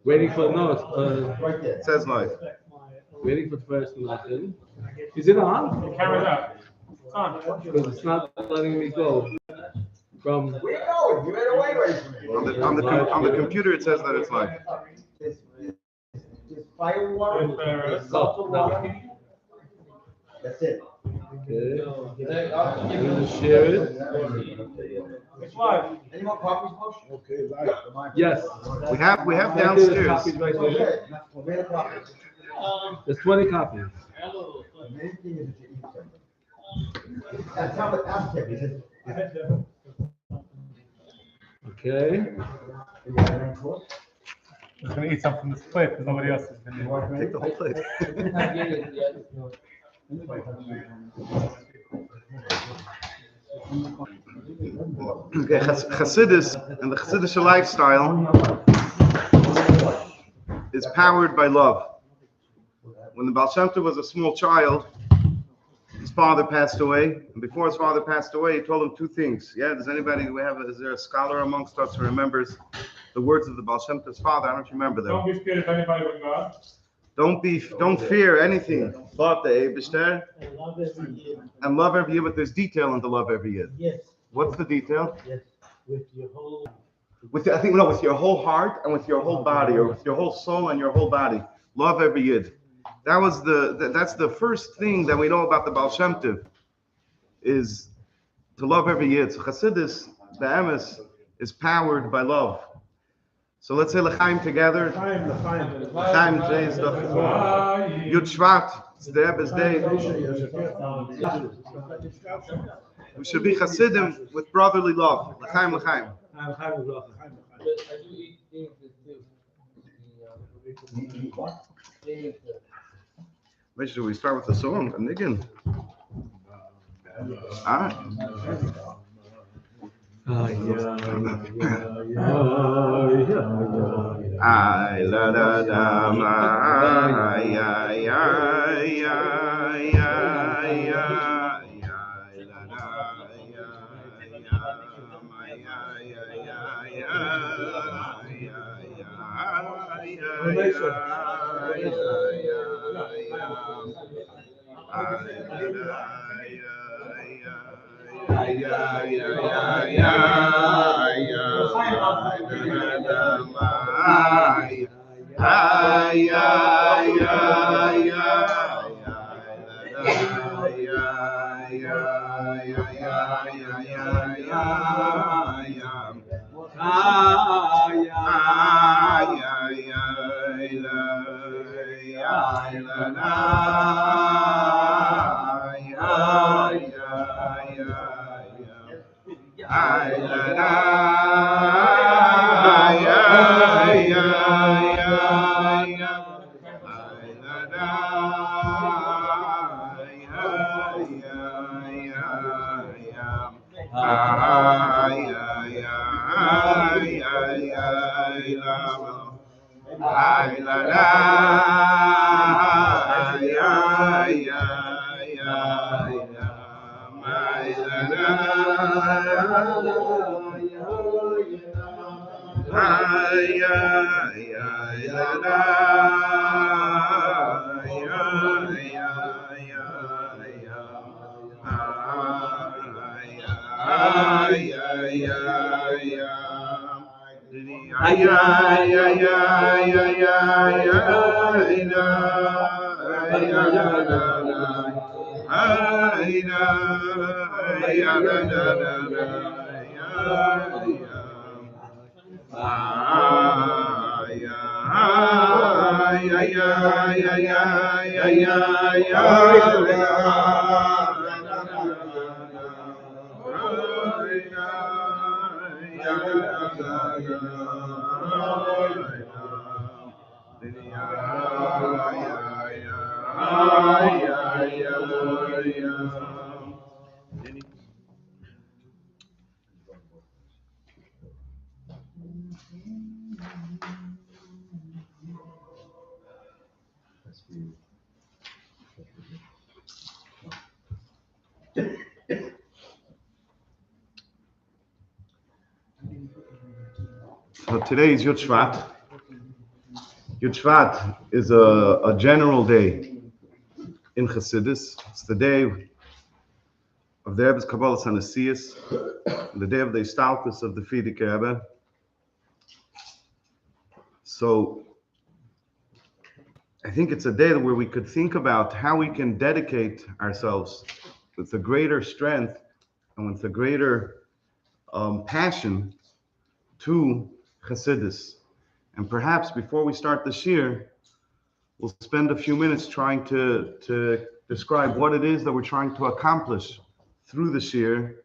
Waiting for It says live. Waiting for the first nothing. Is it on? The camera's up. It's on. Because it's not letting me go from. Where you going? You ran away right from me. On the computer, it says that it's live. This fire water, salt and water. That's it. Okay. I'm gonna share it. It's live. Any more copies, Bush? Okay, live. Yes. We have There's downstairs. copies right there. Okay, well, made a copy. There's 20 copies. The main thing is that you eat something. That's how it asked him. He said, Okay. "You got a nice horse?" I'm going to eat some from this plate because nobody else has been You want to Take the whole plate. Okay, chassidus and the chassidish lifestyle is powered by love. When the Baal Shem Tov was a small child, his father passed away, and before his father passed away, he told him two things. Yeah, is there a scholar amongst us who remembers the words of the Baal Shem Tov's father? I don't remember them. Don't be scared of anybody but God. Don't fear anything but the Eibishter, and love every year, but there's detail into love every year. Yes, What's the detail? yes, with your whole. With your whole heart and with your whole body, or with your whole soul and your whole body. Love every yid. That's the first thing that we know about the Baal Shem Tov, is to love every yid. So chassidus, the emes, is powered by love. So let's say l'chaim together. L'chaim, today is the Yud Shvat. It's the Rebbe's day. We should be chassidim with brotherly love. L'chaim, l'chaim. Should we start with the song? I'm digging. Ay la da da ma ay ay ay ay ay la da So today is Yud Shvat. Yud Shvat is a general day in chassidus. It's the day of the Rebbe's Kabbalah Sanasiyas, the day of the Istalkus of the Frierdiker Rebbe. So I think it's a day where we could think about how we can dedicate ourselves with a greater strength and with a greater passion to chassidus. And perhaps before we start this year, we'll spend a few minutes trying to describe what it is that we're trying to accomplish through this year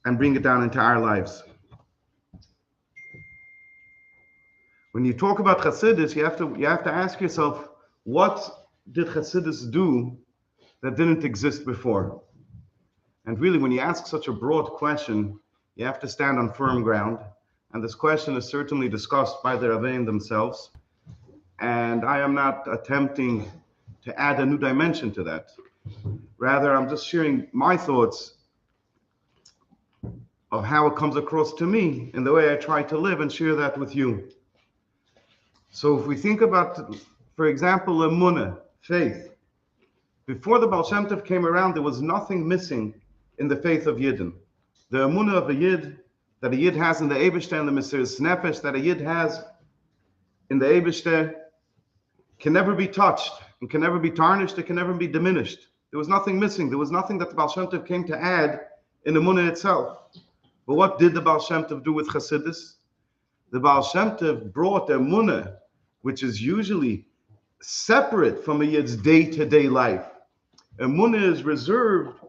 and bring it down into our lives. When you talk about chassidus, you have to ask yourself, what did chassidus do that didn't exist before? And really, when you ask such a broad question, you have to stand on firm ground. And this question is certainly discussed by the Rebbeim themselves. And I am not attempting to add a new dimension to that. Rather, I'm just sharing my thoughts of how it comes across to me in the way I try to live and share that with you. So if we think about, for example, emunah, faith. Before the Baal Shem Tov came around, there was nothing missing in the faith of Yidden. The emunah of a Yid, that a Yid has in the Eibishter and the Mesiras Nefesh, that a Yid has in the Eibishter, can never be touched, and can never be tarnished, it can never be diminished. There was nothing missing. There was nothing that the Baal Shem Tov came to add in emunah itself. But what did the Baal Shem Tov do with chassidus? The Baal Shem Tov brought emunah, which is usually separate from a Yid's day-to-day life. Emunah is reserved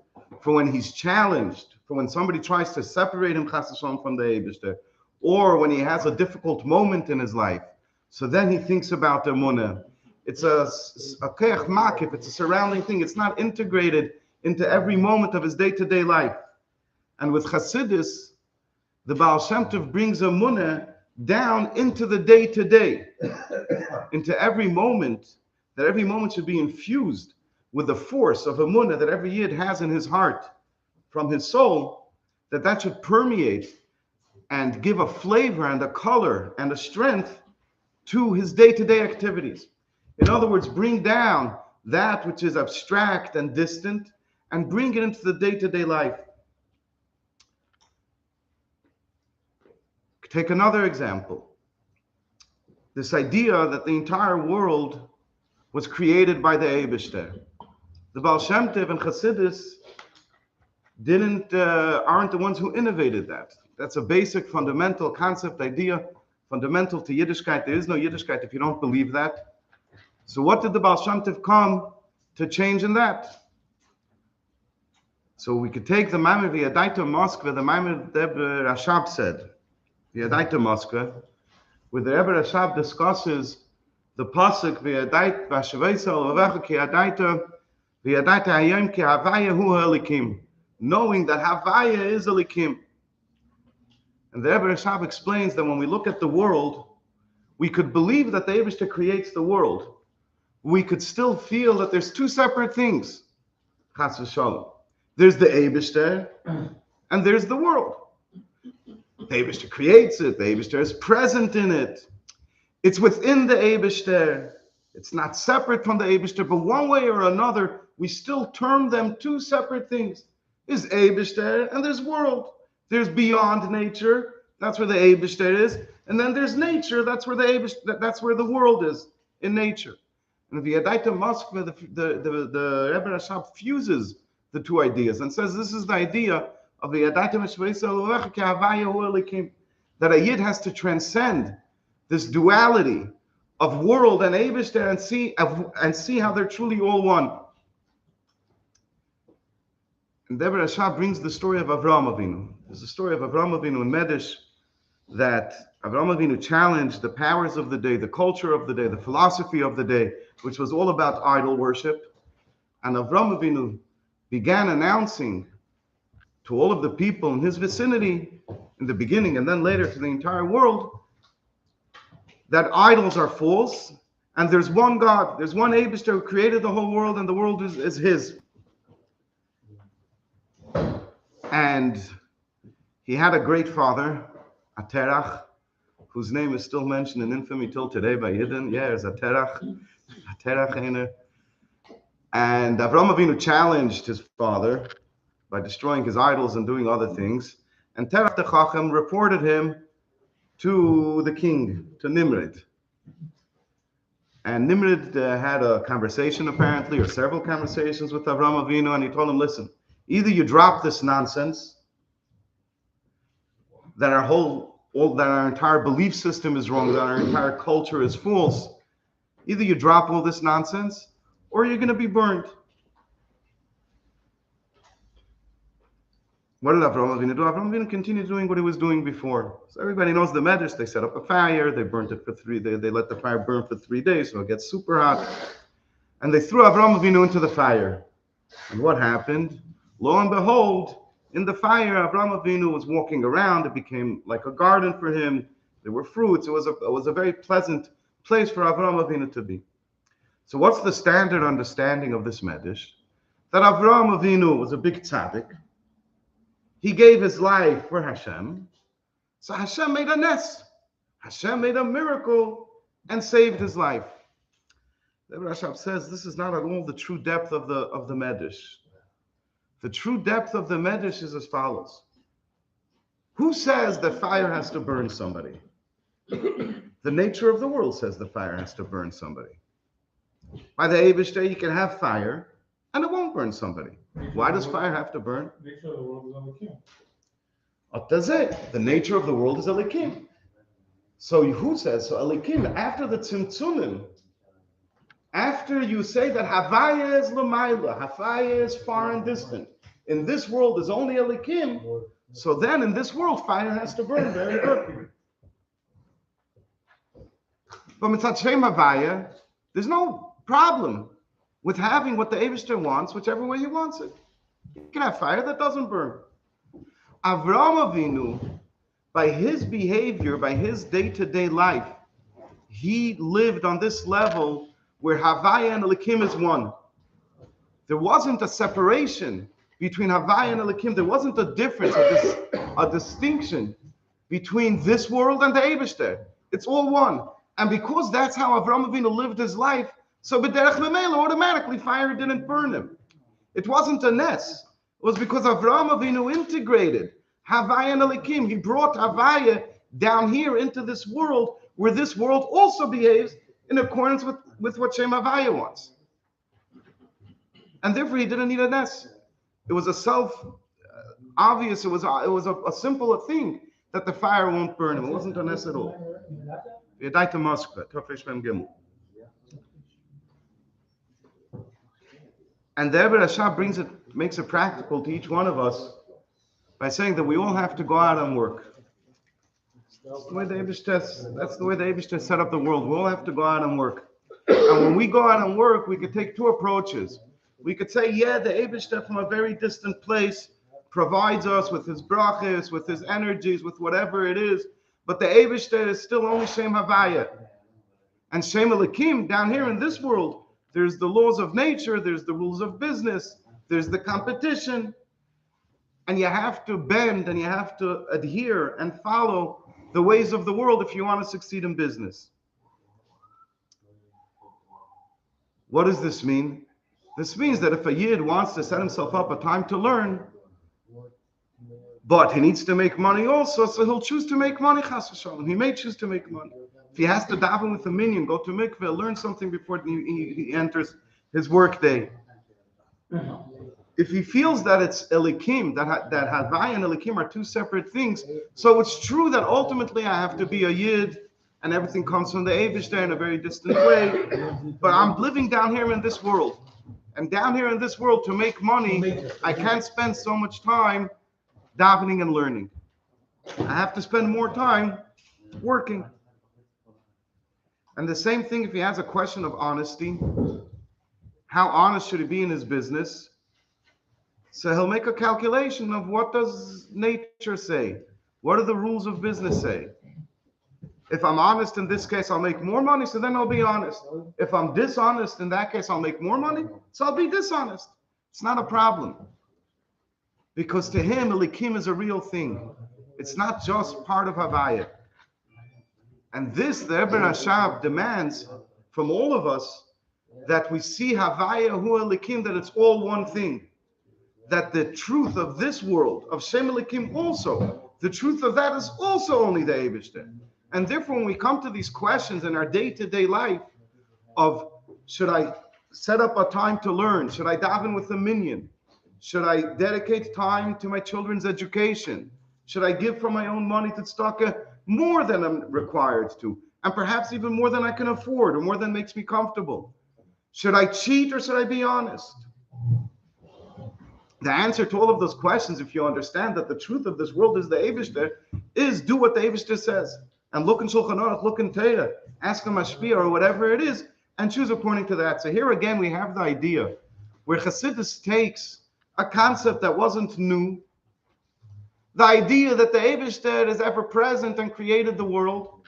for when he's challenged, for when somebody tries to separate him chas v'shalom from the Eibishter, or when he has a difficult moment in his life. So then he thinks about emunah. It's a keach makif, it's a surrounding thing. It's not integrated into every moment of his day-to-day life. And with chassidus, the Baal Shem Tov brings emunah down into the day-to-day, into every moment, that every moment should be infused with the force of emunah that every Yid has in his heart, from his soul, that should permeate and give a flavor and a color and a strength to his day-to-day activities. In other words, bring down that which is abstract and distant and bring it into the day-to-day life. Take another example. This idea that the entire world was created by the Eibishter. The Baal Shem Tov and Chassidus aren't the ones who innovated that. That's a basic, fundamental concept, idea, fundamental to Yiddishkeit. There is no Yiddishkeit if you don't believe that. So what did the Baal Shem Tov come to change in that? So we could take the Maimer V'Yadaita Moskva, the Maimer the Rebbe Rashab said, V'Yadaita Moskva, where the Rebbe Rashab discusses the pasuk V'Yadaita V'Shavaysa L'Vavecha Ki Yadaita V'Yadaita Hayom Ki Havaya Hu Halikim, knowing that Havaya is Elikim. And the Rebbe Rashab explains that when we look at the world, we could believe that the Eibishter creates the world. We could still feel that there's two separate things. Chas v'shalom. There's the Eibishter and there's the world. The Eibishter creates it. The Eibishter is present in it. It's within the Eibishter. It's not separate from the Eibishter, but one way or another, we still term them two separate things. There's Eibishter and there's world. There's beyond nature. That's where the Eibishter is. And then there's nature. That's where the Eibishter, that's where the world is, in nature. And the Yadaita Moskva, the Rebbe Rashab fuses the two ideas and says this is the idea of the Yadaita Moskva, that a Yid has to transcend this duality of world and Eibishter and see how they're truly all one. And Rebbe Rashab brings the story of Avraham Avinu. There's a story of Avraham Avinu in Medrash that Avraham Avinu challenged the powers of the day, the culture of the day, the philosophy of the day, which was all about idol worship. And Avraham Avinu began announcing to all of the people in his vicinity, in the beginning and then later to the entire world, that idols are false, and there's one God, there's one Eibishter who created the whole world, and the world is his. And he had a great father, a Terach, whose name is still mentioned in infamy till today by Yidden. Yeah, there's a terach einer. And Avraham Avinu challenged his father by destroying his idols and doing other things. And Terach the Chacham reported him to the king, to Nimrod. And Nimrod had a conversation, apparently, or several conversations with Avraham Avinu, and he told him, listen, either you drop this nonsense, that our entire belief system is wrong, that our entire culture is false. Either you drop all this nonsense, or you're going to be burned. What did Avraham Avinu do? Avraham Avinu continued doing what he was doing before. So everybody knows the medrash. They set up a fire. They burnt it for 3 days. They let the fire burn for 3 days, so it gets super hot. And they threw Avraham Avinu into the fire. And what happened? Lo and behold, in the fire, Avraham Avinu was walking around. It became like a garden for him. There were fruits. It was a very pleasant place for Avraham Avinu to be. So what's the standard understanding of this medrash? That Avraham Avinu was a big tzaddik. He gave his life for Hashem. So Hashem made a nes. Hashem made a miracle and saved his life. The Rashab says this is not at all the true depth of the medrash. The true depth of the medrash is as follows. Who says that fire has to burn somebody? The nature of the world says the fire has to burn somebody. By the Eibishter, you can have fire and it won't burn somebody. Why does fire have to burn? The nature of the world is Elikim. What does it? The nature of the world is Elikim. So who says? So Elikim, after the Tzimtzumim, after you say that Havaya is Lamaila, Havaya is far and distant, in this world is only Elikim, so then in this world fire has to burn. Very good. But Mitzat Shem Havaya, there's no problem with having what the Eibishter wants, whichever way he wants it. You can have fire that doesn't burn. Avraham Avinu, by his behavior, by his day-to-day life, he lived on this level where Havaya and Elikim is one. There wasn't a separation between Havaya and Elikim. There wasn't a difference, a distinction between this world and the Eibishter. It's all one. And because that's how Avraham Avinu lived his life, so b'derech memela, automatically fire didn't burn him. It wasn't a nes. It was because Avraham Avinu integrated Havaya and Elikim. He brought Havaya down here into this world, where this world also behaves in accordance with what Shem Havaya wants. And therefore, he didn't need a nes. It was a self-obvious, it was a simple thing that the fire won't burn him. It wasn't a nes at all. And the Rebbe Rashab makes it practical to each one of us by saying that we all have to go out and work. That's the way the Eibishter set up the world. We all have to go out and work. And when we go out and work, we could take two approaches. We could say, yeah, the Eibishter from a very distant place provides us with his brachas, with his energies, with whatever it is. But the Eibishter is still only Shem Havaya. And Shem Elikim, down here in this world, there's the laws of nature, there's the rules of business, there's the competition. And you have to bend and you have to adhere and follow the ways of the world if you want to succeed in business. What does this mean? This means that if a Yid wants to set himself up a time to learn, but he needs to make money also, so he'll choose to make money, chas v'shalom. He may choose to make money. If he has to daven with a minion, go to mikveh, learn something before he enters his work day. If he feels that it's Elikim, that Havaya and Elikim are two separate things, so it's true that ultimately I have to be a Yid, and everything comes from the Eibishter in a very distant way, but I'm living down here in this world. And down here in this world, to make money, I can't spend so much time davening and learning. I have to spend more time working. And the same thing if he has a question of honesty. How honest should he be in his business? So he'll make a calculation of what does nature say? What do the rules of business say? If I'm honest in this case, I'll make more money, so then I'll be honest. If I'm dishonest in that case, I'll make more money, so I'll be dishonest. It's not a problem. Because to him, Elikim is a real thing. It's not just part of Havaya. And this, the Rebbe Rashab demands from all of us that we see Havaya Hu Elikim, that it's all one thing. That the truth of this world, of Shem Elikim also, the truth of that is also only the Eibishter. And therefore, when we come to these questions in our day-to-day life of, should I set up a time to learn? Should I daven with a minyan? Should I dedicate time to my children's education? Should I give from my own money to tzedakah more than I'm required to? And perhaps even more than I can afford or more than makes me comfortable? Should I cheat or should I be honest? The answer to all of those questions, if you understand that the truth of this world is the Eibishter, is do what the Eibishter says. And look in Shulchan Aruch, look in Torah, ask a mashpia or whatever it is, and choose according to that. So here again, we have the idea where chassidus takes a concept that wasn't new, the idea that the Eibishter is ever present and created the world,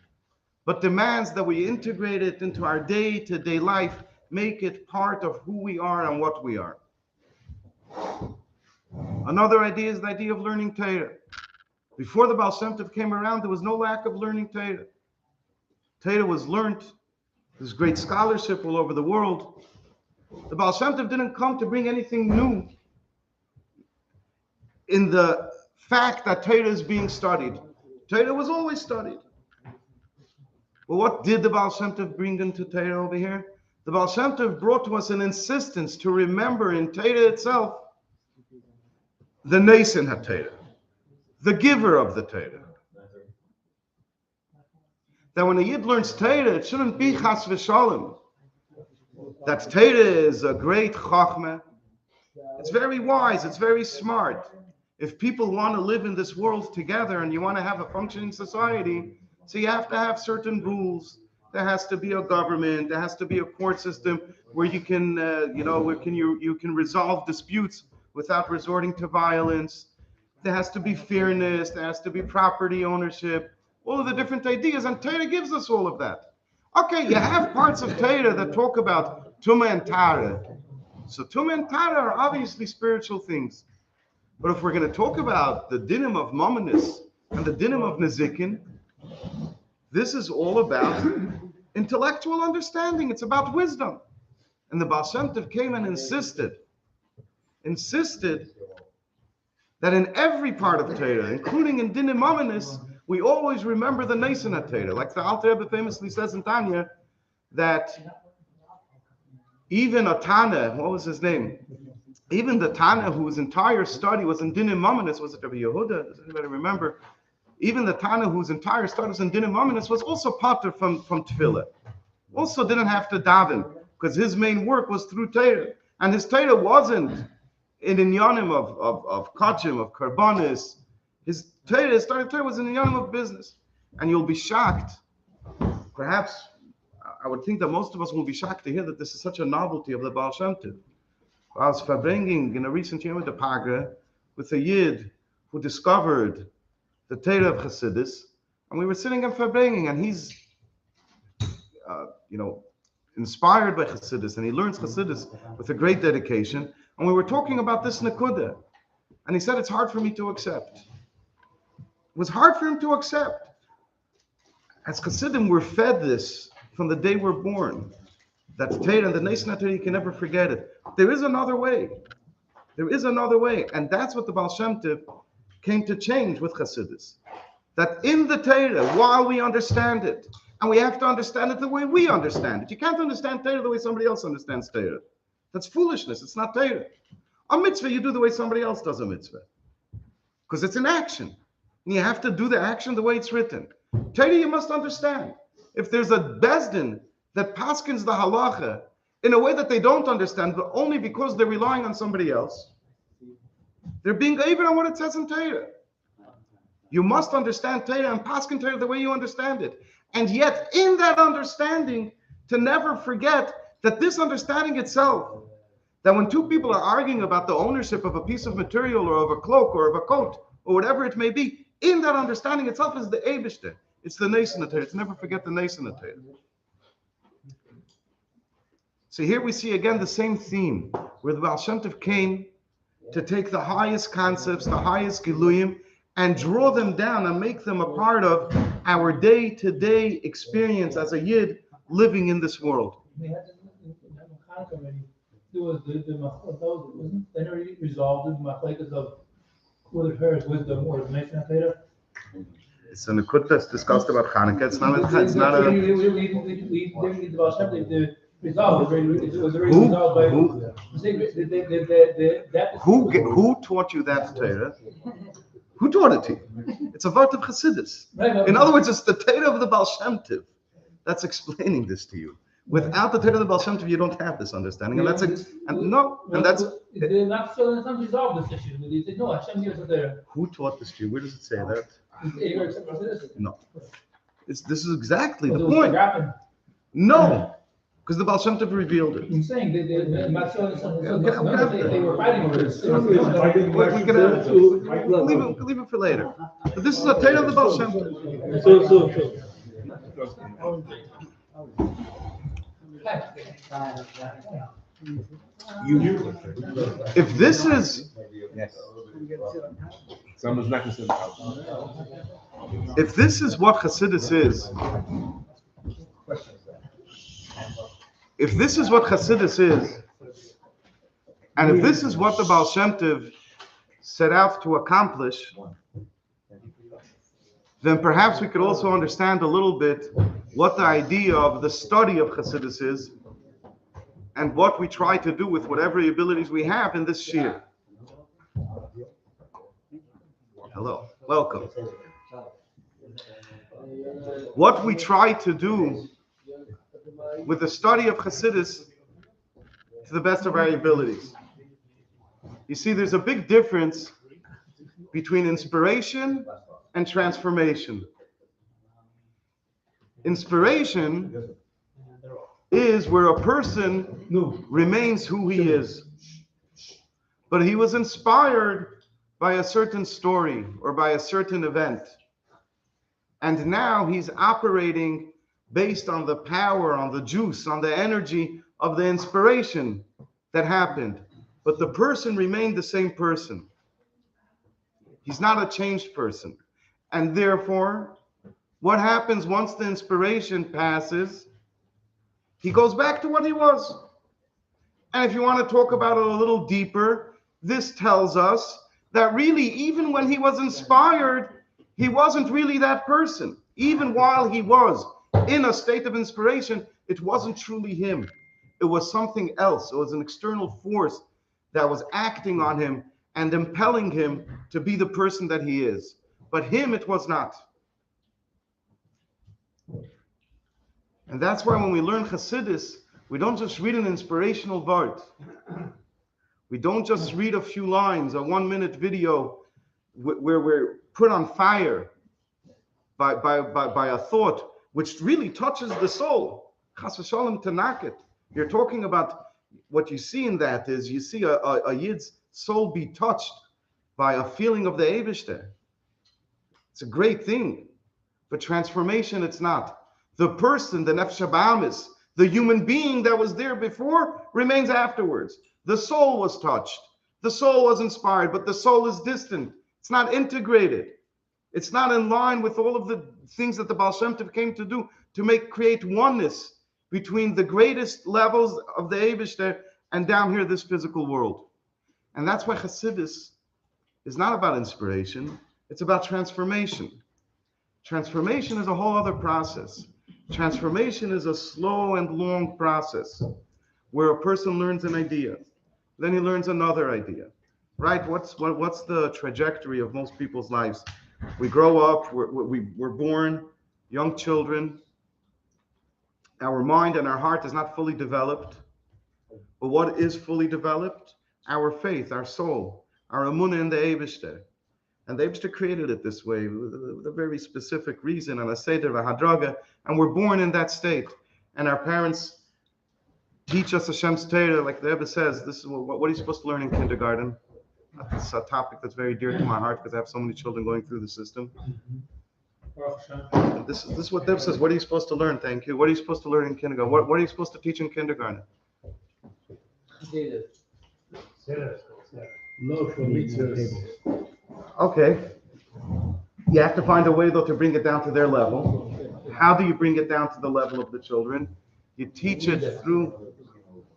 but demands that we integrate it into our day-to-day life, make it part of who we are and what we are. Another idea is the idea of learning Torah. Before the Baal Shem Tov came around, there was no lack of learning Torah. Torah was learned. There's great scholarship all over the world. The Baal Shem Tov didn't come to bring anything new in the fact that Torah is being studied. Torah was always studied. Well, what did the Baal Shem Tov bring into Torah over here? The Baal Shem Tov brought to us an insistence to remember in Torah itself the Neisen HaTorah, the giver of the Torah. That when a Yid learns Torah, it shouldn't be chas v'shalom. That Torah is a great chachma. It's very wise, it's very smart. If people want to live in this world together and you want to have a functioning society, so you have to have certain rules. There has to be a government, there has to be a court system where you can, you can resolve disputes without resorting to violence. There has to be fairness, there has to be property ownership, all of the different ideas, and Torah gives us all of that. Okay, you have parts of Torah that talk about Tumah and Tara. So Tumah and Tara are obviously spiritual things. But if we're going to talk about the dinim of Mominus and the dinim of Nezikin, this is all about intellectual understanding. It's about wisdom. And the Baal Shem Tov came and insisted that in every part of Torah, including in Dinim Mominus, we always remember the Neisen HaTorah. Like the Alter Rebbe famously says in Tanya, that even a Tana, what was his name? Even the Tana whose entire study was in Dinim Mominus, was it Rabbi Yehuda? Does anybody remember? Even the Tana whose entire study was in Dinim Mominus was also pater from Tefillah. Also didn't have to daven, because his main work was through Torah. And his Torah wasn't in inyanim of kachim, of karbanis. His study Torah was in inyanim of business. And you'll be shocked, perhaps, I would think that most of us will be shocked to hear that this is such a novelty of the Baal Shem Tov. I was Farbrengen in a recent year with the Pagra with a Yid who discovered the Torah of chassidus, and we were sitting in Farbrengen, and he's, inspired by chassidus, and he learns chassidus with a great dedication. And we were talking about this nekuda, and he said it's hard for me to accept. It was hard for him to accept. As chassidim, we're fed this from the day we're born. That Torah and the Neisen HaTorah, you can never forget it. There is another way. There is another way, and that's what the Baal Shem Tov came to change with chassidus. That in the Torah, while we understand it, and we have to understand it the way we understand it. You can't understand Torah the way somebody else understands Torah. That's foolishness. It's not Torah. A mitzvah, you do the way somebody else does a mitzvah. Because it's an action. And you have to do the action the way it's written. Torah, you must understand. If there's a bezdin that paskins the halacha in a way that they don't understand, but only because they're relying on somebody else, they're being even on what it says in Torah. You must understand Torah and paskin Torah the way you understand it. And yet, in that understanding, to never forget that this understanding itself, that when two people are arguing about the ownership of a piece of material or of a cloak or of a coat or whatever it may be, in that understanding itself is the Eibishter. It's the Neisen HaTorah. It's never forget the Neisen HaTorah. So here we see again the same theme, where the Baal Shem Tov came to take the highest concepts, the highest giluyim, and draw them down and make them a part of our day-to-day experience as a Yid living in this world. We had to, in Hanukkah already, there was the those, wasn't, they never resolved the machlekes of whether her is wisdom or is nation Torah. It's an akut that's discussed about Hanukkah. It's not a. We didn't need the Baal Shem Tov to resolve, it was already Who- resolved by. who- Who taught you that Torah? Who taught it to you? It's a vart of chassidus. In other words, it's the Torah of the Baal Shem Tov that's explaining this to you. Without the Torah of the Baal Shem Tov, you don't have this understanding, and that's They're not so it's not resolved this issue. They said, no, Hashem gives us there. who taught this to you? Where does it say that? It's No. This is exactly the point. point. No, because the Baal Shem Tov revealed it. I'm saying they were fighting over this. Leave it for later. But this is a Torah of the Baal Shem Tov. So. If this is If this is what chassidus is, if this is what chassidus is, and if this is what the Baal Shem Tov set out to accomplish, then perhaps we could also understand a little bit what the idea of the study of chassidus is, and what we try to do with whatever abilities we have in this shir. Hello, welcome. What we try to do with the study of chassidus to the best of our abilities. You see, there's a big difference between inspiration and transformation. Inspiration is where a person remains who he is. But he was inspired by a certain story or by a certain event. And now he's operating based on the power, on the juice, on the energy of the inspiration that happened. But the person remained the same person. He's not a changed person. And therefore, what happens once the inspiration passes? He goes back to what he was. And if you want to talk about it a little deeper, this tells us that really, even when he was inspired, he wasn't really that person. Even while he was in a state of inspiration, it wasn't truly him. It was something else. It was an external force that was acting on him and impelling him to be the person that he is. But him, it was not. And that's why when we learn chassidus, we don't just read an inspirational vart. We don't just read a few lines, a 1-minute video where we're put on fire by a thought which really touches the soul. Chas v'shalom tanakit. You're talking about what you see in that is you see a Yid's soul be touched by a feeling of the Eibishter. It's a great thing. But transformation, it's not. The person, the nefesh habahamis, the human being that was there before remains afterwards. The soul was touched. The soul was inspired, but the soul is distant. It's not integrated. It's not in line with all of the things that the Baal Shem Tov came to do to create oneness between the greatest levels of the Eibishter and down here, this physical world. And that's why chassidus is not about inspiration. It's about transformation. Transformation is a whole other process. Transformation is a slow and long process where a person learns an idea, then he learns another idea, right? What's the trajectory of most people's lives? We grow up, we're born, young children. Our mind and our heart is not fully developed. But what is fully developed? Our faith, our soul, our emunah in the Eibishter. And the Eibishter created it this way with a very specific reason, and a seder v'hadraga, and we're born in that state. And our parents teach us Hashem's Torah, like the Rebbe says. This is what are you supposed to learn in kindergarten? It's a topic that's very dear to my heart because I have so many children going through the system. And this is what Rebbe says. What are you supposed to learn? Thank you. What are you supposed to learn in kindergarten? What are you supposed to teach in kindergarten? No, for mitzvahs. Okay. You have to find a way, though, to bring it down to their level. How do you bring it down to the level of the children? You teach it through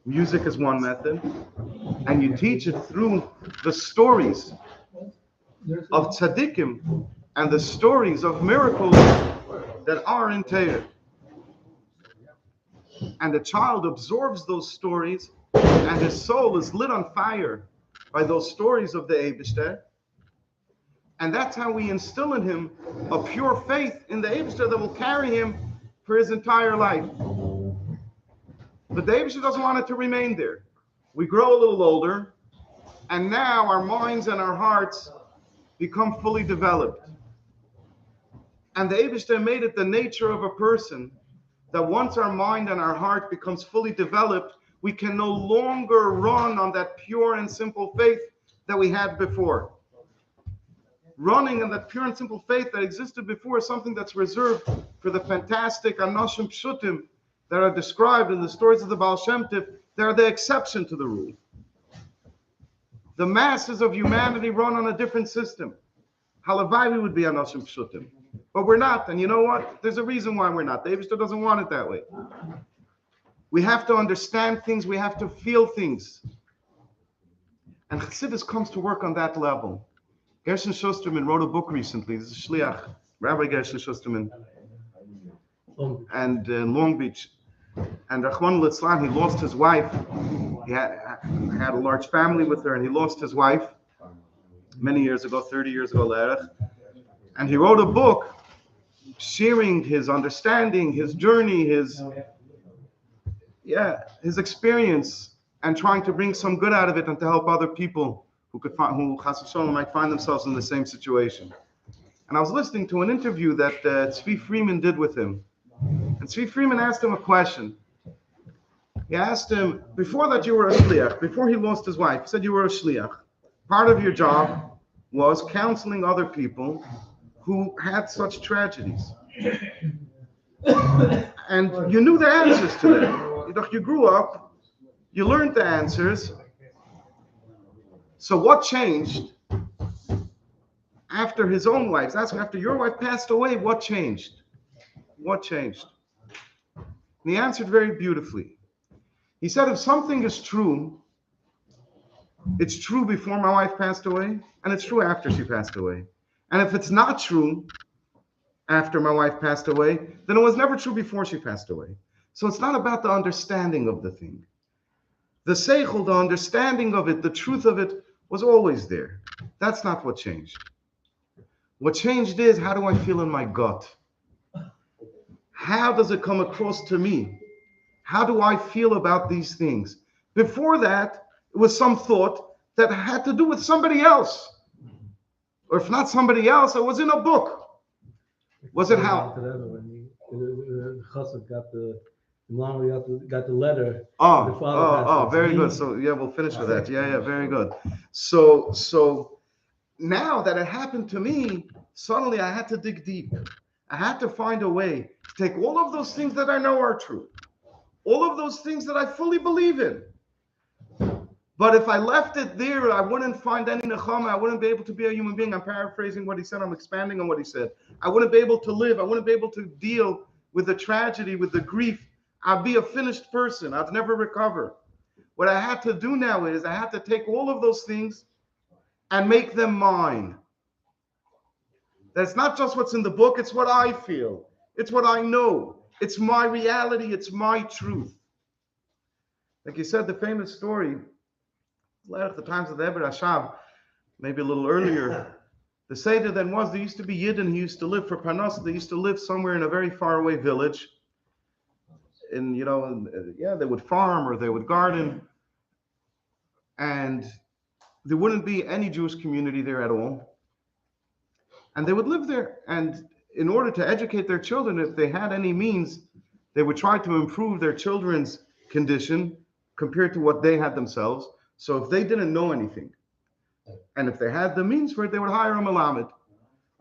music is one method, and you teach it through the stories of tzaddikim and the stories of miracles that are in Torah. And the child absorbs those stories, and his soul is lit on fire by those stories of the Eibishter. And that's how we instill in him a pure faith in the Eibishter that will carry him for his entire life. But the Eibishter doesn't want it to remain there. We grow a little older, and now our minds and our hearts become fully developed. And the Eibishter made it the nature of a person that once our mind and our heart becomes fully developed, we can no longer run on that pure and simple faith that we had before. Running on that pure and simple faith that existed before is something that's reserved for the fantastic Anoshim Pshutim that are described in the stories of the Baal Shem Tov. They're the exception to the rule. The masses of humanity run on a different system. Halavai, we would be Anoshim Pshutim. But we're not, and you know what? There's a reason why we're not. The Eibishter doesn't want it that way. We have to understand things, we have to feel things. And chassidus comes to work on that level. Gershon Shusterman wrote a book recently. This is Shliach, Rabbi Gershon Shusterman, and Long Beach. And Rachman Litzlan, he lost his wife. He had a large family with her, and he lost his wife many years ago, 30 years ago, Lerech. And he wrote a book sharing his understanding, his journey, his experience, and trying to bring some good out of it and to help other people who Chas v'Sholom might find themselves in the same situation. And I was listening to an interview that Tzvi Freeman did with him. And Tzvi Freeman asked him a question. He asked him, before that you were a shliach, before he lost his wife, he said you were a shliach. Part of your job was counseling other people who had such tragedies. And you knew the answers to them. You grew up, you learned the answers. So what changed after his own wife? After your wife passed away, what changed? What changed? And he answered very beautifully. He said, if something is true, it's true before my wife passed away, and it's true after she passed away. And if it's not true after my wife passed away, then it was never true before she passed away. So it's not about the understanding of the thing. The seichel, the understanding of it, the truth of it was always there. That's not what changed. What changed is, how do I feel in my gut? How does it come across to me? How do I feel about these things? Before that, it was some thought that had to do with somebody else. Or if not somebody else, it was in a book. Was it how? The chassid got the letter. Very good. So yeah, we'll finish with that. Yeah, very good. So now that it happened to me, suddenly I had to dig deep. I had to find a way to take all of those things that I know are true, all of those things that I fully believe in. But if I left it there, I wouldn't find any nechama. I wouldn't be able to be a human being. I'm paraphrasing what he said. I'm expanding on what he said. I wouldn't be able to live. I wouldn't be able to deal with the tragedy, with the grief. I'd be a finished person. I'd never recover. What I had to do now is I had to take all of those things and make them mine. That's not just what's in the book. It's what I feel. It's what I know. It's my reality. It's my truth. Like you said, the famous story, at the times of the Eber Hashab, maybe a little earlier, the Seder then was, there used to be Yidden who used to live for Panos. They used to live somewhere in a very far away village. And, they would farm or they would garden. And there wouldn't be any Jewish community there at all. And they would live there. And in order to educate their children, if they had any means, they would try to improve their children's condition compared to what they had themselves. So if they didn't know anything, and if they had the means for it, they would hire a Melamed.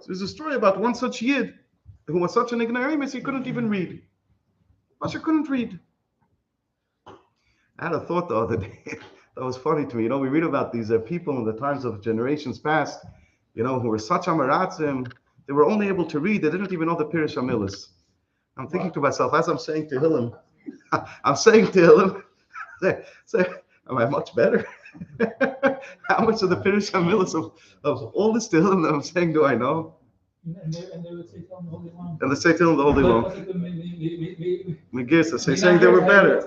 So there's a story about one such Yid who was such an ignoramus, he couldn't even read. Masha couldn't read. I had a thought the other day that was funny to me. We read about these people in the times of generations past, who were such Amaratzim, They were only able to read. They didn't even know the Pirush HaMilas. I'm thinking to myself, as I'm saying to Hillel, I'm saying to Hillel, say, am I much better? How much of the Pirush HaMilas of all this to Hillel that I'm saying do I know? And they would say, tell them the Holy One. And they say to him the Holy Long. Megillah, so he's saying they were better.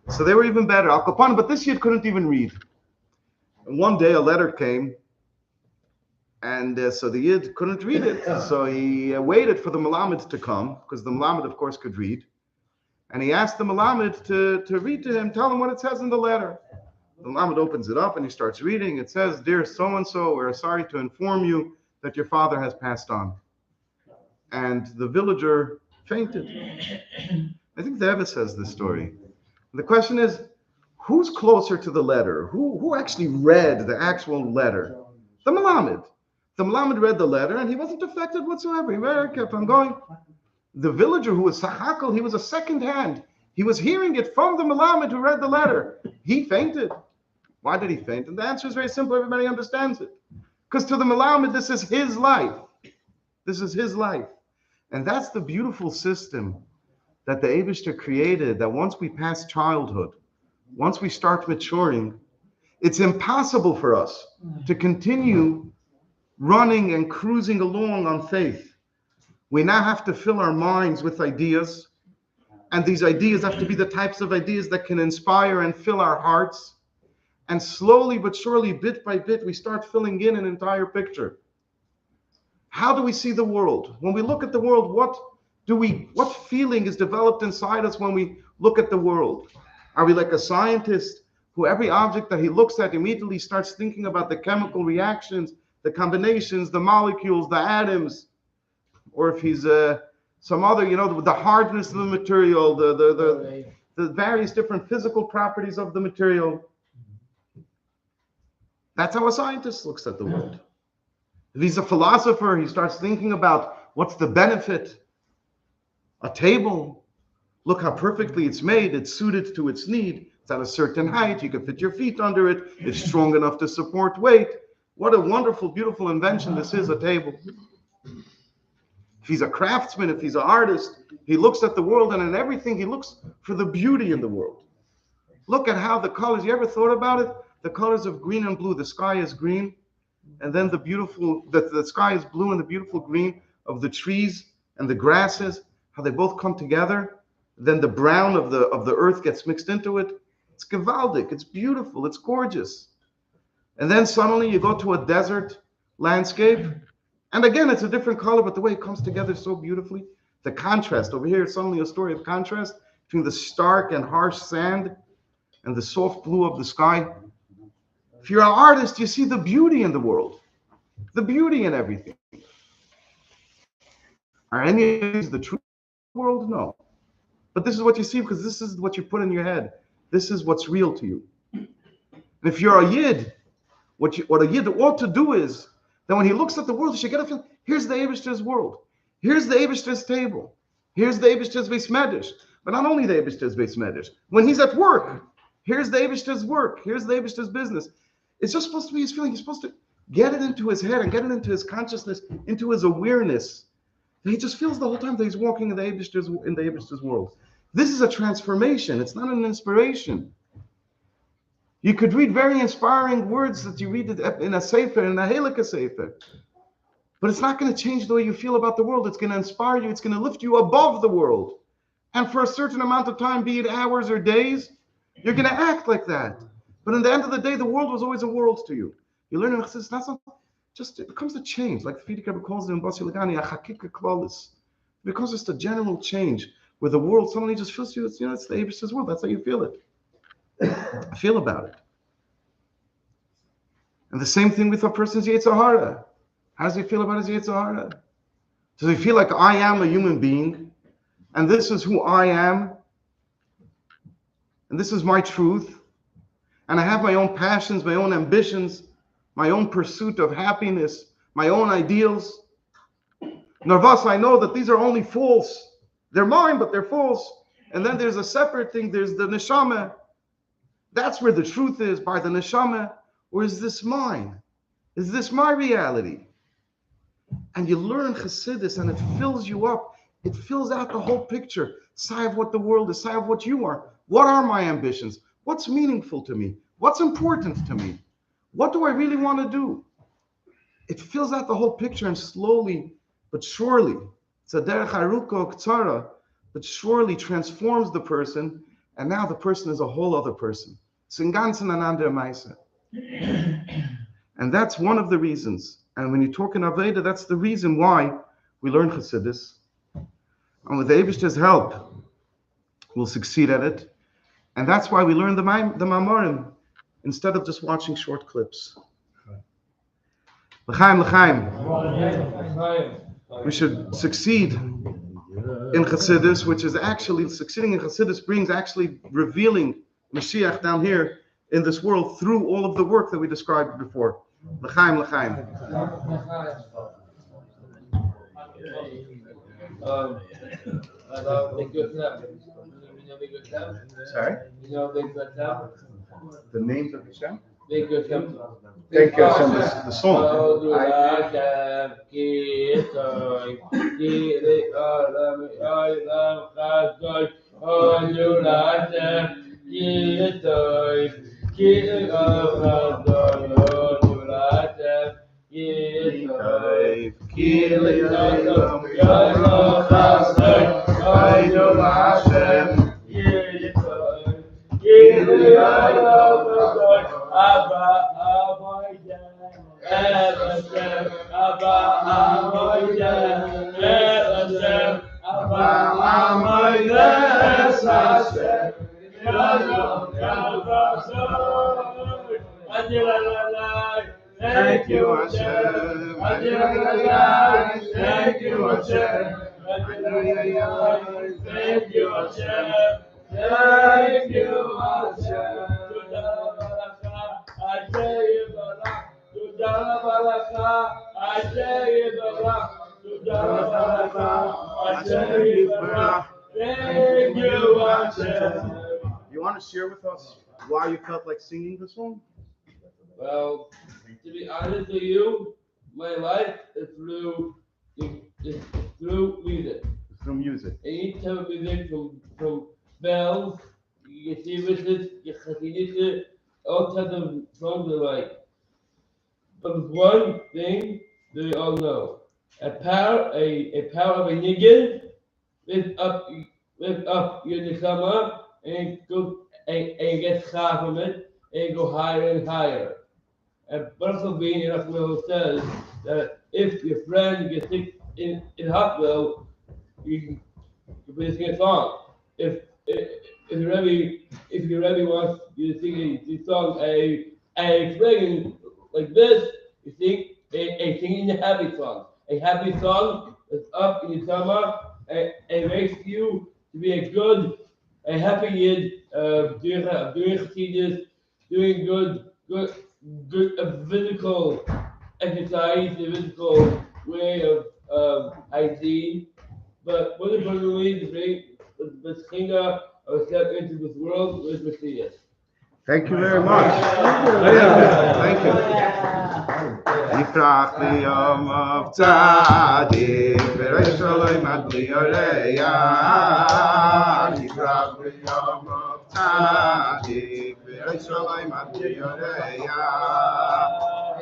So they were even better. Al Kapan, but this Yid couldn't even read. And one day a letter came, and so the Yid couldn't read it. So he waited for the Melamed to come, because the Melamed, of course, could read. And he asked the Melamed to read to him, tell him what it says in the letter. The Melamed opens it up and he starts reading. It says, "Dear so-and-so, we're sorry to inform you that your father has passed on." And the villager fainted. I think the Rebbe says this story. The question is, who's closer to the letter? Who actually read the actual letter? The Melamed. The Melamed read the letter and he wasn't affected whatsoever. He kept on going. The villager who was Sahakal, he was a second hand. He was hearing it from the Melamed who read the letter. He fainted. Why did he faint? And the answer is very simple. Everybody understands it. Because to the Melamed, this is his life. This is his life. And that's the beautiful system that the Eibishter created, that once we pass childhood, once we start maturing, it's impossible for us to continue running and cruising along on faith. We now have to fill our minds with ideas, and these ideas have to be the types of ideas that can inspire and fill our hearts. And slowly but surely, bit by bit, we start filling in an entire picture. How do we see the world? When we look at the world, what feeling is developed inside us when we look at the world? Are we like a scientist who every object that he looks at immediately starts thinking about the chemical reactions, the combinations, the molecules, the atoms? Or if he's some other, the hardness of the material, the various different physical properties of the material. That's how a scientist looks at the world. If he's a philosopher, he starts thinking about what's the benefit. A table, look how perfectly it's made. It's suited to its need. It's at a certain height. You can fit your feet under it. It's strong enough to support weight. What a wonderful, beautiful invention this is, a table. If he's a craftsman, if he's an artist, he looks at the world, and in everything he looks for the beauty in the world. Look at how the colors, you ever thought about it? The colors of green and blue. The sky is green, and then the sky is blue, and the beautiful green of the trees and the grasses, how they both come together. Then the brown of the earth gets mixed into it. It's gewaldic, it's beautiful, it's gorgeous. And then suddenly you go to a desert landscape, and again, it's a different color, but the way it comes together so beautifully. The contrast over here, suddenly a story of contrast between the stark and harsh sand and the soft blue of the sky. If you're an artist, you see the beauty in the world, the beauty in everything. Are any of these the true world? No. But this is what you see, because this is what you put in your head. This is what's real to you. And if you're a Yid, what a Yid ought to do is that when he looks at the world, he should get a feeling, here's the Eibishter's world. Here's the Eibishter's table. Here's the Eibishter's Beis Medrash. But not only the Eibishter's Beis Medrash. When he's at work, here's the Eibishter's work. Here's the Eibishter's business. It's just supposed to be his feeling. He's supposed to get it into his head and get it into his consciousness, into his awareness. And he just feels the whole time that he's walking in the Eibishter's world. This is a transformation. It's not an inspiration. You could read very inspiring words that you read in a sefer, in a Halakha sefer. But it's not going to change the way you feel about the world. It's going to inspire you. It's going to lift you above the world. And for a certain amount of time, be it hours or days, you're going to act like that. But in the end of the day, the world was always a world to you. You learn in chassidus, that's not just, it becomes a change. Like the Frierdiker Rebbe calls it in Basi Lagani, a chakika klalis. It becomes just a general change where the world suddenly just feels you, it's the Eibishter's world. That's how you feel it. Feel about it. And the same thing with a person's Yetzer Hara. How does he feel about his Yetzer Hara? Does he feel like I am a human being, and this is who I am, and this is my truth, and I have my own passions, my own ambitions, my own pursuit of happiness, my own ideals? Narvas, I know that these are only false. They're mine, but they're false. And then there's a separate thing. There's the neshama. That's where the truth is, by the neshama. Or is this mine? Is this my reality? and you learn chassidus, and it fills you up. It fills out the whole picture. Side of what the world is, side of what you are. What are my ambitions? What's meaningful to me? What's important to me? What do I really want to do? It fills out the whole picture, and slowly but surely, tzadderech aruko ktsara, but surely transforms the person, and now the person is a whole other person. And that's one of the reasons. And when you talk in Aveda, that's the reason why we learn chassidus. And with the Eibishter's help, we'll succeed at it. And that's why we learn the Mamorim instead of just watching short clips. L'chaim, l'chaim. We should succeed in chassidus, which is actually succeeding in chassidus brings actually revealing Mashiach down here in this world through all of the work that we described before. L'chaim, l'chaim. Sorry? The names of Hashem? Thank you, Hashem, the song. Thank you, Hashem. Thank you, Hashem. Thank you, Hashem. Thank you, Hashem. Thank you, Hashem. You want to share with us why you felt like singing the song? Well, to be honest with you, my life is through music. Through music. Any type of music, from bells, chassidus, chassidus, all types of songs I like. But there's one thing they all know: a power of a niggin lift up your neshama and go and get chai from it and go higher and higher. And Baruch Rabbeinu in Rachmano says that if your friend gets sick in hospital, you can sing a song. If your Rebbe wants you to sing a song, I explain like this: you sing a happy song. A happy song that's up in the summer and makes you to be a happy yid, doing chassidus, doing good physical exercise, the physical way of hygiene. But more importantly, to bring the Shekhinah or step into this world with Mashiach. Thank you very much. Thank you. Yifrach liyom of Tzaddik, v'reish Shalom ad liyoreya. Yifrach liyom of Tzaddik, v'reish Shalom ad liyoreya.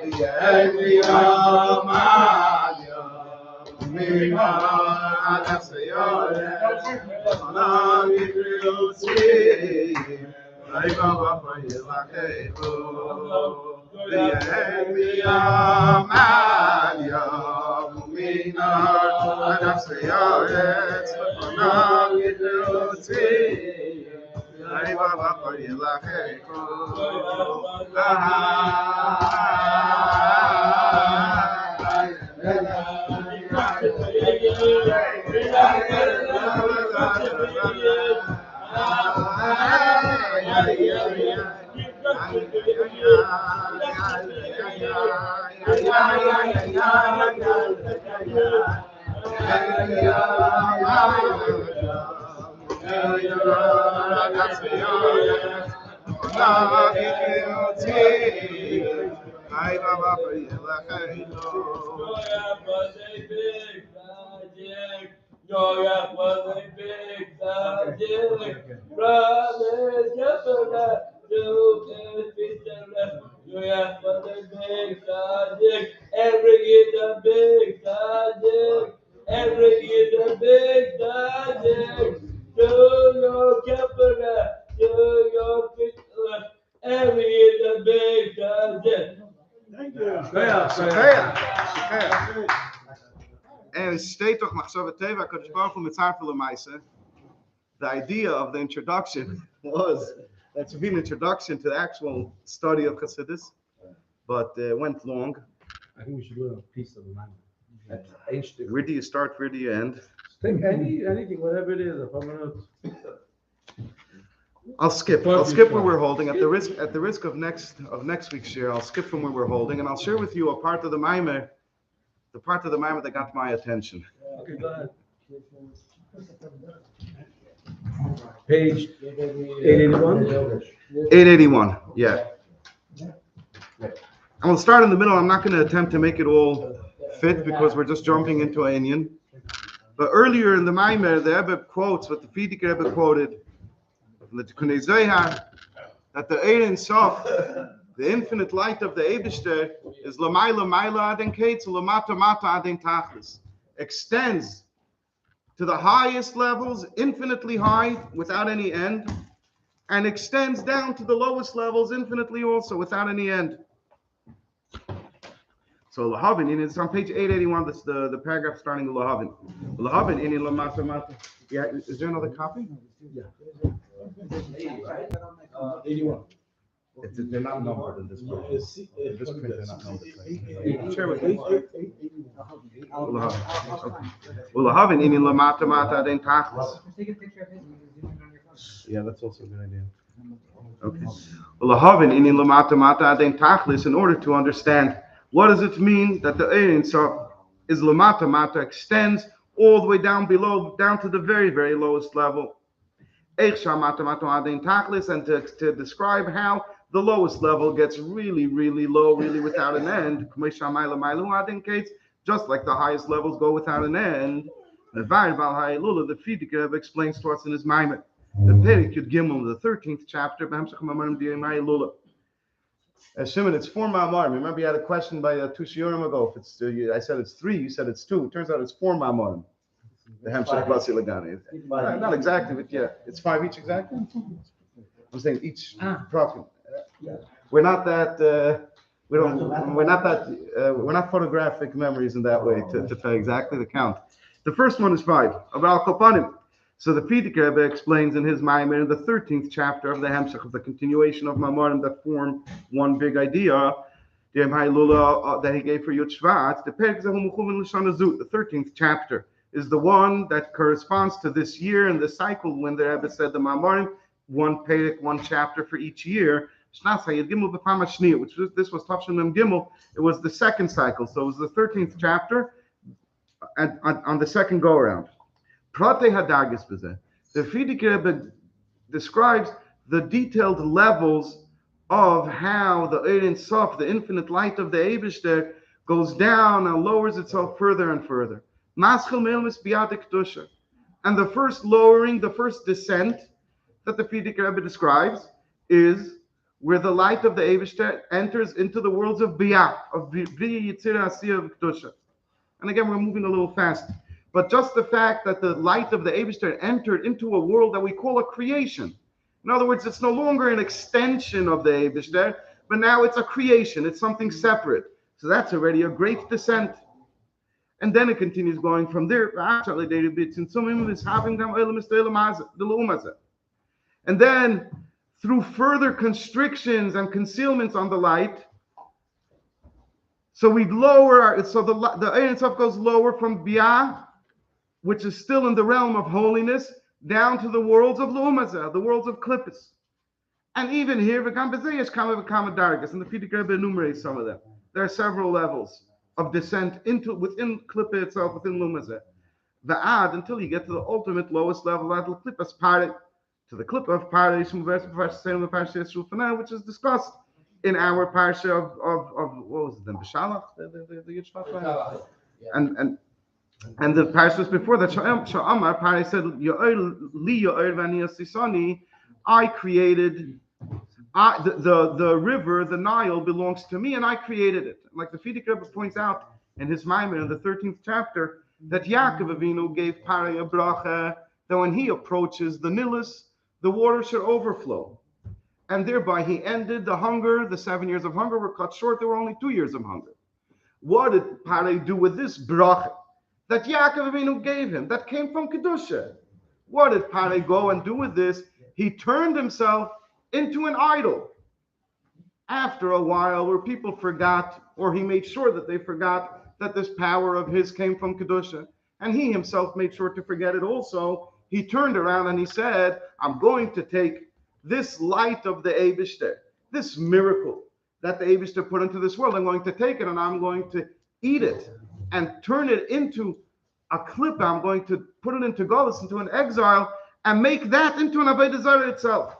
V'yeh liyom ad yom mimah ad ha'seyoreh, v'nam yikriutzim. Hey Baba, for you like a fool. The Yom Yom Mina, and I say, oh yes, but now we do see. Hey Baba, for you like a fool. Yoyak was a big Tzaddik, brothers Yehuda, to benefit the rest. Yoyak was a big Tzaddik, every year a big Tzaddik, every year a big Tzaddik, to your Yehuda, to your Fitla, every year a big Tzaddik. Thank you. And it steht doch machshav teva kadosh baruch hu mitzaref l'maisa. The idea of the introduction was that to be an introduction to the actual study of chassidus, but went long. I think we should do a piece of the man. Where do you start? Where do you end? Think anything, whatever it is, I'll skip where we're holding at the risk of next week's share. I'll skip from where we're holding, and I'll share with you a part of the maimer. The part of the maimer that got my attention. Okay, go ahead. Page 881. 881, yeah. I'm going to start in the middle. I'm not going to attempt to make it all fit because we're just jumping into an Inyan. But earlier in the maimer, the Rebbe quotes what the Fidik Rebbe quoted from the Tikkun Zohar, that the Ein Sof, the infinite light of the Eibishter, is Lamayla Mayla Aden Kates, Lamata Mata Aden Tachlis, extends to the highest levels, infinitely high, without any end, and extends down to the lowest levels, infinitely also, without any end. So Lahavin, and it's on page 881, that's the paragraph starting with Lahavin. Lahavin, in Lamata Mata. Yeah, is there another copy? Yeah. 81. They're not numbered in this book. This print, they're not numbered. Share with me. Ulahavin inin lamata mata aden tachlis. Take a picture of his and you can zoom in on your phone. Yeah, that's also a good idea. Okay. Ulahavin inin lamata mata aden tachlis. In order to understand what does it mean that the Ein Sof is lamata mata, extends all the way down below, down to the very, very lowest level. And to describe how the lowest level gets really, really low, really without an end, just like the highest levels go without an end. The Fidik Rebbe explains to us in his Maimer, the Perik Yud Gimel, the 13th chapter. Shimon, it's 4 Ma'amarim. Remember, you had a question by 2 Shiurim ago. If it's I said it's 3, you said it's 2. It turns out it's 4 Ma'amarim. The Hemshech Basi Lagani. Not exactly, but yeah, it's 5 each exactly. I'm saying each prophet. We're not that. We're not photographic memories in that way to tell exactly the count. The first one is 5 about Kopanim. So the Fidik Rebbe explains in his Maimer in the 13th chapter of the Hemshech, of the continuation of Mamarim that form one big idea. That he gave for Yud Shvat. The 13th chapter is the one that corresponds to this year and the cycle when the Rebbe said the Mamarim, one Perek, one chapter for each year. This was Tafshin Mem Gimel. It was the second cycle, so it was the 13th chapter on the second go around. Prate Hadargis B'zeh. The Fidik Rebbe describes the detailed levels of how the Ein Sof, the infinite light of the Eibishter, goes down and lowers itself further and further. And the first lowering, the first descent that the Fidik Rebbe describes is where the light of the Eibishter enters into the worlds of Biyah, of Biyah Yitzira Asiyah of Kedusha. And again, we're moving a little fast. But just the fact that the light of the Eibishter entered into a world that we call a creation. In other words, it's no longer an extension of the Eibishter, but now it's a creation. It's something separate. So that's already a great descent. And then it continues going from there. And then through further constrictions and concealments on the light, so we lower, so the Ein Sof goes lower from Biyah, which is still in the realm of holiness, down to the worlds of Lu'umazah, the worlds of Klippus. And even here, and the Fidik Rebbe enumerates some of them. There are several levels of descent within Klippa itself, within Lu'umazah. The ad until you get to the ultimate lowest level, to the Klippa of Paradise, which is discussed in our parsha of what was it then? B'Shalach, the Yud Shvat Farbrengen? And the parshas before that, Sha'amar, Pari said, Yo'el li yo'el v'ani yasisani, I created, the river, the Nile belongs to me, and I created it. Like the Tzaddik Rebbe points out in his Maimon in the 13th chapter, that Yaakov Avinu gave Pari a bracha, that when he approaches the Nilus, the water should overflow. And thereby he ended the hunger, the 7 years of hunger were cut short, there were only 2 years of hunger. What did Pari do with this bracha that Yaakov Avinu gave him, that came from Kedusha? What did Pari go and do with this? He turned himself into an idol. After a while, where people forgot, or he made sure that they forgot that this power of his came from Kedusha, and he himself made sure to forget it also, he turned around and he said, I'm going to take this light of the Eibishter, this miracle that the Eibishter put into this world, I'm going to take it and I'm going to eat it and turn it into a clip. I'm going to put it into Golus, into an exile, and make that into an Avodah Zarah itself.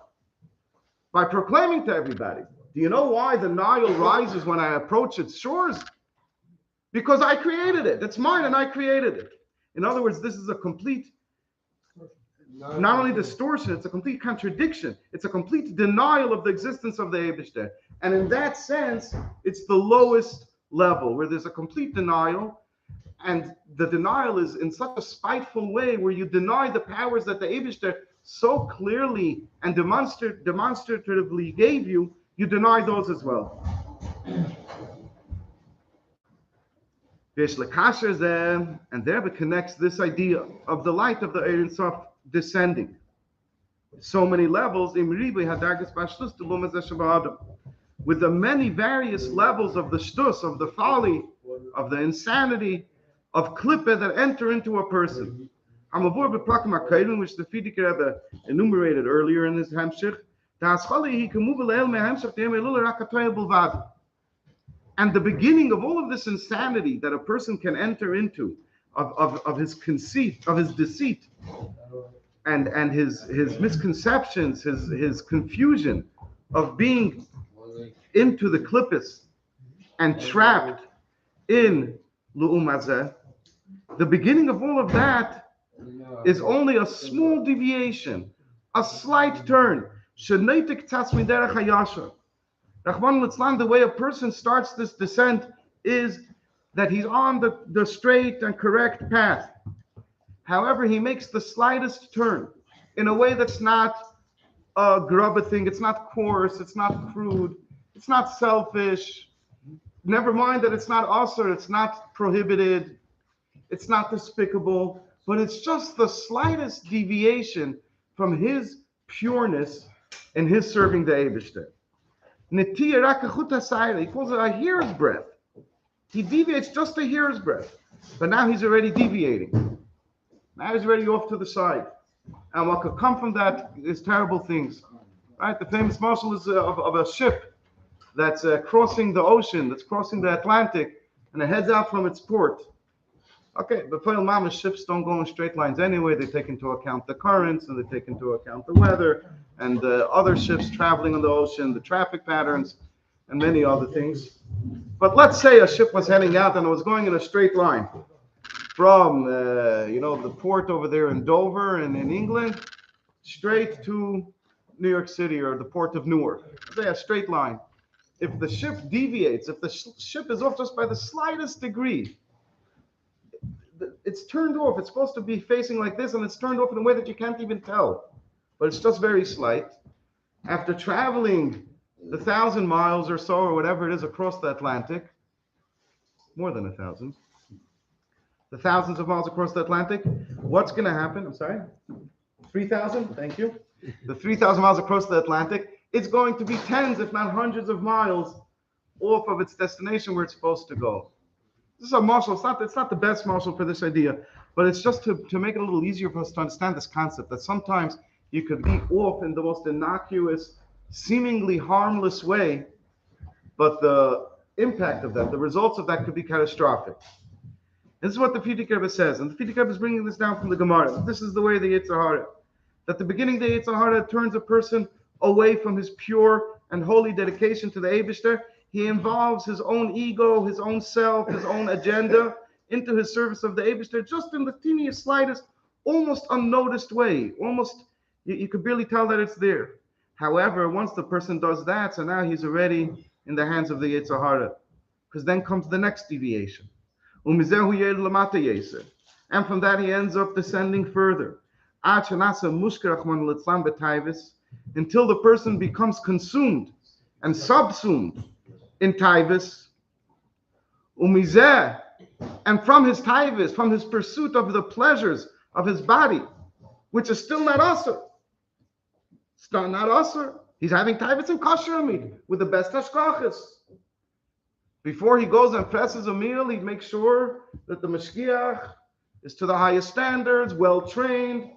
By proclaiming to everybody, do you know why the Nile rises when I approach its shores? Because I created it. It's mine and I created it. In other words, this is a complete, not only distortion, it's a complete contradiction. It's a complete denial of the existence of the Eibishter. And in that sense, it's the lowest level, where there's a complete denial. And the denial is in such a spiteful way, where you deny the powers that the Eibishter so clearly and demonstratively gave you, you deny those as well. And there it connects this idea of the light of the Ein Sof descending. So many levels, with the many various levels of the shtus, of the folly, of the insanity, of klippah that enter into a person. Which the Tzaddik Rebbe enumerated earlier in his Hemshich. And the beginning of all of this insanity that a person can enter into, of his conceit, of his deceit, and his misconceptions, his confusion of being into the klippos and trapped in Lu'umazeh, the beginning of all of that is only a small deviation, a slight turn. The way a person starts this descent is that he's on the straight and correct path. However, he makes the slightest turn in a way that's not a grubber thing, it's not coarse, it's not crude, it's not selfish. Never mind that it's not usher, it's not prohibited, it's not despicable, but it's just the slightest deviation from his pureness in his serving the Eibishter. He calls it a hair's breadth. He deviates just a hair's breadth, but now he's already deviating. Now he's already off to the side. And what could come from that is terrible things. Right? The famous marshal is of a ship that's crossing the ocean, that's crossing the Atlantic, and it heads out from its port. Okay, but Mama ships don't go in straight lines anyway. They take into account the currents, and they take into account the weather, and other ships traveling on the ocean, the traffic patterns, and many other things. But let's say a ship was heading out and it was going in a straight line from the port over there in Dover and in England straight to New York City or the port of Newark. Say a straight line. If the ship deviates, if the ship is off just by the slightest degree, it's turned off. It's supposed to be facing like this, and it's turned off in a way that you can't even tell. But it's just very slight. After traveling the 1,000 miles or so, or whatever it is, across the Atlantic, more than 1,000, the thousands of miles across the Atlantic, what's going to happen? I'm sorry? 3,000? Thank you. The 3,000 miles across the Atlantic, it's going to be tens, if not hundreds of miles off of its destination where it's supposed to go. This is a marshal. It's not the best marshal for this idea, but it's just to make it a little easier for us to understand this concept, that sometimes you could be off in the most innocuous, seemingly harmless way, but the impact of that, the results of that could be catastrophic. And this is what the Tzaddik Rebbe says, and the Tzaddik Rebbe is bringing this down from the Gemara. This is the way the Yetzer Hara, that the beginning of the Yetzer Hara turns a person away from his pure and holy dedication to the Eibishter, he involves his own ego, his own self, his own agenda into his service of the Eibishter, just in the teeniest, slightest, almost unnoticed way. Almost, you could barely tell that it's there. However, once the person does that, so now he's already in the hands of the Yetzer Hara. Because then comes the next deviation. And from that he ends up descending further. Until the person becomes consumed and subsumed in taivus. And from his taivus, from his pursuit of the pleasures of his body, which is still not usher. It's not usher. He's having taivus and kosher meat with the best hashkachas. Before he goes and presses a meal, he makes sure that the mashgiach is to the highest standards, well trained,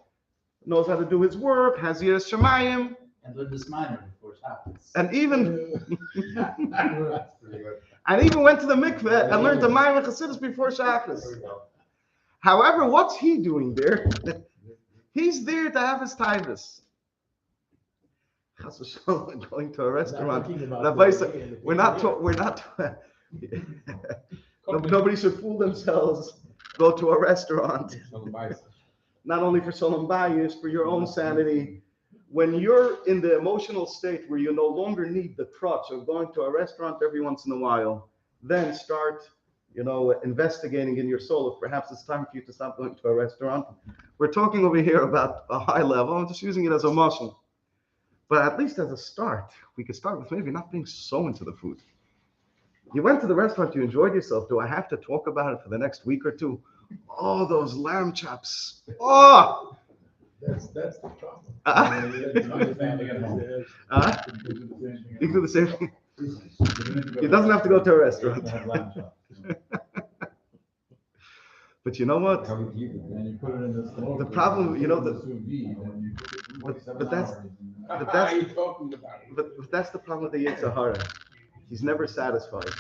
knows how to do his work, has yiras shamayim, And learn this minor before Shabbos. and even went to the mikveh and learned the minor chassidus before Shabbos. However, what's he doing there? He's there to have his taivus. Going to a restaurant. We're not. Nobody should fool themselves. Go to a restaurant. Not only for shalom bayis, for your own sanity. When you're in the emotional state where you no longer need the crutch of going to a restaurant every once in a while, then start, investigating in your soul if perhaps it's time for you to stop going to a restaurant. We're talking over here about a high level. I'm just using it as a muscle. But at least as a start, we could start with maybe not being so into the food. You went to the restaurant, you enjoyed yourself. Do I have to talk about it for the next week or two? Oh, those lamb chops. Oh! That's the problem. You can do the same thing. He doesn't have to go to a restaurant. But you know what? The problem, but that's the problem with the Yetzer Hara. He's never satisfied.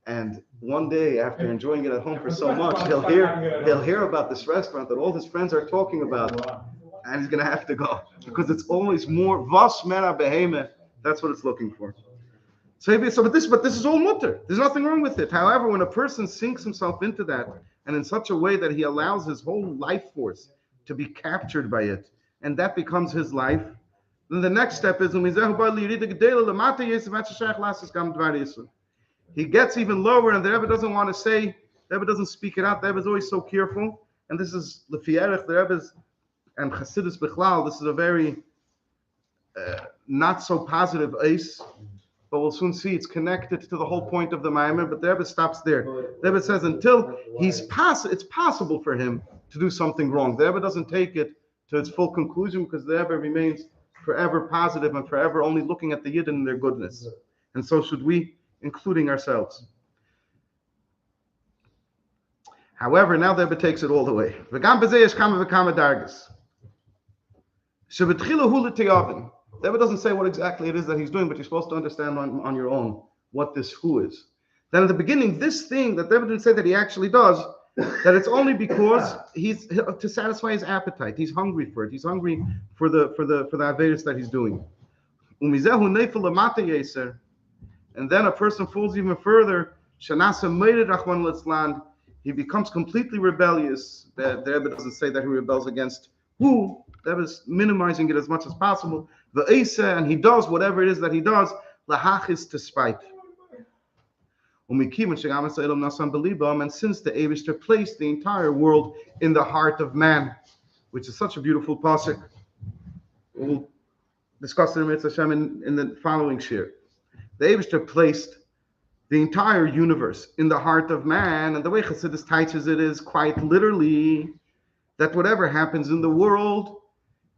And one day, after enjoying it at home for so much, he'll hear about this restaurant that all his friends are talking about, and he's gonna have to go because it's always more vas mera behemah. That's what it's looking for. But this is all mutter. There's nothing wrong with it. However, when a person sinks himself into that, and in such a way that he allows his whole life force to be captured by it, and that becomes his life, then the next step is he gets even lower, and the Rebbe doesn't want to say, the Rebbe doesn't speak it out. The Rebbe is always so careful, and this is lefierech, the Rebbe's and chassidus bichlal. This is a very not so positive ace, but we'll soon see it's connected to the whole point of the Maimer. But the Rebbe stops there. The Rebbe says until it's possible for him to do something wrong. The Rebbe doesn't take it to its full conclusion because the Rebbe remains forever positive and forever only looking at the Yidden and their goodness. And so should we, including ourselves. However, now the Rebbe takes it all the way. The Rebbe doesn't say what exactly it is that he's doing, but you're supposed to understand on your own what this who is. Then at the beginning, this thing that the Rebbe didn't say that he actually does, that it's only because he's to satisfy his appetite. He's hungry for it. He's hungry for the averis that he's doing. And then a person falls even further. He becomes completely rebellious. The Rebbe doesn't say that he rebels against who. The Rebbe is minimizing it as much as possible. And he does whatever it is that he does. Lahachis to spite. And since the Eibishter placed the entire world in the heart of man, which is such a beautiful pasuk, we'll discuss it in the following shir. The Eibishter placed the entire universe in the heart of man, and the way Chassidus teaches it is quite literally that whatever happens in the world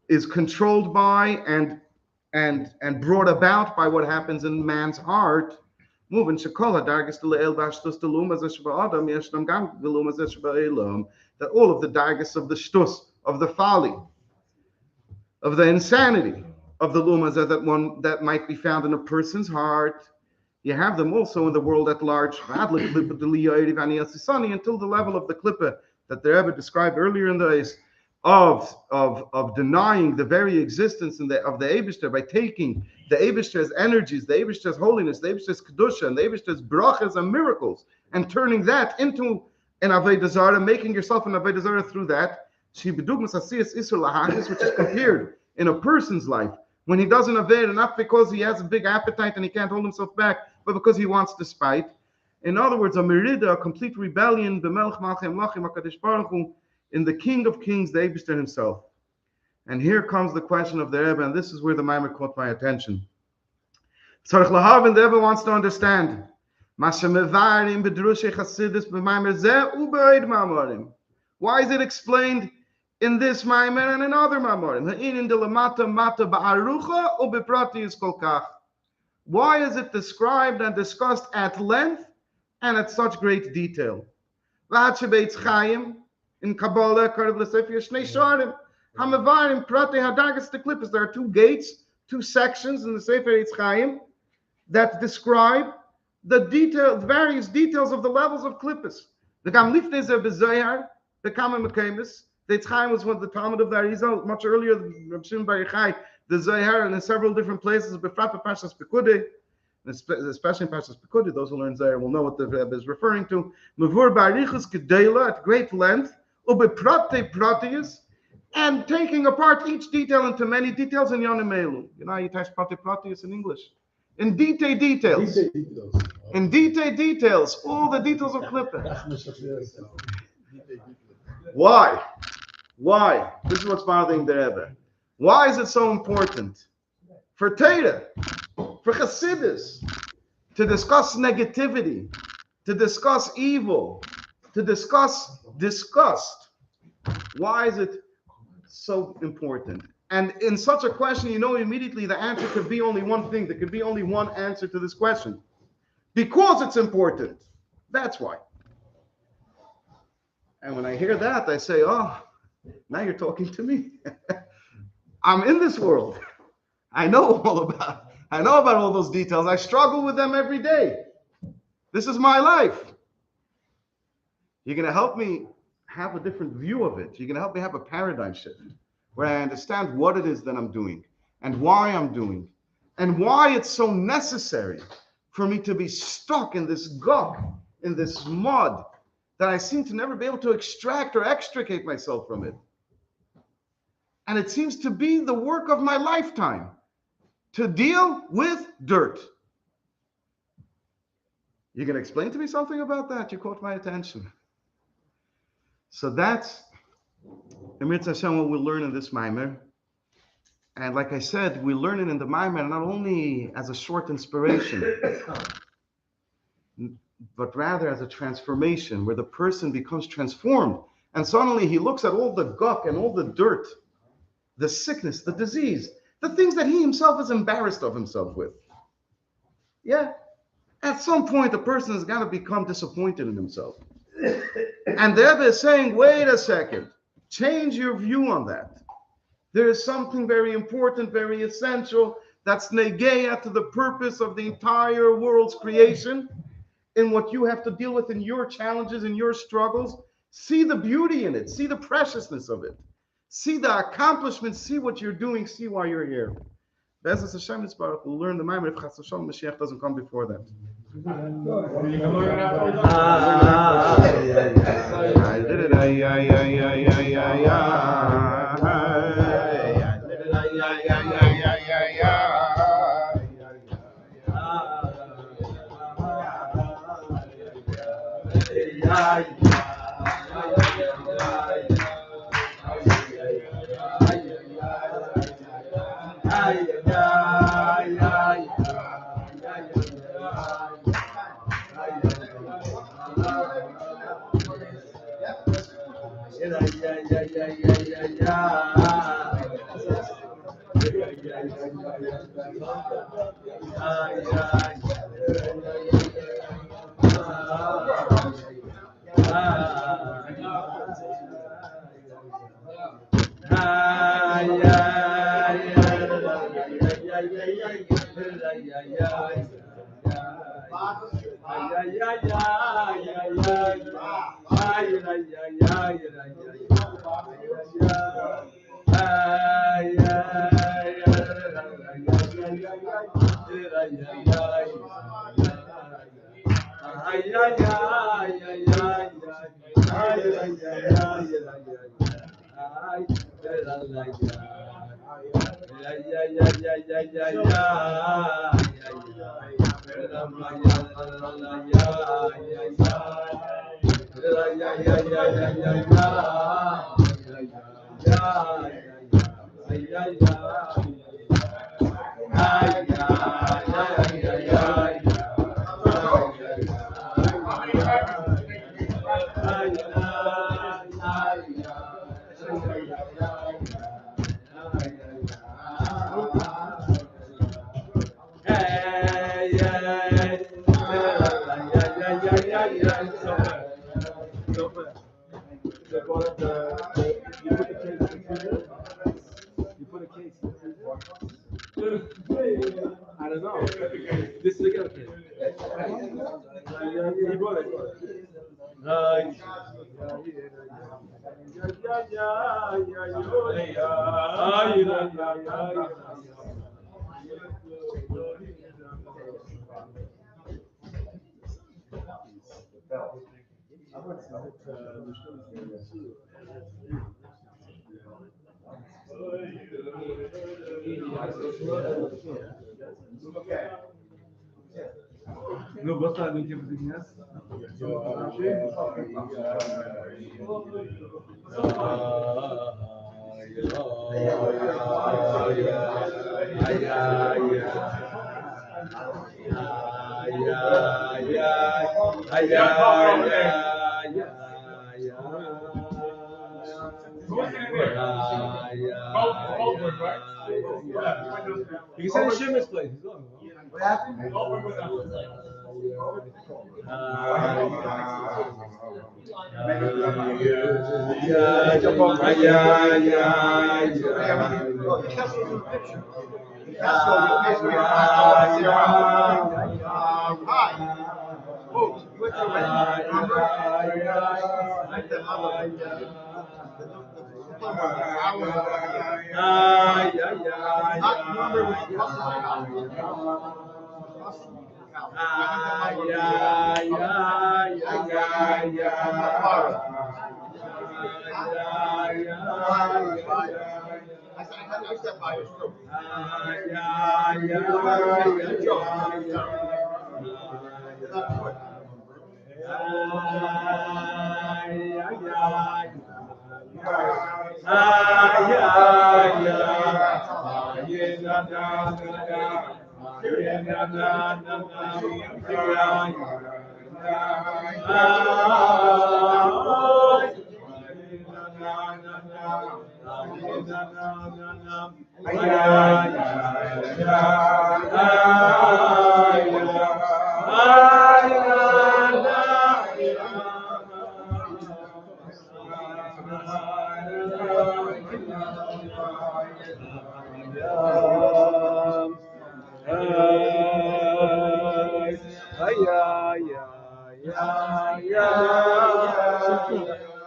is controlled by and brought about by what happens in man's heart. That all of the dargis of the shtus, of the folly, of the insanity, of the lumas that might be found in a person's heart, you have them also in the world at large, until the level of the klippah that the Rebbe described earlier in the Eis, of denying the very existence of the Eibishter by taking the Eibishter's energies, the Eibishter's holiness, the Eibishter's kedusha, and the Eibishter's brachas and miracles, and turning that into an Avodah Zarah, making yourself an Avodah Zarah through that, which is compared in a person's life when he does an Avodah, not because he has a big appetite and he can't hold himself back, but because he wants to spite. In other words, a merida, a complete rebellion, in the King of Kings, the Eibishter himself. And here comes the question of the Rebbe, and this is where the Maimer caught my attention. Tzarech lahavin, the Rebbe wants to understand. Why is it explained in this Maimer and in other Maimerim? Why is it described and discussed at length and at such great detail? In Kabbalah, there are two gates, two sections in the Sefer Eitz Chaim that describe the various details of the levels of klippus. The Gamlifnei Zeh B'Zohar, the Kama Mekemis. The Eitz Chaim was one of the Talmud of the Arizal, much earlier than Reb Shimon Bar Yochai. The Zohar, and in several different places, Befrat Pashas Pekudei, especially in Pashas Pekudei, those who learn Zohar will know what the Rebbe is referring to. Mevur Barichus Gedeila, at great length, Ubeprate Pratius, and taking apart each detail into many details in Yonim Elu. You know how you text Prate Pratius in English? In details. In details, all the details of Klippah. Why? This is what's bothering the Rebbe. Why is it so important for Torah, for chassidus, to discuss negativity, to discuss evil, to discuss disgust? Why is it so important? And in such a question, you know immediately the answer could be only one thing. There could be only one answer to this question. Because it's important. That's why. And when I hear that, I say, oh, now you're talking to me. I'm in this world. I know about all those details. I struggle with them every day. This is my life. You're going to help me have a different view of it. You're going to help me have a paradigm shift where I understand what it is that I'm doing and why I'm doing and why it's so necessary for me to be stuck in this gunk, in this mud that I seem to never be able to extract or extricate myself from it. And it seems to be the work of my lifetime to deal with dirt. You're going to explain to me something about that? You caught my attention. So that's Emir Hashem, what we'll learn in this Maimer. And like I said, we learn it in the Maimer not only as a short inspiration, but rather as a transformation where the person becomes transformed. And suddenly he looks at all the gunk and all the dirt, the sickness, the disease, the things that he himself is embarrassed of himself with. Yeah. At some point, the person has got to become disappointed in himself. And the Rebbe is saying, wait a second, change your view on that. There is something very important, very essential, that's negeya to the purpose of the entire world's creation, in what you have to deal with in your challenges, in your struggles. See the beauty in it, see the preciousness of it, see the accomplishments, see what you're doing, see why you're here. Bezos Hashem Yisbarach, we'll learn the Maimer if Chas Hashem Mashiach doesn't come before that. I don't know. This is the girl kid. No, what's that doing with You can send a Shimmer's place. He's going. What happened?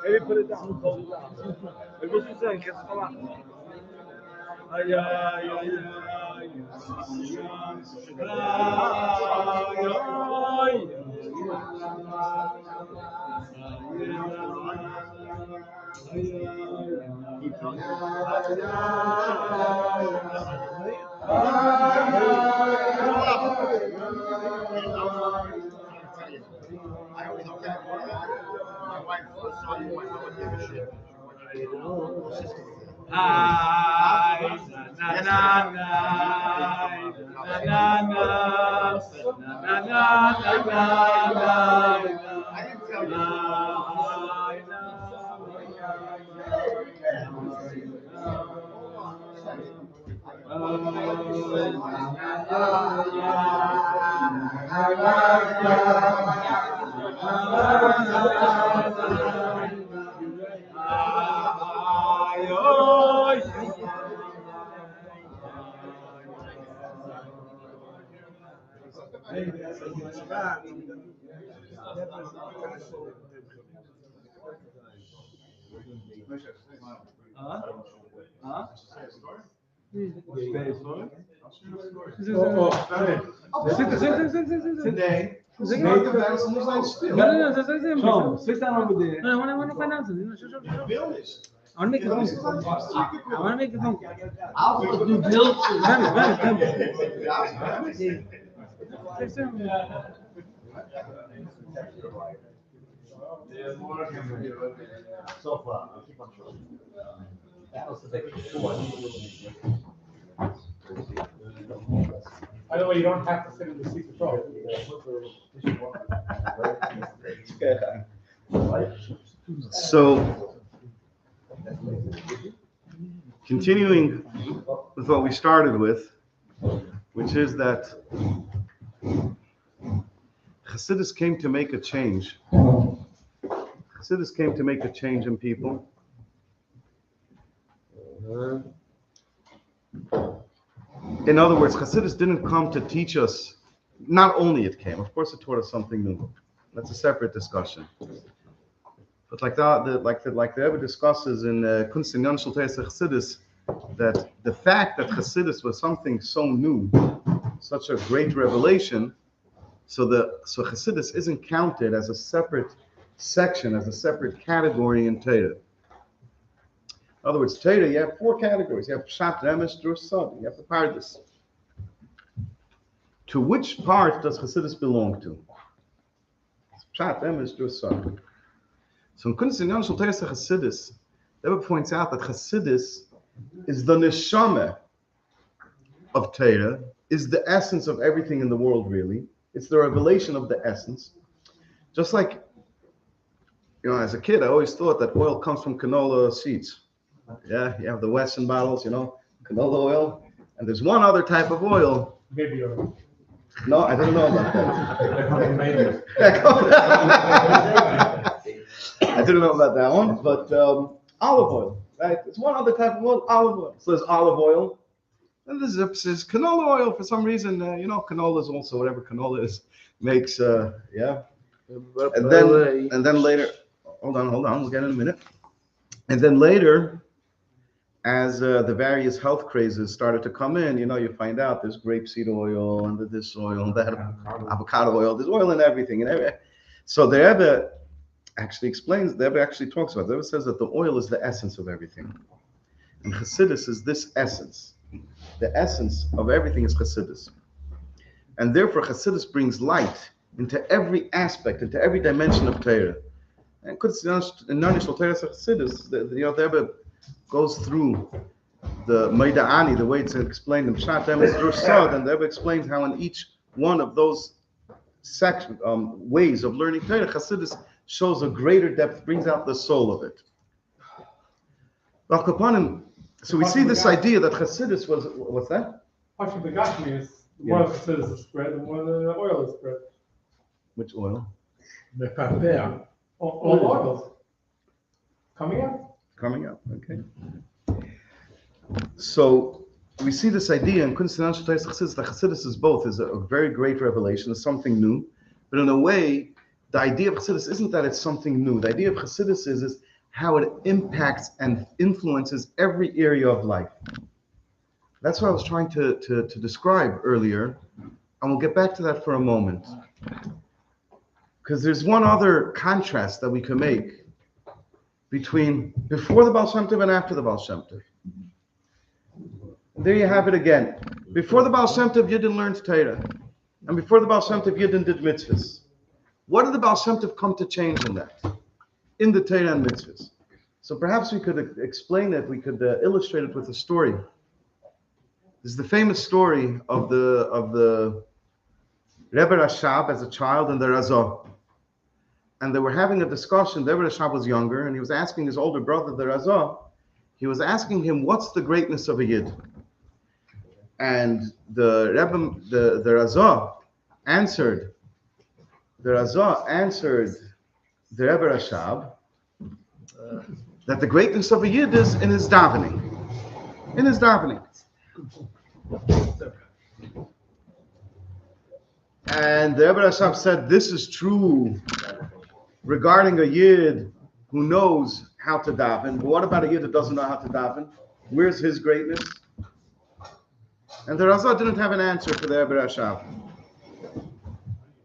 Maybe put it down. Close it down. Maybe what's he saying? Guess come on. I always look at my wife saw you and I would give a shit. Na na na na na na na. I didn't tell you. Today, זה Make גם- the best and there's still. לא, זה. Sean, sit down over there. No, I want to find out something. Sure. Village. I want to make it. Yeah, I this is like- want to make it fun. Alpha do build. So far, I'll keep on showing. That was the big By the way, you don't have to sit in the seat control. So, continuing with what we started with, which is that chassidus came to make a change. Chassidus came to make a change in people. In other words, chassidus didn't come to teach us. Not only it came, of course, it taught us something new. That's a separate discussion. But like the Rebbe discusses in Kunst in Yanshel Teis Chassidus, that the fact that Chassidus was something so new, such a great revelation, so Chassidus isn't counted as a separate section, as a separate category in Torah. In other words, Torah, you have 4 categories. You have Pshat, Remesh, Drus, Sod. You have the Pardes. To which part does Chassidus belong to? Pshat, Remesh, Drus, Sod. So in Kunst in Yanshel Teis Chassidus, the Rebbe points out that Chassidus is the neshama of Torah, is the essence of everything in the world, really. It's the revelation of the essence. Just like, as a kid, I always thought that oil comes from canola seeds. Yeah, you have the Western bottles, canola oil. And there's one other type of oil. Maybe you're. No, I didn't know about that. I didn't know about that one, but olive oil, right? There's one other type of oil, olive oil. So there's olive oil. And there's canola oil for some reason. Canola is also whatever canola is, makes, yeah. And then later, hold on, we'll get in a minute. And then later, as the various health crazes started to come in, you find out there's grapeseed oil and this oil and that avocado oil. There's oil in everything. So the Rebbe actually explains, the Rebbe actually talks about it. The Rebbe says that the oil is the essence of everything. And Chassidus is this essence. The essence of everything is Chassidus. And therefore Chassidus brings light into every aspect, into every dimension of Torah. And in Nanishal Torah Chassidus, the Rebbe goes through the Maida'ani, the way it's explained in Pshat, Emes, Drush, Sod, and the Rebbe explains how in each one of those ways of learning Torah, Chassidus shows a greater depth, brings out the soul of it. So we see this idea that Chassidus was, what's that? Actually, the Gashmi is the more the Chassidus is spread, the more the oil is spread. Which oil? All oils coming out. Coming up, okay. So we see this idea in Kunst in Yanshel Teis Chassidus, that Chassidus is both, is a very great revelation, is something new, but in a way, the idea of Chassidus isn't that it's something new. The idea of Chassidus is how it impacts and influences every area of life. That's what I was trying to describe earlier, and we'll get back to that for a moment. Because there's one other contrast that we can make between before the Baal Shem Tov and after the Baal Shem Tov. There you have it again. Before the Baal Shem Tov, Yidden learned Torah. And before the Baal Shem Tov, Yidden did mitzvahs. What did the Baal Shem Tov come to change in that? In the Torah and mitzvahs. So perhaps we could explain it, we could illustrate it with a story. This is the famous story of the Rebbe Rashab as a child and the Razah. And they were having a discussion. The Rebbe Rashab was younger, and he was asking his older brother, the Razah, he was asking him, what's the greatness of a Yid? And the Razah answered the Rebbe Rashab that the greatness of a Yid is in his davening. In his davening. And the Rebbe Rashab said, this is true regarding a Yid who knows how to daven. But what about a Yid that doesn't know how to daven? Where's his greatness? And the Razah didn't have an answer for the Rebbe Rashab.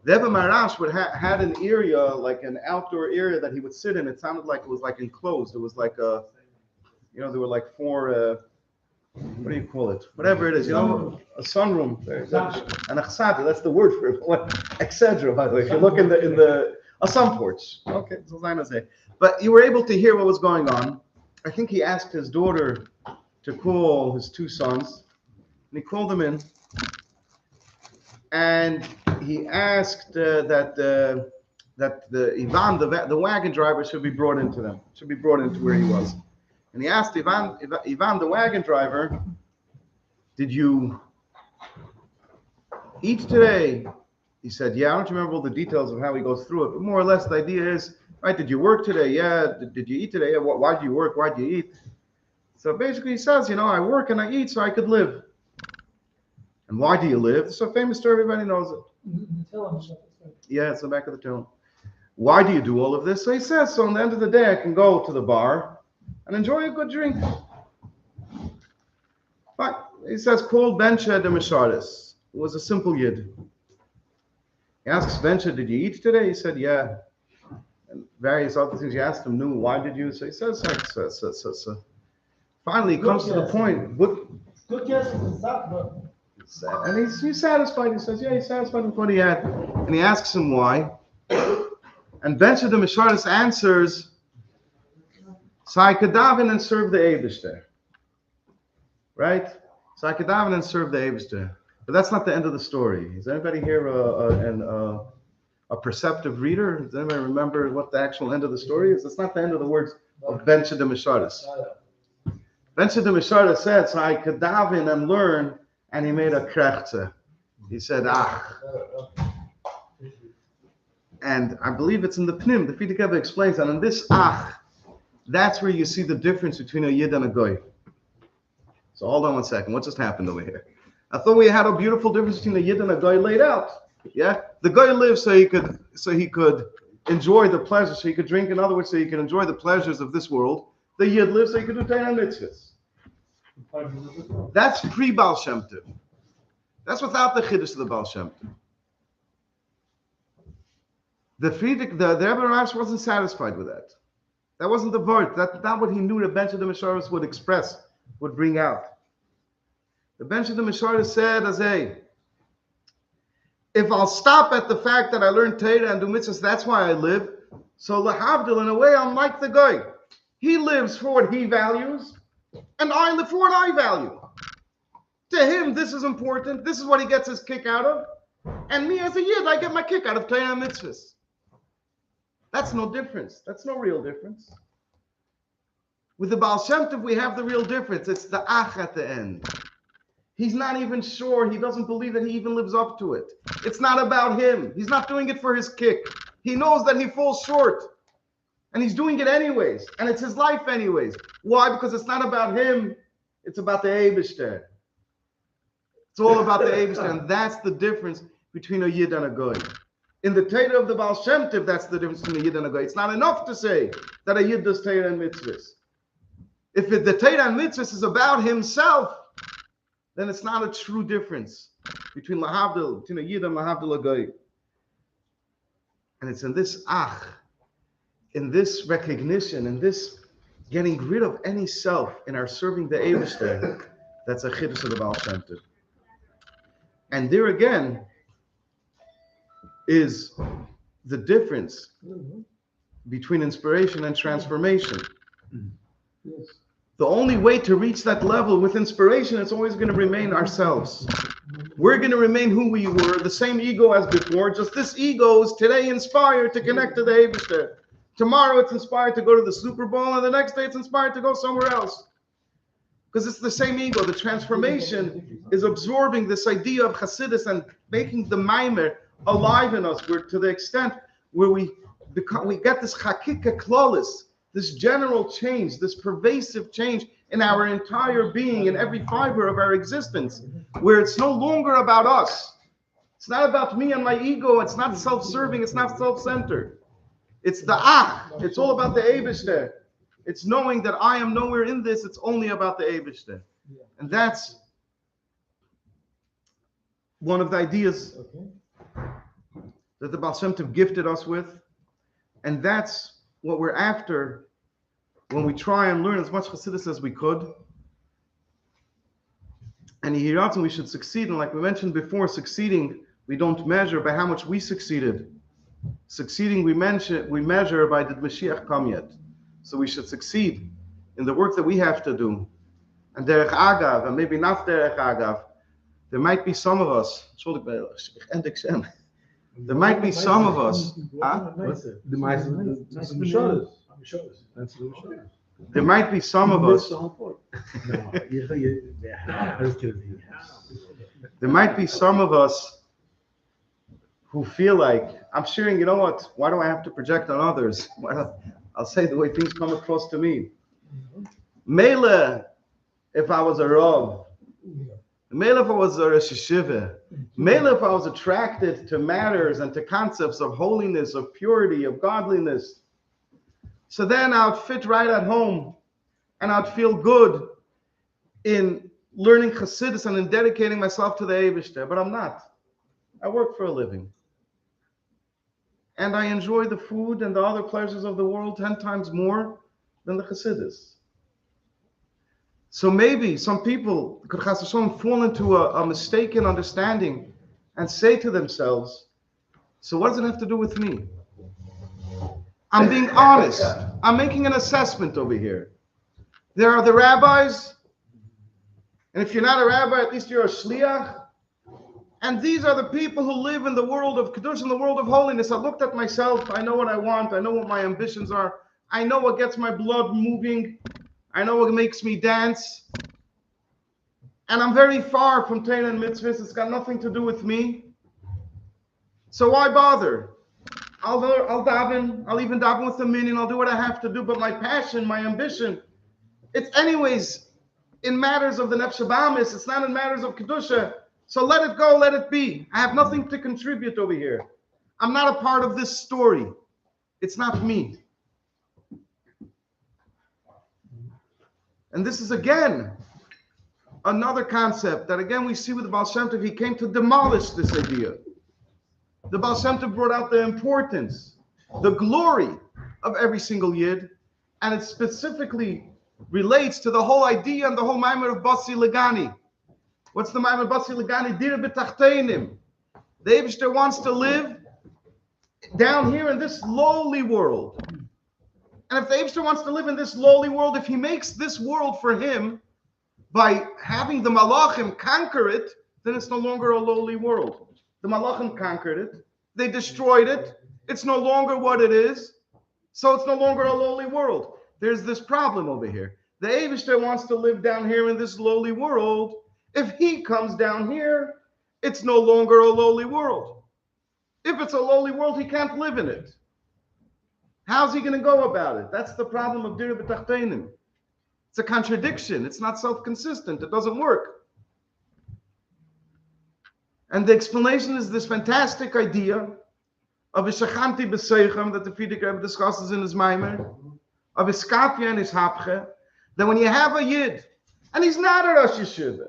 The Rebbe Marash had an area, like an outdoor area that he would sit in. It sounded like it was like enclosed. It was like a, there were like four, what do you call it? Whatever it is, a sunroom. And a chassidus, that's the word for it. Etc. By the way, if you look in the a sun porch. Okay, so I say. But you were able to hear what was going on. I think he asked his daughter to call his two sons, and he called them in, and he asked that the Ivan, the wagon driver, should be brought into where he was. And he asked Ivan, the wagon driver, did you eat today? He said, yeah. I don't remember all the details of how he goes through it, but more or less the idea is, right, did you work today? Yeah. Did you eat today? Yeah. Why do you work? Why do you eat? So basically he says, I work and I eat so I could live. And why do you live? It's a famous story, everybody knows it. Yeah, it's the back of the tone. Why do you do all of this? So he says, so on the end of the day I can go to the bar and enjoy a good drink. But he says, called Bencha de Meshardis. It was a simple yid. He asks Bencha, did you eat today? He said, yeah. And various other things. He asked him, no, why did you? So he says, so. Finally, he comes to the point. Good guess. And he's satisfied. He says, yeah, he's satisfied with what he had. And he asks him why. And Bencha de Meshardis answers, so I could daven and serve the Eibishter. Right? So I could daven and serve the Eibishter. But that's not the end of the story. Is anybody here a perceptive reader? Does anybody remember what the actual end of the story is? That's not the end of the words of Bencha de Meshardis. Bencha de Meshardis said, so I could daven and learn, and he made a krechtze. He said, And I believe it's in the Pnim. The Frierdiker Rebbe explains that in this that's where you see the difference between a Yid and a Goy. So hold on one second. What just happened over here? I thought we had a beautiful difference between a Yid and a Goy laid out. Yeah? The Goy lived so he could enjoy the pleasures, so he could drink, in other words, so he could enjoy the pleasures of this world. The Yid lived so he could do Torah and mitzvahs. That's pre-Baal Shem Tov. That's without the chiddush of the Baal Shem Tov. The Rebbe Rash wasn't satisfied with that. That wasn't the word. That's not what he knew the Bencha de Meshardis would express, would bring out. The Bencha de Meshardis said, if I'll stop at the fact that I learned Torah and do mitzvahs, that's why I live. So lahavdil, in a way, I'm like the guy. He lives for what he values, and I live for what I value. To him, this is important. This is what he gets his kick out of. And me as a Yid, I get my kick out of Torah and mitzvahs. That's no difference. That's no real difference. With the Baal Shem Tov, we have the real difference. It's the ach at the end. He's not even sure. He doesn't believe that he even lives up to it. It's not about him. He's not doing it for his kick. He knows that he falls short. And he's doing it anyways. And it's his life anyways. Why? Because it's not about him. It's about the Eibishter. It's all about the Eibishter. And that's the difference between a Yid and a Goy. In the Torah of the Baal Shem Tov, that's the difference between a Yid and a Goy. It's not enough to say that a Yid does Torah and mitzvahs. If the Torah and mitzvahs is about himself, then it's not a true difference between lahavdil, between a Yid and lahavdil a Goy. And it's in this in this recognition, in this getting rid of any self in our serving the Eibishter, that's a chiddush of the Baal Shem Tov. And there again is the difference between inspiration and transformation. Yes. The only way to reach that level with inspiration is always going to remain ourselves. We're going to remain who we were, the same ego as before, just this ego is today inspired to connect to the Eibishter. Tomorrow it's inspired to go to the Super Bowl, and the next day it's inspired to go somewhere else. Because it's the same ego. The transformation is absorbing this idea of chassidus and making the maimer alive in us, where to the extent where we get this chakika klalis, this general change, this pervasive change in our entire being, in every fiber of our existence, where it's no longer about us. It's not about me and my ego. It's not self-serving. It's not self-centered. It's the It's all about the Eibishter. It's knowing that I am nowhere in this. It's only about the Eibishter. And that's one of the ideas that the Baal Shem Tov gifted us with. And that's what we're after when we try and learn as much chassidus as we could. And we should succeed. And like we mentioned before, succeeding, we don't measure by how much we succeeded. Succeeding, we measure by did Mashiach come yet. So we should succeed in the work that we have to do. And derech agav, and maybe not derech agav, there might be some of us, there might be some of us, there might be some of us, there might be some of us who feel like, I'm sharing, you know what, why do I have to project on others? I'll say the way things come across to me. Mele, if I was a Rav, Mele if I was a Rosh Yeshiva, Mele if I was attracted to matters and to concepts of holiness, of purity, of godliness, so then I would fit right at home and I'd feel good in learning chassidus and in dedicating myself to the Eibishter, but I'm not. I work for a living. And I enjoy the food and the other pleasures of the world 10 times more than the chassidus. So maybe some people could fall into a mistaken understanding and say to themselves, so what does it have to do with me? I'm being honest. I'm making an assessment over here. There are the rabbis, and if you're not a rabbi, at least you're a shliach. And these are the people who live in the world of Kedusha, in the world of holiness. I looked at myself. I know what I want. I know what my ambitions are. I know what gets my blood moving. I know what makes me dance. And I'm very far from Torah and mitzvahs. It's got nothing to do with me. So why bother? I'll daven. I'll even daven with the minion. I'll do what I have to do. But my passion, my ambition, it's anyways in matters of the Nefesh Habahamis. It's not in matters of Kedusha. So let it go, let it be. I have nothing to contribute over here. I'm not a part of this story. It's not me. And this is again another concept that again we see with the Baal Shem Tov. He came to demolish this idea. The Baal Shem Tov brought out the importance, the glory of every single Yid, and it specifically relates to the whole idea and the whole Maimer of Basi Legani. What's the Maimer of Basi Legani? Dir b'tachteinim. The Eibishter wants to live down here in this lowly world. And if the Eibishter wants to live in this lowly world, if he makes this world for him by having the Malachim conquer it, then it's no longer a lowly world. The Malachim conquered it. They destroyed it. It's no longer what it is. So it's no longer a lowly world. There's this problem over here. The Eibishter wants to live down here in this lowly world. If he comes down here, it's no longer a lowly world. If it's a lowly world, he can't live in it. How's he going to go about it? That's the problem of Dir b'tachteinim. It's a contradiction. It's not self-consistent. It doesn't work. And the explanation is this fantastic idea of a shachanti b'seichem that the Frierdiker Rebbe discusses in his Maimer, of his skafia and his hapche, that when you have a Yid, and he's not a Rosh Yeshiva,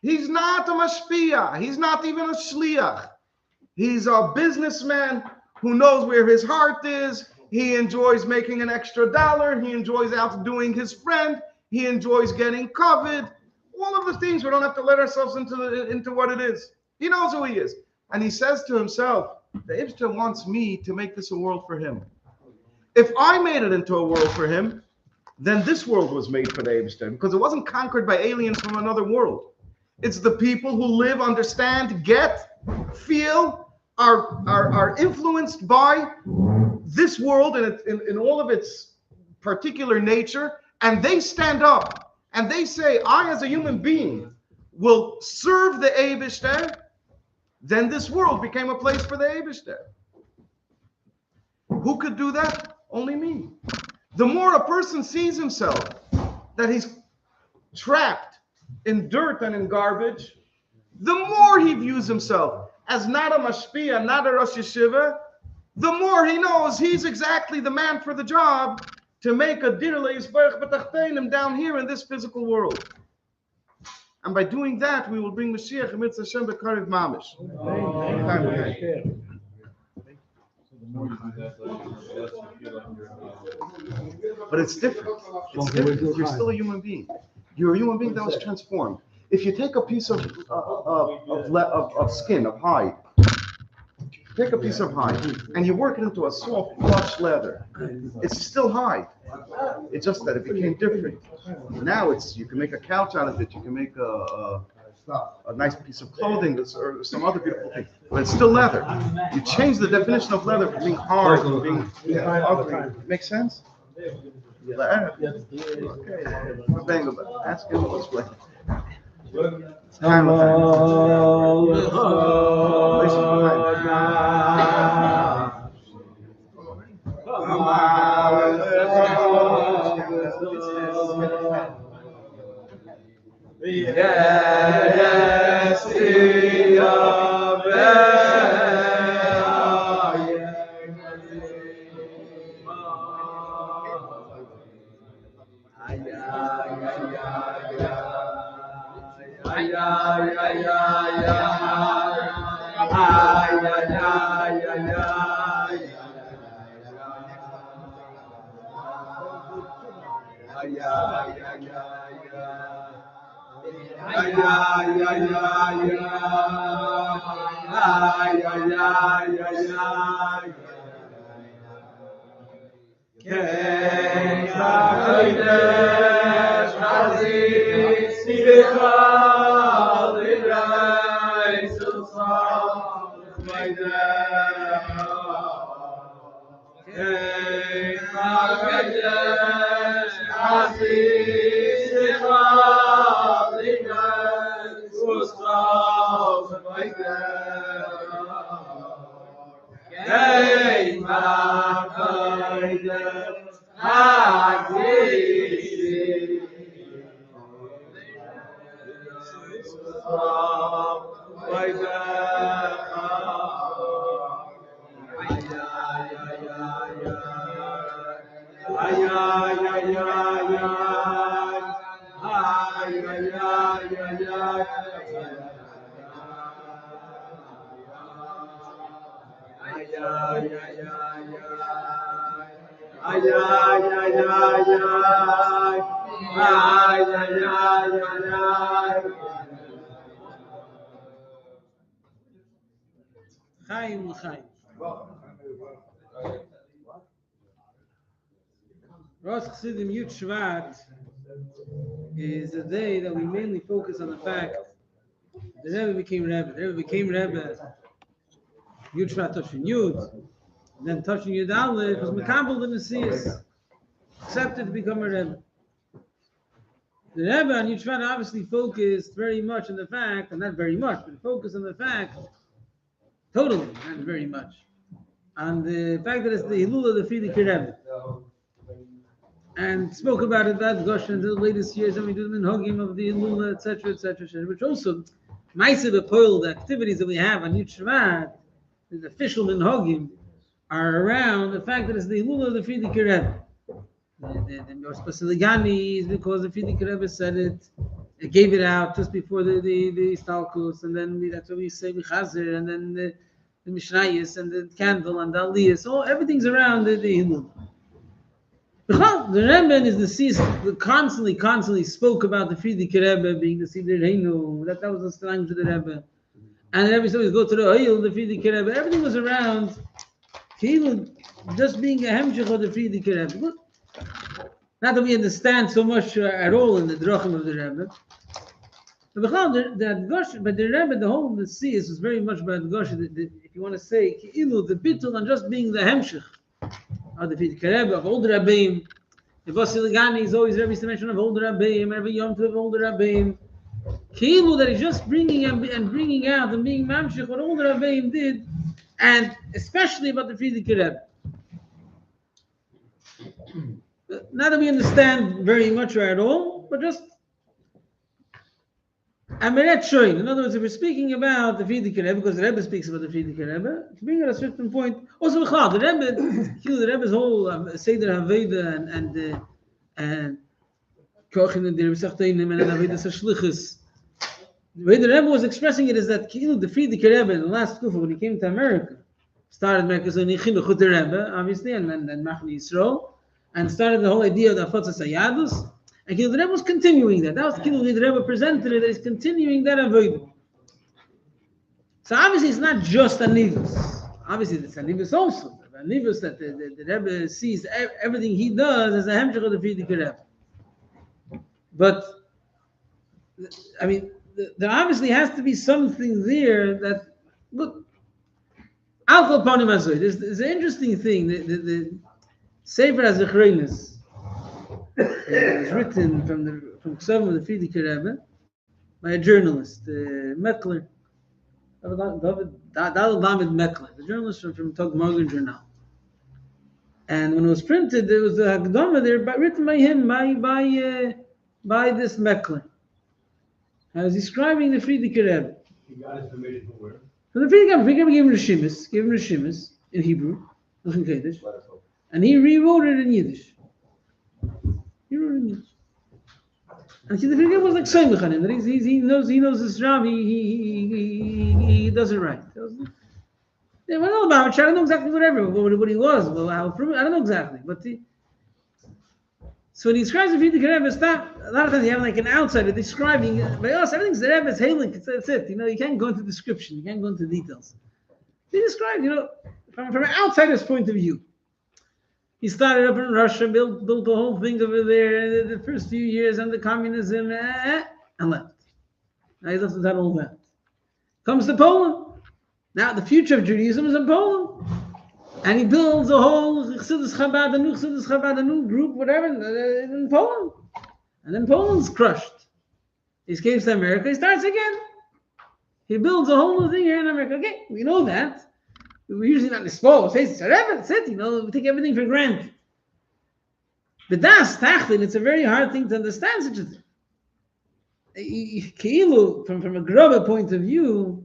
he's not a mashpia, he's not even a shliach, he's a businessman who knows where his heart is, he enjoys making an extra dollar, he enjoys outdoing his friend, he enjoys getting covered, all of the things we don't have to let ourselves into what it is. He knows who he is. And he says to himself, the Eibishter wants me to make this a world for him. If I made it into a world for him, then this world was made for the Eibishter, because it wasn't conquered by aliens from another world. It's the people who live, understand, get, feel, are influenced by this world in all of its particular nature, and they stand up and they say, I as a human being will serve the Eibishter. Then this world became a place for the Eibishter. Who could do that? Only me. The more a person sees himself that he's trapped in dirt and in garbage, the more he views himself as not a mashpia, not a Rosh Yeshiva, the more he knows he's exactly the man for the job to make a dir le'yisbarach b'tachteinim down here in this physical world. And by doing that, we will bring Mashiach and Mitzvah Hashem b'karev mamish. But it's different. It's different. You're still a human being. You're a human being that was transformed. If you take a piece of skin, of hide, take a piece of hide, and you work it into a soft, plush leather, it's still hide. It's just that it became different. Now you can make a couch out of it. You can make a nice piece of clothing or some other beautiful thing, but it's still leather. You change the definition of leather from being hard to being ugly. Makes sense? Okay. Ask him what's right. Time with Chaim l'chaim. Rosh Chassidim Yud Shvat is a day that we mainly focus on the fact the Rebbe became Rebbe. The Rebbe became Rebbe. Yud Shvat touching Yud, and then touching Yud Aleph was Mekabel the Messias, accepted to become a Rebbe. The Rebbe on Yud Shvat obviously focused very much on the fact, and not very much, but focused on the fact, totally, not very much, on the fact that it's the Hilul of the Frierdiker Rebbe. And spoke about it that Gosh until the latest years, and we do the minhagim of the Hilul, etc., etc., which also, Ma'aseh B'Poel, the activities that we have on Yud Shvat, the official minhagim, are around the fact that it's the Hilul of the Frierdiker Rebbe. The more specifically is because the Frierdiker Rebbe said it gave it out just before the Stalkus, and then that's what we say Chazer, and then the Mishnayos, and the candle, and the Aliyah. So everything's around the Hilul. The Rebbe is the sees constantly spoke about the Frierdiker Rebbe being the Siddur Reinu. That was the language of the Rebbe. And every time we go to the Oyel, the Frierdiker Rebbe, everything was around just being a hemshech of the Frierdiker Rebbe. Not that we understand so much at all in the drachim of the Rebbe. But the Rebbe, the whole of the seas was very much about Gosh. If you want to say, the bittul on just being the hemshech of the Frierdiker Rebbe, of older Rabbeim. The Vasiligani is always every mention of older Rabbeim, every Yom Tov of older Rabbeim. Kilu that is just bringing and bringing out and being mamshech what older Rabbeim did, and especially about the Frierdiker Rebbe. Not that we understand very much or at all, but just Ameret Shoin. In other words, if we're speaking about the Frierdiker Rebbe, because the Rebbe speaks about the Frierdiker Rebbe, to bring at a certain point, also the Rebbe's whole Seder Haveda and Kochin and the Rebbe and Haveda Sashlichus. The way the Rebbe was expressing it is that the Frierdiker Rebbe in the last Kufa, when he came to America, started Merkaz Chinuch with the Rebbe, obviously, and Machne Yisrael, and started the whole idea of the Afotzas Hayadus. And the Rebbe was continuing that. That was the Rebbe presented it, that he's continuing that avodah. So obviously it's not just a nivus. Obviously it's a nivus also. A nivus that the Rebbe sees everything he does as a hemshech of the Frierdiker Rebbe. But I mean, there obviously has to be something there that, look, Al Kol Panim Azoy. There's an interesting thing. The Sefer HaZechronos is written from Ksavim of the Frierdiker Rebbe by a journalist, Meckler. David Meckler, the journalist from Tog Morgan Journal. And when it was printed, there was a Hagdama there written by him, by this Meckler. I was describing the Frierdiker Rebbe. He got his permission from where? From the Frierdiker Rebbe gave him Rishimis in Hebrew, and he rewrote it in Yiddish. And see, the Frierdiker was like Soymech on him, that he knows his job, he does it right. Yeah, well, no, I don't know exactly what he was, well, I don't know exactly, but so when he describes the Frierdiker Rebbe, it's not, a lot of times you have like an outsider describing, by us, everything's the Rebbe's Halik, that's it, you can't go into description, you can't go into details. He described, from an outsider's point of view. He started up in Russia, built the whole thing over there, the first few years under communism, and left. Now he left that all that. Comes to Poland. Now the future of Judaism is in Poland. And he builds a whole chassidus Chabad, a new group, whatever, in Poland. And then Poland's crushed. He escapes to America, he starts again. He builds a whole new thing here in America. Okay, we know that. We're usually not disposed. That's it, we take everything for granted. But that's tachlin, it's a very hard thing to understand such a thing. From a grubber point of view,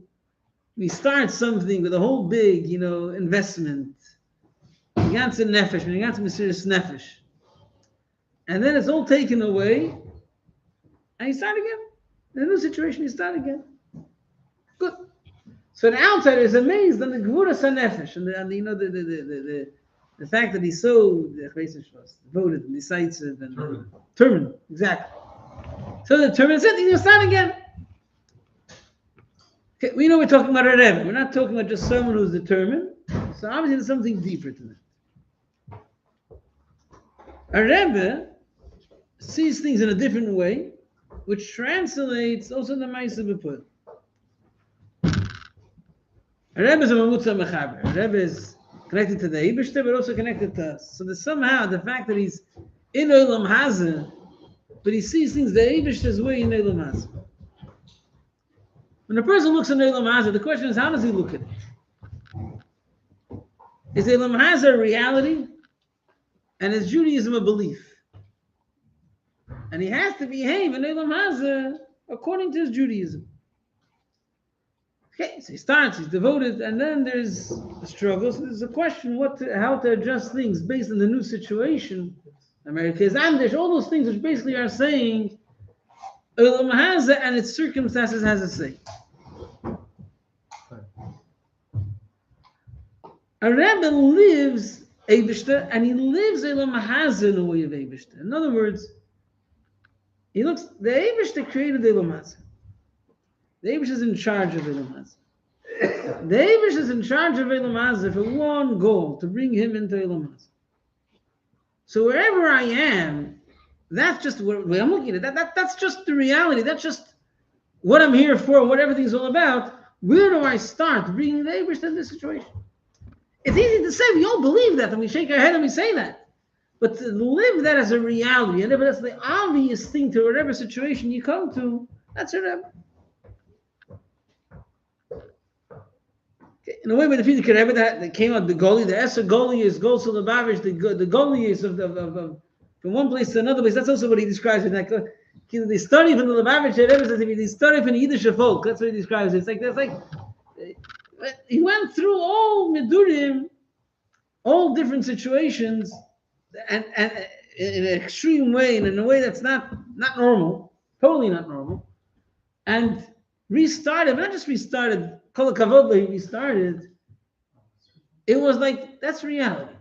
we start something with a whole big, investment. We got to nefesh, we got to mysterious nefesh. And then it's all taken away, and you start again. In a new situation, you start again. Good. So the outsider is amazed on the Gvuras HaNefesh, and the fact that he's so devoted and decisive and determined, exactly. So determined, that's it, he's going to start again. Okay, we know we're talking about a Rebbe. We're not talking about just someone who's determined. So obviously there's something deeper to that. A Rebbe sees things in a different way, which translates also the Ma'aseh B'Pul. A Rebbe is a Mamutza Mechaber. A Rebbe is connected to the Eibishter, but also connected to us. So there's somehow the fact that he's in Olam Hazeh, but he sees things the Eibishter's way in Olam Hazeh. When a person looks in Olam Hazeh, the question is, how does he look at it? Is Olam Hazeh a reality? And is Judaism a belief? And he has to behave in Olam Hazeh according to his Judaism. Okay, so he starts, he's devoted, and then there's a struggle. So there's a question how to adjust things based on the new situation. America is Amdish, all those things which basically are saying Olam Hazeh and its circumstances has a say. A Rebbe lives Eibishter, and he lives Olam Hazeh in the way of Eibishter. In other words, the Eibishter created Olam Hazeh. The Eibush is in charge of Olam Hazeh. The Eibush is in charge of Olam Hazeh for one goal, to bring him into Olam Hazeh. So wherever I am, that's just what I'm looking at. That's just the reality. That's just what I'm here for, what everything's all about. Where do I start bringing the Eibush to this situation? It's easy to say, we all believe that, and we shake our head and we say that. But to live that as a reality, and if that's the obvious thing to whatever situation you come to, that's a Rebbe. In a way, with the Frierdiker Rebbe that came out, the Goli, the Esser Goli is Gol Sulabavish, the Goli is of from one place to another place. That's also what he describes it. Like the study from the Lubavitch Rebbe says, if you study from the Yiddish folk, that's what he describes it. It's like he went through all Medurim, all different situations, and in an extreme way, and in a way that's not normal, totally not normal, and restarted, but not just restarted. Kol Kavod, he restarted It was like, that's reality.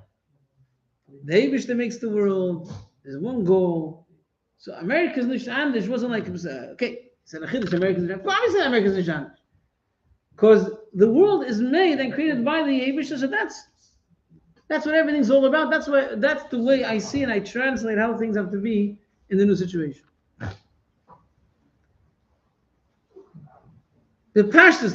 The Abish that makes the world, there's one goal. So America's nicht anders wasn't like, okay, said America's nicht why is America's nicht anders? Because the world is made and created by the Abish, so that's what everything's all about. That's the way I see and I translate how things have to be in the new situation. The pashtus,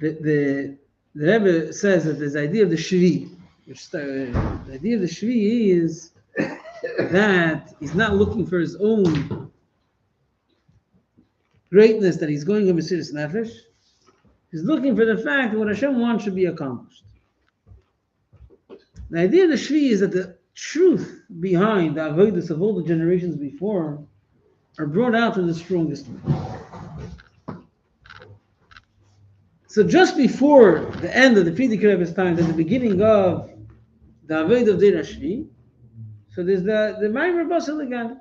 the Rebbe says that there's the idea of the Shvi, which the idea of the Shvi is that he's not looking for his own greatness, that he's going to Mesiras Nefesh. He's looking for the fact that what Hashem wants should be accomplished. The idea of the Shvi is that the truth behind the avodas of all the generations before are brought out in the strongest way. So just before the end of the Frierdiker Rebbe's time, at the beginning of the avodah of Deir Shvi, so there's the Maimer Basel Legan.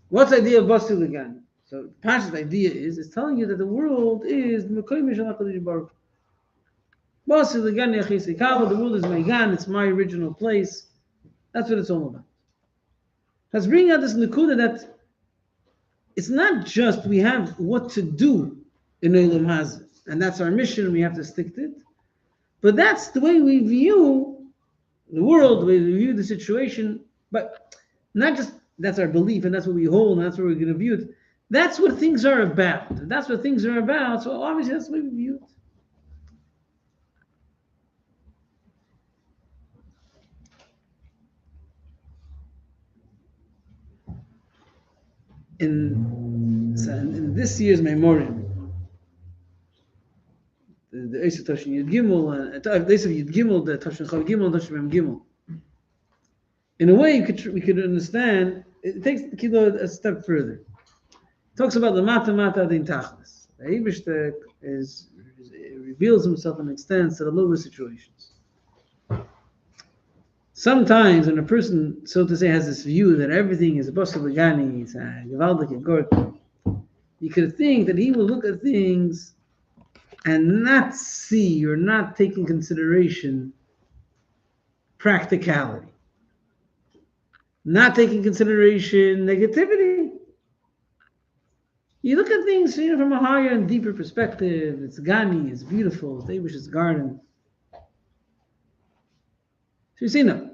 What's the idea of Basel Legan? So Pash's idea is telling you that the world is the Mekoyim Shel HaKadosh Baruch Hu. Basel Legan Yachis Ikava, the world is my gan, it's my original place. That's what it's all about. Let's bring out this Nakuda that it's not just we have what to do in Olam Hazeh, and that's our mission, and we have to stick to it. But that's the way we view the world, the way we view the situation. But not just that's our belief, and that's what we hold, and that's what we're going to view it. That's what things are about. And that's what things are about. So obviously that's the way we view it. In this year's memoriam, the Eisa Tashin Yud Gimel, the Eisa Yud Gimel, the Tashin Chav Gimel, Tashin Mem Gimel. In a way, we could understand. It takes the kilo a step further. It talks about the Mata Din Tachlis. The Eibishter reveals himself and extends to the lower situations. Sometimes when a person, so to say, has this view that everything is a Basel Legani, it's a Gevaldik and Gort, you could think that he will look at things and not see or not take in consideration practicality, not taking consideration negativity. You look at things from a higher and deeper perspective. It's Gani, it's beautiful, it's Abish's garden. So you see now,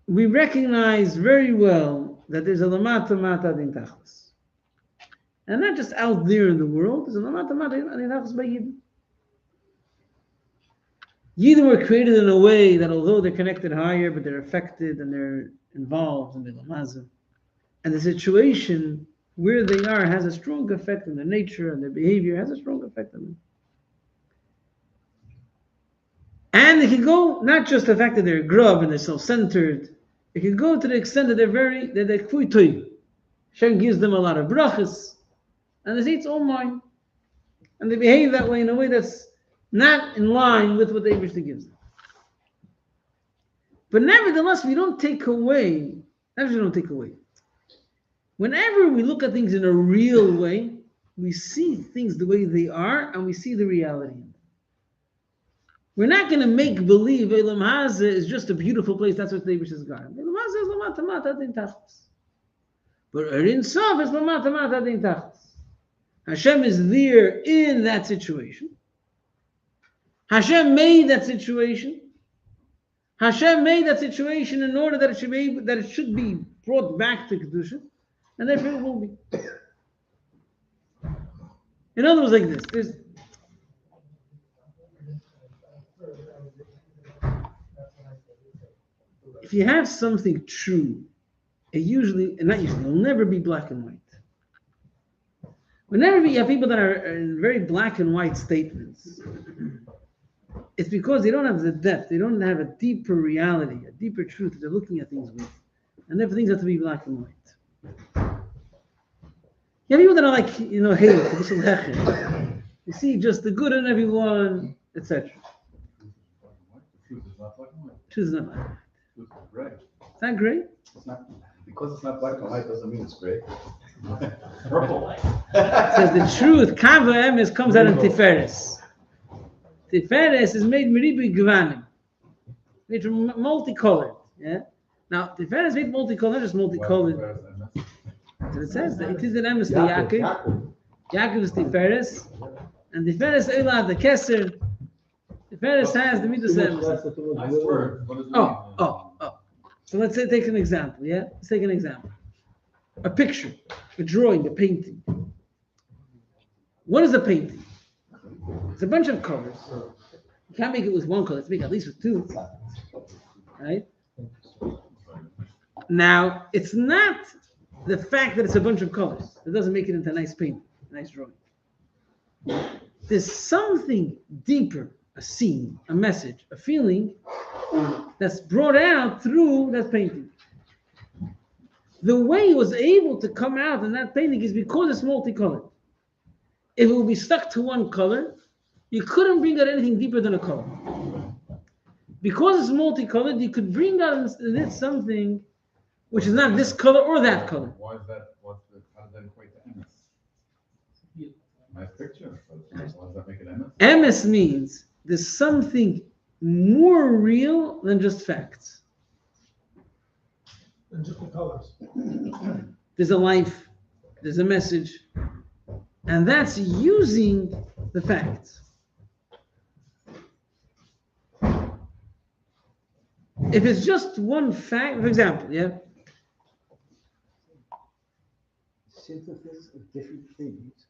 we recognize very well that there's a Lamata Mata Din Tachlis. And not just out there in the world, there's a Lamata Mata Din Tachlis by Yidden. Yidden were created in a way that although they're connected higher, but they're affected and they're involved in the Lamazah. And the situation where they are has a strong effect on their nature and their behavior, has a strong effect on them. And it can go not just the fact that they're grub and they're self-centered, it can go to the extent that they're kfui toiv. Hashem gives them a lot of brachas, and they say it's all mine. And they behave that way in a way that's not in line with what the Eibishter gives them. But nevertheless, we don't take away. Whenever we look at things in a real way, we see things the way they are, and we see the reality in them. We're not going to make believe Olam Hazeh is just a beautiful place. That's what the Eibishter's garden. Olam Hazeh is Lamata Mata Din Tachlis. But Ein Sof is Lamata Mata Din Tachlis. Hashem is there in that situation. Hashem made that situation. Hashem made that situation in order that it should be brought back to Kedusha, and therefore it will be. In other words, like this. If you have something true, it'll never be black and white. Whenever you have people that are in very black and white statements, it's because they don't have the depth, they don't have a deeper reality, a deeper truth that they're looking at things with. And therefore things have to be black and white. You have people that are like, hey, you see just the good in everyone, etc. Truth is not black and white. Truth is not black and white. Truth is gray. Is that great? It's not, because it's not black and white doesn't mean it's gray. Purple. It says the truth, Kava Emes, comes out in Tiferes. Tiferes is made Meribi Gvanim. Made from multicolored. Yeah. Now Tiferes is made multicolored, not just multicolored. So it says that it is an Emes to Yaakov. Yaakov is Tiferes. And Tiferes Eila the Keser. Tiferes has the Midas Emes. Nice word. What does it mean? Oh. So let's say, take an example, yeah? Let's take an example. A picture, a drawing, a painting. What is a painting? It's a bunch of colors. You can't make it with one color, let's make it at least with two. Right? Now, it's not the fact that it's a bunch of colors that doesn't make it into a nice painting, a nice drawing. There's something deeper, a scene, a message, a feeling that's brought out through that painting. The way it was able to come out in that painting is because it's multicolored. If it would be stuck to one color, you couldn't bring out anything deeper than a color. Because it's multicolored, you could bring out in it something which is not this color or that color. Why is that? How does that equate to MS? Nice picture. Why does that make it MS? MS means there's something more real than just facts. And just the colors. There's a life, there's a message, and that's using the facts. If it's just one fact, for example, yeah? Synthesis of different things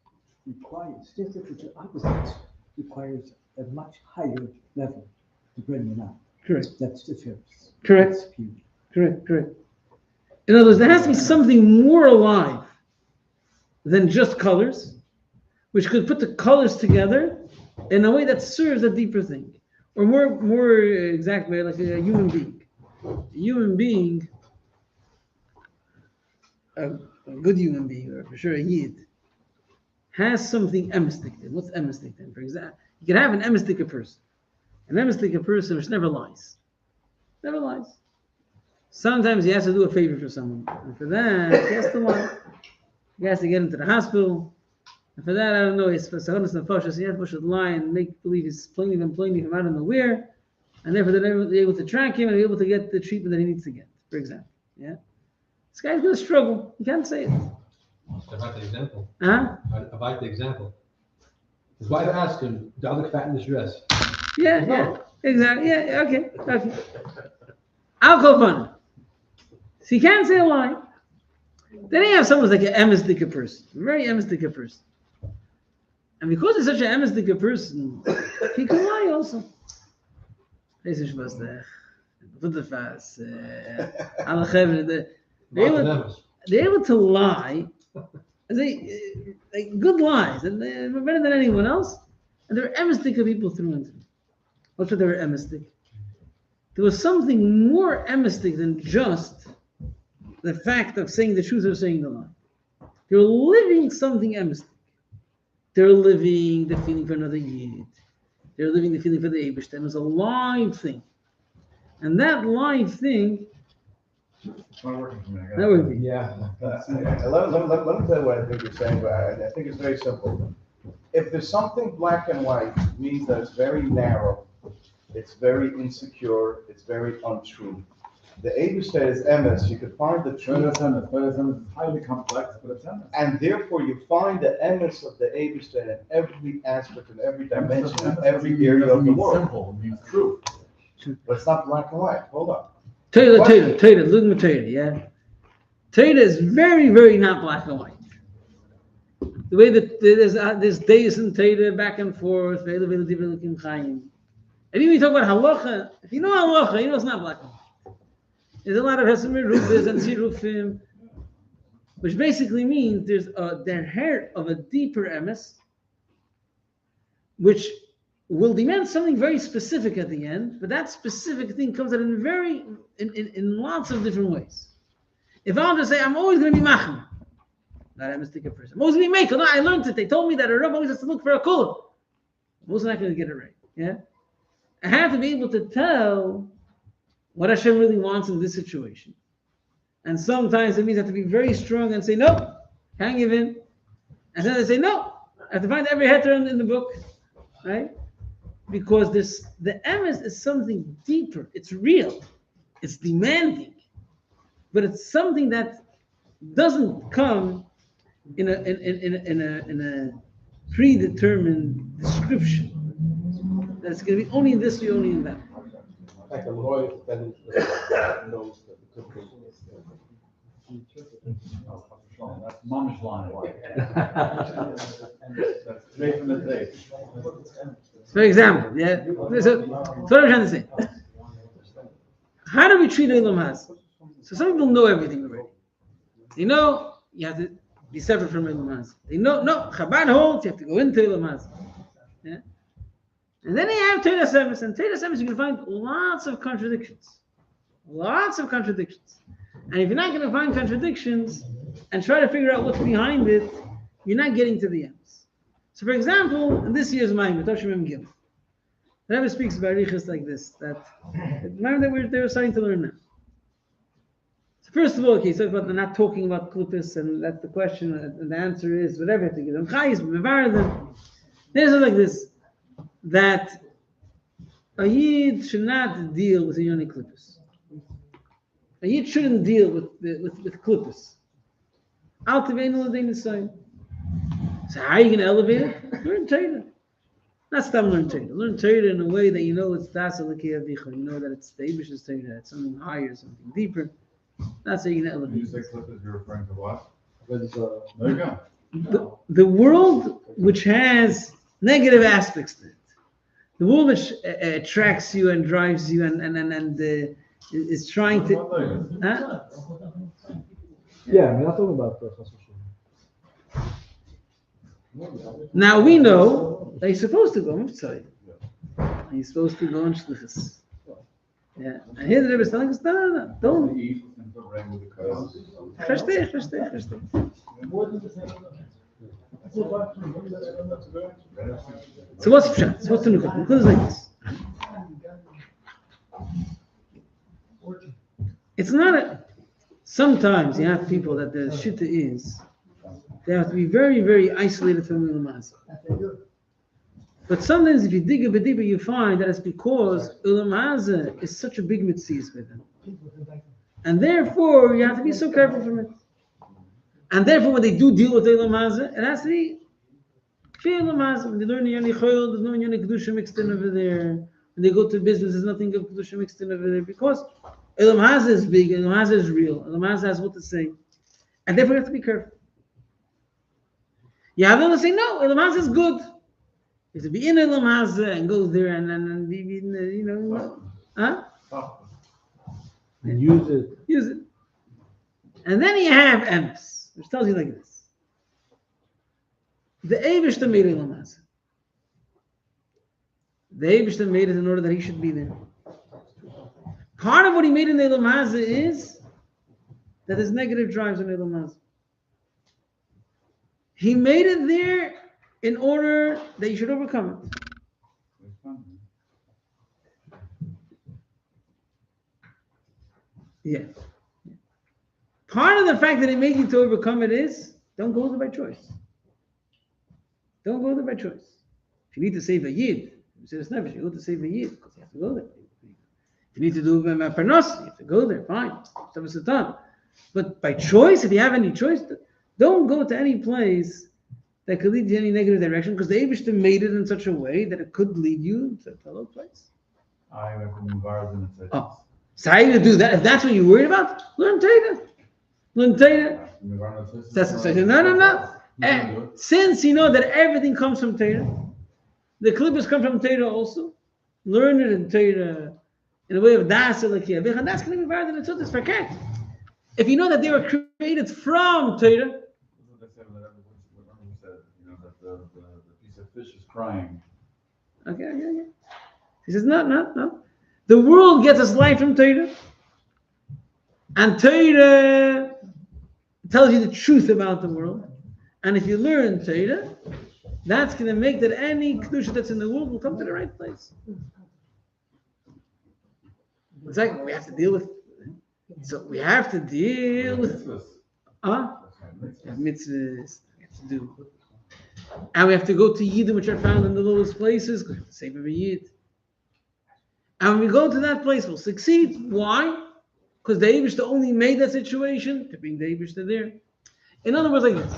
synthesis of opposites requires a much higher level to bring them out. Correct. That's the first. Correct. That's pure. Correct. In other words, there has to be something more alive than just colors, which could put the colors together in a way that serves a deeper thing. Or more exactly, like a human being. A human being, a good human being, or for sure a Yid, has something emistic. What's emistic then? For example, you can have an emistic person. An emistic person which never lies. Never lies. Sometimes he has to do a favor for someone. And for that, he has to lie. He has to get into the hospital. And for that, I don't know, he's for Sahanas Nefashas, he has to lie and make believe he's playing him from I don't know where. And therefore, they're never able to track him and be able to get the treatment that he needs to get, for example. Yeah? This guy's going to struggle. You can't say it. About the example. Huh? About the example. His wife asked him, "Do I look fat in this dress?" Yeah, exactly. Yeah, okay. I'll call fun. So you can't say a lie. Then you have someone who's like an emistic person, a very emistic person. And because he's such an emistic person, he can lie also. They're able to lie, like good lies, and they're better than anyone else. And they're emistic of people through and through. What's what they were emistic? There was something more emistic than just the fact of saying the truth or saying the lie. They're living something emistic. They're living the feeling for another Yid. They're living the feeling for the Eibishter. It's a live thing. And that live thing, It's not working for me. that would be. Let me tell you what I think you're saying, but I think it's very simple. If there's something black and white, it means that it's very narrow, it's very insecure, it's very untrue. The Eibishter is emes, you could find the truth. But it's highly complex, but it's MS. And therefore you find the emes of the Eibishter in every aspect, in every dimension, in every area of the world. Simple, it means true. But it's not black and white. Hold on. Torah, look at Torah, yeah? Torah is very, very not black and white. The way that there's days in Torah back and forth, and even when you talk about halacha, if you know halacha, you know it's not black and white. There's a lot of Hesemir and Sirufim, which basically means there's the heart of a deeper emes, which will demand something very specific at the end, but that specific thing comes out in lots of different ways. If I want to say, I'm always going to be macham, not a mystic person. I'm always going to be makel. No, I learned it. They told me that a Rav always has to look for a kula. I'm also not going to get it right. Yeah, I have to be able to tell what Hashem really wants in this situation. And sometimes it means I have to be very strong and say, no, Can't give in. And then they say, no, I have to find every heter in the book, right? Because the emes is something deeper. It's real. It's demanding. But it's something that doesn't come in a predetermined description. That's going to be only in this way, only in that. Like a lawyer that knows that the cookie That's mamish line. That's straight from the tape. For example, yeah. So what I'm trying to say. How do we treat Olam Haz? So some people know everything already. They know you have to be separate from Olam Haz. They know, no, Chabad holds, you have to go into Olam Haz. Yeah? And then you have Torah Semes, and Torah Semes you can find lots of contradictions. Lots of contradictions. And if you're not going to find contradictions and try to figure out what's behind it, you're not getting to the ends. So for example, in this year's Maimon, Toshim Gimel, the Rebbe speaks about Riches like this, that remember that they were starting to learn now. So first of all, okay, so about the not talking about Klupis, and that's the question, and the answer is whatever you have to give them. There's like this, that a Yid should not deal with a Yoni Klupis. A Yid shouldn't deal with Klupis. So how are you going to elevate it? Learn Torah. Not stop learn Torah. Learn Torah in a way that you know it's Dasa L'Kei Avicha. You know that it's the Eibish's Torah. It's something higher, something deeper. That's how you're going to When you elevate say clippers, you're referring to what? But it's, There you go. the world which has negative aspects to it. The world which attracts you and drives you and is trying to... Huh? yeah, we're not talking about Chassidus. Now we know that you're supposed to go Mitzvah. You're supposed to go on Shlichus. Yeah. And here the Rebbe is telling us, no, don't. Eat and the rain with the cows. Verstehe. So what's the pshat? So what's the nukah? Nukah is like this. It's not a... Sometimes you have people that the shitta is, they have to be very, very isolated from Olam Haz. But sometimes if you dig a bit deeper, you find that it's because Olam Haz is such a big mitzvah with them. And therefore, you have to be so careful from it. And therefore, when they do deal with Olam Haz, it has to be clear Olam Haz. When they learn the Yoni Choyel, there's no Yoni Kedusha mixed in over there. When they go to business, there's nothing of Kedusha mixed in over there. Because Olam Haz is big, Olam Haz is real, Olam Haz has what to say. And therefore, you have to be careful. You have them to say, no, Olam Haz is good. You have to be in Olam Haz and go there and be, you know, huh? And use it. Use it. And then you have Emes, which tells you like this. The Eibishter made Olam Haz. The Eibishter made it in order that he should be there. Part of what he made in the Olam Haz is that there's negative drives in Olam Haz. He made it there in order that you should overcome it. Yeah. Part of the fact that he made you to overcome it is don't go there by choice. Don't go there by choice. If you need to save a Yid, you say it's never, you go to save a Yid because you have to go there. If you need to do Parnos, you have to go there, fine. But by choice, if you have any choice, don't go to any place that could lead you in any negative direction because the Eibishter made it in such a way that it could lead you to a fellow place. I went from environment. Oh, so how are you going to do that? If that's what you're worried about, learn Torah. Learn Torah. No. And since you know that everything comes from Torah, the clippers come from Torah also, learn it in Torah in a way of das and that's going to be better than it's forget. If you know that they were created from Torah, The piece of fish is crying. Okay. He says, no. The world gets its light from Torah. And Torah tells you the truth about the world. And if you learn Torah, that's going to make that any Kedusha that's in the world will come to the right place. It's like we have to deal with. So we have to deal with. We have mitzvahs we have to do. And we have to go to Yidden, which are found in the lowest places, because we have to save every Yid. And when we go to that place, we'll succeed. Why? Because the Eibishter only made that situation to bring the Eibishter there. In other words, like this.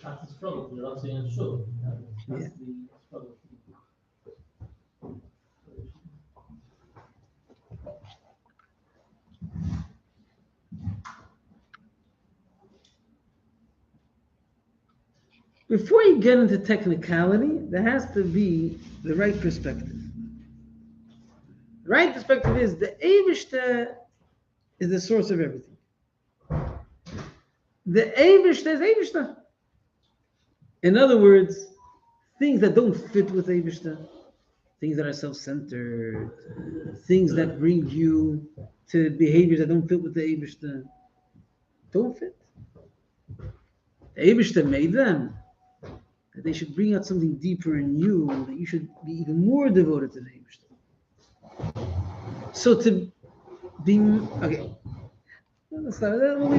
That's the struggle, you're not saying it's true. That's the struggle. Before you get into technicality, there has to be the right perspective. The right perspective is the Eibishter is the source of everything. The Eibishter is Eibishter. In other words, things that don't fit with Eibishter, things that are self-centered, things that bring you to behaviors that don't fit with the Eibishter, don't fit. The Eibishter made them. That they should bring out something deeper in you, that you should be even more devoted to the Eibishter. So to be, okay. Let's start. We'll be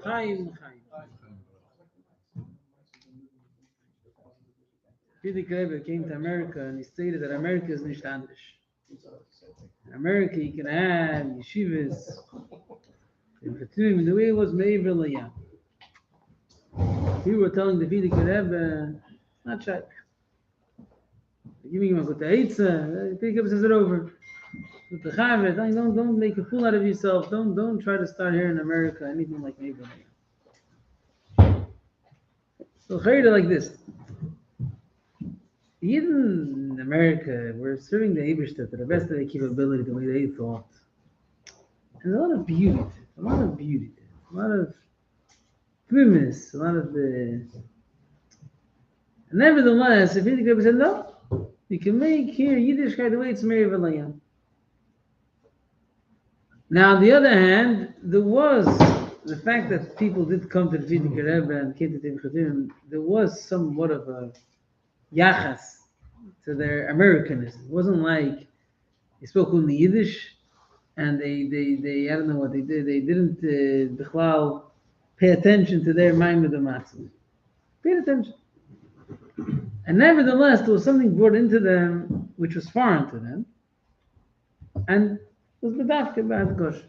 Chaim. Tzaddik Rebbe came to America and he stated that America is nicht anders. In America, you can have yeshivas. The way it was Me'ever Layam. People were telling the Tzaddik Rebbe, not shy. Giving him a good eitzah. The Tzaddik Rebbe says it over. With the Chavet, don't make a fool out of yourself. Don't try to start here in America anything like Me'ever Layam. So Chayda like this. Even in America, we're serving the Eibishter to the best of their capability, the way they thought. And a lot of beauty, a lot of firmness, a lot of the. Nevertheless, if Tzaddik said no, you can make here Yiddishkeit the way it's Me'ever Layam. Now, on the other hand, there was the fact that people did come to the Tzaddik Rebbe and came to the Chadim. There was somewhat of a yachas to their Americanism. It wasn't like they spoke only Yiddish and they I don't know what they did. They didn't bichlal pay attention to their mind of the matzah. Paid attention. And nevertheless, there was something brought into them which was foreign to them and was bedafke about Gosh.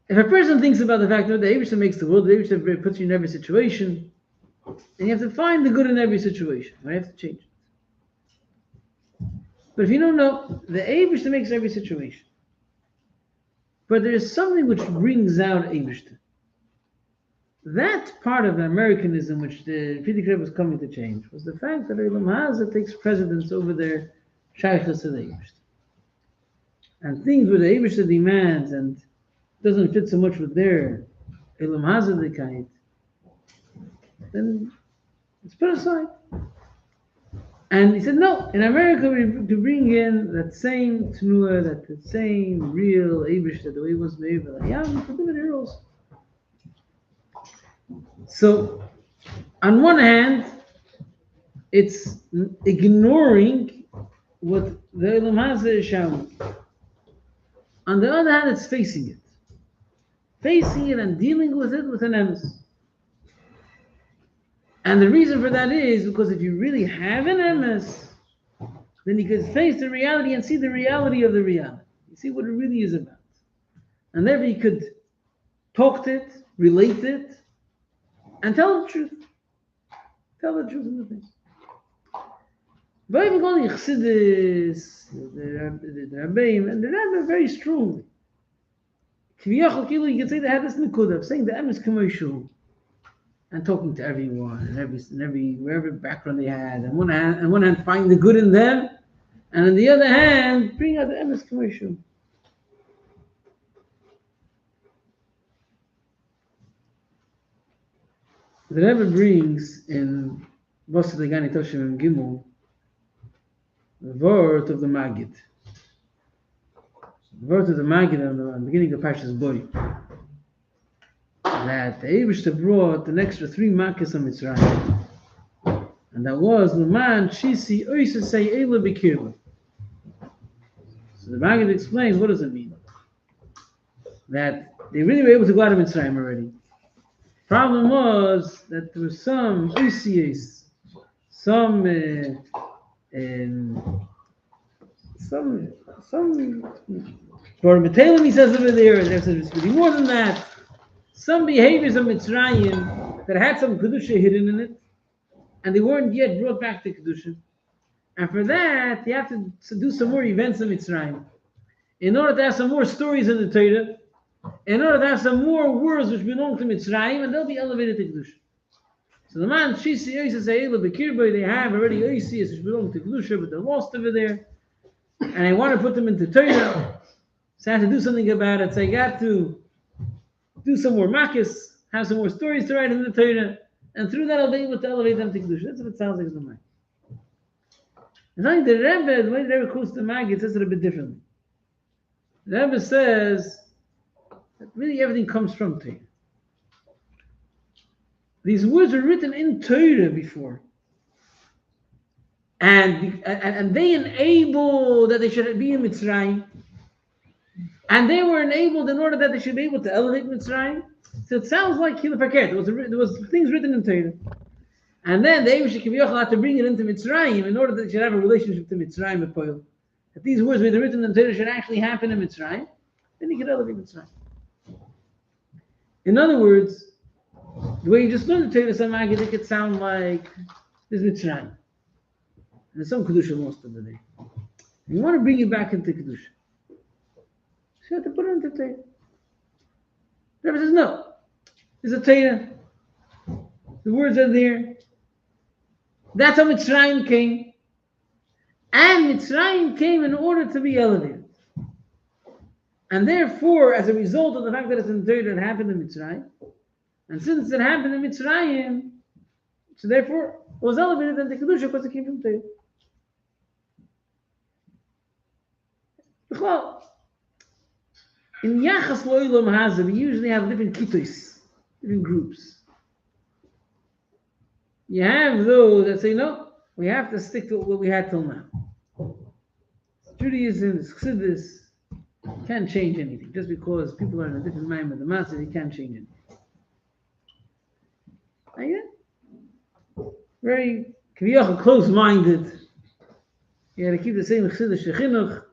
If a person thinks about the fact that the Eibishter makes the world, the Eibishter puts you in every situation, and you have to find the good in every situation. I have to change it. But if you don't know, the Eibishter makes every situation. But there is something which brings out Eibishter. That part of Americanism which the Tzaddik Rebbe was coming to change was the fact that Relevance takes precedence over their shaychus of the Eibishter. And things where the Eibishter demands and doesn't fit so much with their Relevance kind, then it's put aside. And he said, no, in America we to bring in that same Tnuah, that same real Eibishter, the way it was Me'ever Layam, we could do it here also. So, on one hand, it's ignoring what the Elam Hazeh is showing. On the other hand, it's facing it. Facing it and dealing with it with an emes. And the reason for that is because if you really have an emes, then you can face the reality and see the reality of the reality. You see what it really is about. And therefore you could talk to it, relate it, and tell the truth. Tell the truth in the face. But even going to chassidus, the Rabbeim, and the Rebbe very strongly. You can say they had this nekuda of saying the emes k'moishu. and talking to everyone and wherever background they had. On one hand, find the good in them, and on the other hand, bring out the emes commercial. The Rebbe brings in Bosa Degani Toshim and Gimel the word of the Magid. The word of the Magid on the beginning of Parshas Boi. That the Eibishter brought an extra 3 Makkos on Mitzrayim. And that was Leman Shisi Oisa Say Eila Bikirba. So the Magid explains, what does it mean? That they really were able to go out of Mitzrayim already. Problem was that there was some Oisias, some Batalim, he says over there, and there's really more than that. Some behaviors of Mitzrayim that had some Kedusha hidden in it, and they weren't yet brought back to Kedusha. And for that, you have to do some more events in Mitzrayim. In order to have some more stories in the Torah, in order to have some more words which belong to Mitzrayim, and they'll be elevated to Kedusha. So the man, Shisi Oisa Se'ela B'Kirba, they have already Oisias which belong to Kedusha, but they're lost over there. And I want to put them into Torah. So I have to do something about it. So I got to do some more Makkos, have some more stories to write in the Torah, and through that I'll be able to elevate them to Kedusha. That's what it sounds like in the mind. And I think the Rebbe, the way the Rebbe quotes the Maggid, says it a bit differently. The Rebbe says that really everything comes from Torah. These words were written in Torah before. And they enable that they should be in Mitzrayim. And they were enabled in order that they should be able to elevate Mitzrayim. So it sounds like Hilaf HaKer. There was things written in Torah. And then the Eibush Kivyochel had to bring it into Mitzrayim in order that they should have a relationship to Mitzrayim and Poil. That these words were written in Torah should actually happen in Mitzrayim. Then he could elevate Mitzrayim. In other words, the way you just learned the Torah Samagid, it could sound like there's Mitzrayim. And there's some Kedusha lost over there. You want to bring it back into Kedusha. So you have to put it into Torah. The Rebbe says, no. There's a Torah. The words are there. That's how Mitzrayim came. And Mitzrayim came in order to be elevated. And therefore, as a result of the fact that it's in Torah, it happened in Mitzrayim. And since it happened in Mitzrayim, so therefore, it was elevated into Kedusha because it came from Torah. In Yachas Lo'ilam Hazeh, we usually have different kitos, different groups. You have those that say, no, we have to stick to what we had till now. Judaism, chassidus, can't change anything. Just because people are in a different mind with the master, they can't change anything. Very close-minded. You got to keep the same chassidus shechinuch.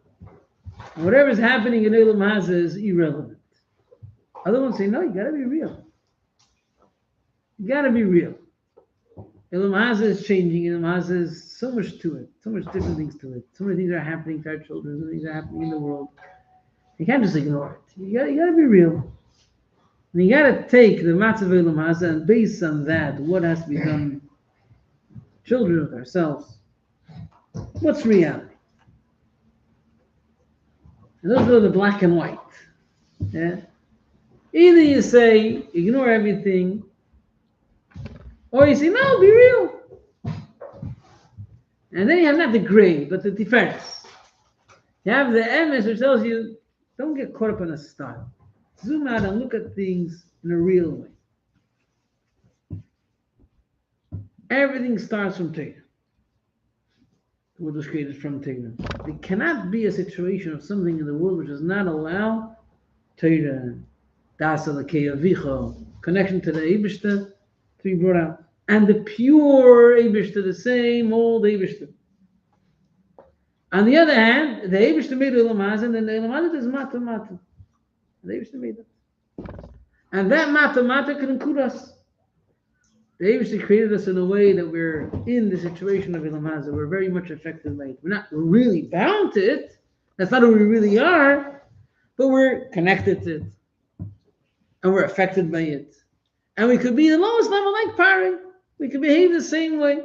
And whatever is happening in Elam Hazeh is irrelevant. Other ones say, no, you got to be real. You got to be real. Elam Hazeh is changing. Elam Hazeh is so much to it, so much different things to it. So many things are happening to our children. So many things are happening in the world. You can't just ignore it. You got to be real. And you got to take the matzah of Elam Hazeh and based on that, what has to be done, children with ourselves. What's reality? And those are the black and white. Yeah? Either you say, ignore everything, or you say, no, be real. And then you have not the gray, but the difference. You have the emes which tells you, don't get caught up in a style. Zoom out and look at things in a real way. Everything starts from Torah. What was created from Torah. There cannot be a situation of something in the world which does not allow Torah, Dasa L'Kei Avicha, connection to the Eibishter to be brought out. And the pure Eibishter, the same old Eibishter. On the other hand, the Eibishter made Elam Hazeh, and then the Elam Hazeh is Mata. The Eibishter made it. And that Mata can include us. The Eibishter created us in a way that we're in the situation of Elam Hazeh. We're very much affected by it. We're not really bound to it. That's not who we really are. But we're connected to it. And we're affected by it. And we could be the lowest level like Pari. We could behave the same way.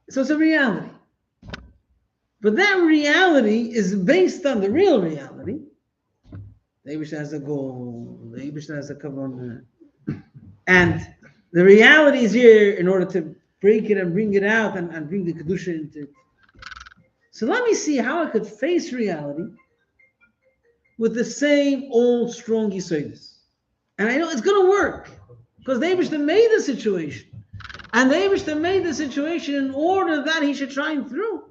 So it's a reality. But that reality is based on the real reality. The Eibush has a goal. The Eibush has a kavanah. And the reality is here in order to break it and bring it out and bring the Kedusha into it. So let me see how I could face reality with the same old strong Yisodis. And I know it's going to work because the Eibush made the situation. And the Eibush made the situation in order that he should shine through.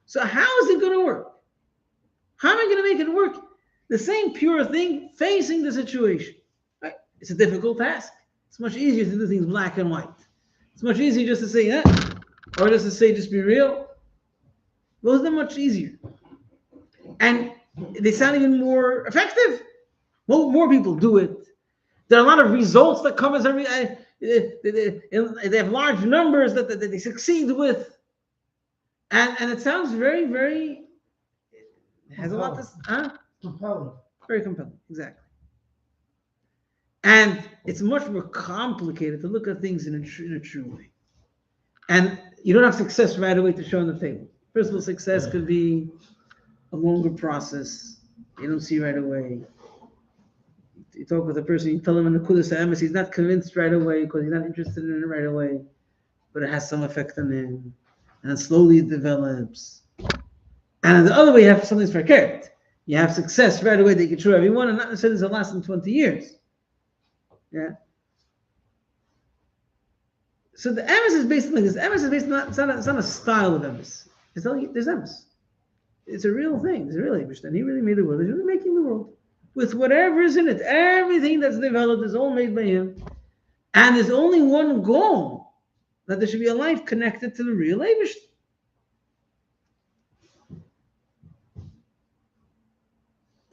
So how is it going to work? How am I going to make it work? The same pure thing facing the situation. Right? It's a difficult task. It's much easier to do things black and white. It's much easier just to say that, or just to say just be real. Those are much easier. And they sound even more effective. More people do it. There are a lot of results that come as every. They have large numbers that they succeed with. And it sounds very, very. It has a lot to. Compelling. Very compelling, exactly. And it's much more complicated to look at things in a true way. And you don't have success right away to show on the table. First of all, success could be a longer process. You don't see right away. You talk with a person, you tell him in the Kudus Emes, he's not convinced right away because he's not interested in it right away, but it has some effect on him. And then slowly it develops. And on the other way, you have something verkehrt. You have success right away that you can show everyone, and not necessarily it's last in 20 years. Yeah. So the emes is based on like this. Emes is based on it's not a style of emes. It's only there's emes. It's a real thing. It's a real Eibush. And he really made the world. He's really making the world with whatever is in it. Everything that's developed is all made by him, and there's only one goal: that there should be a life connected to the real Eibush.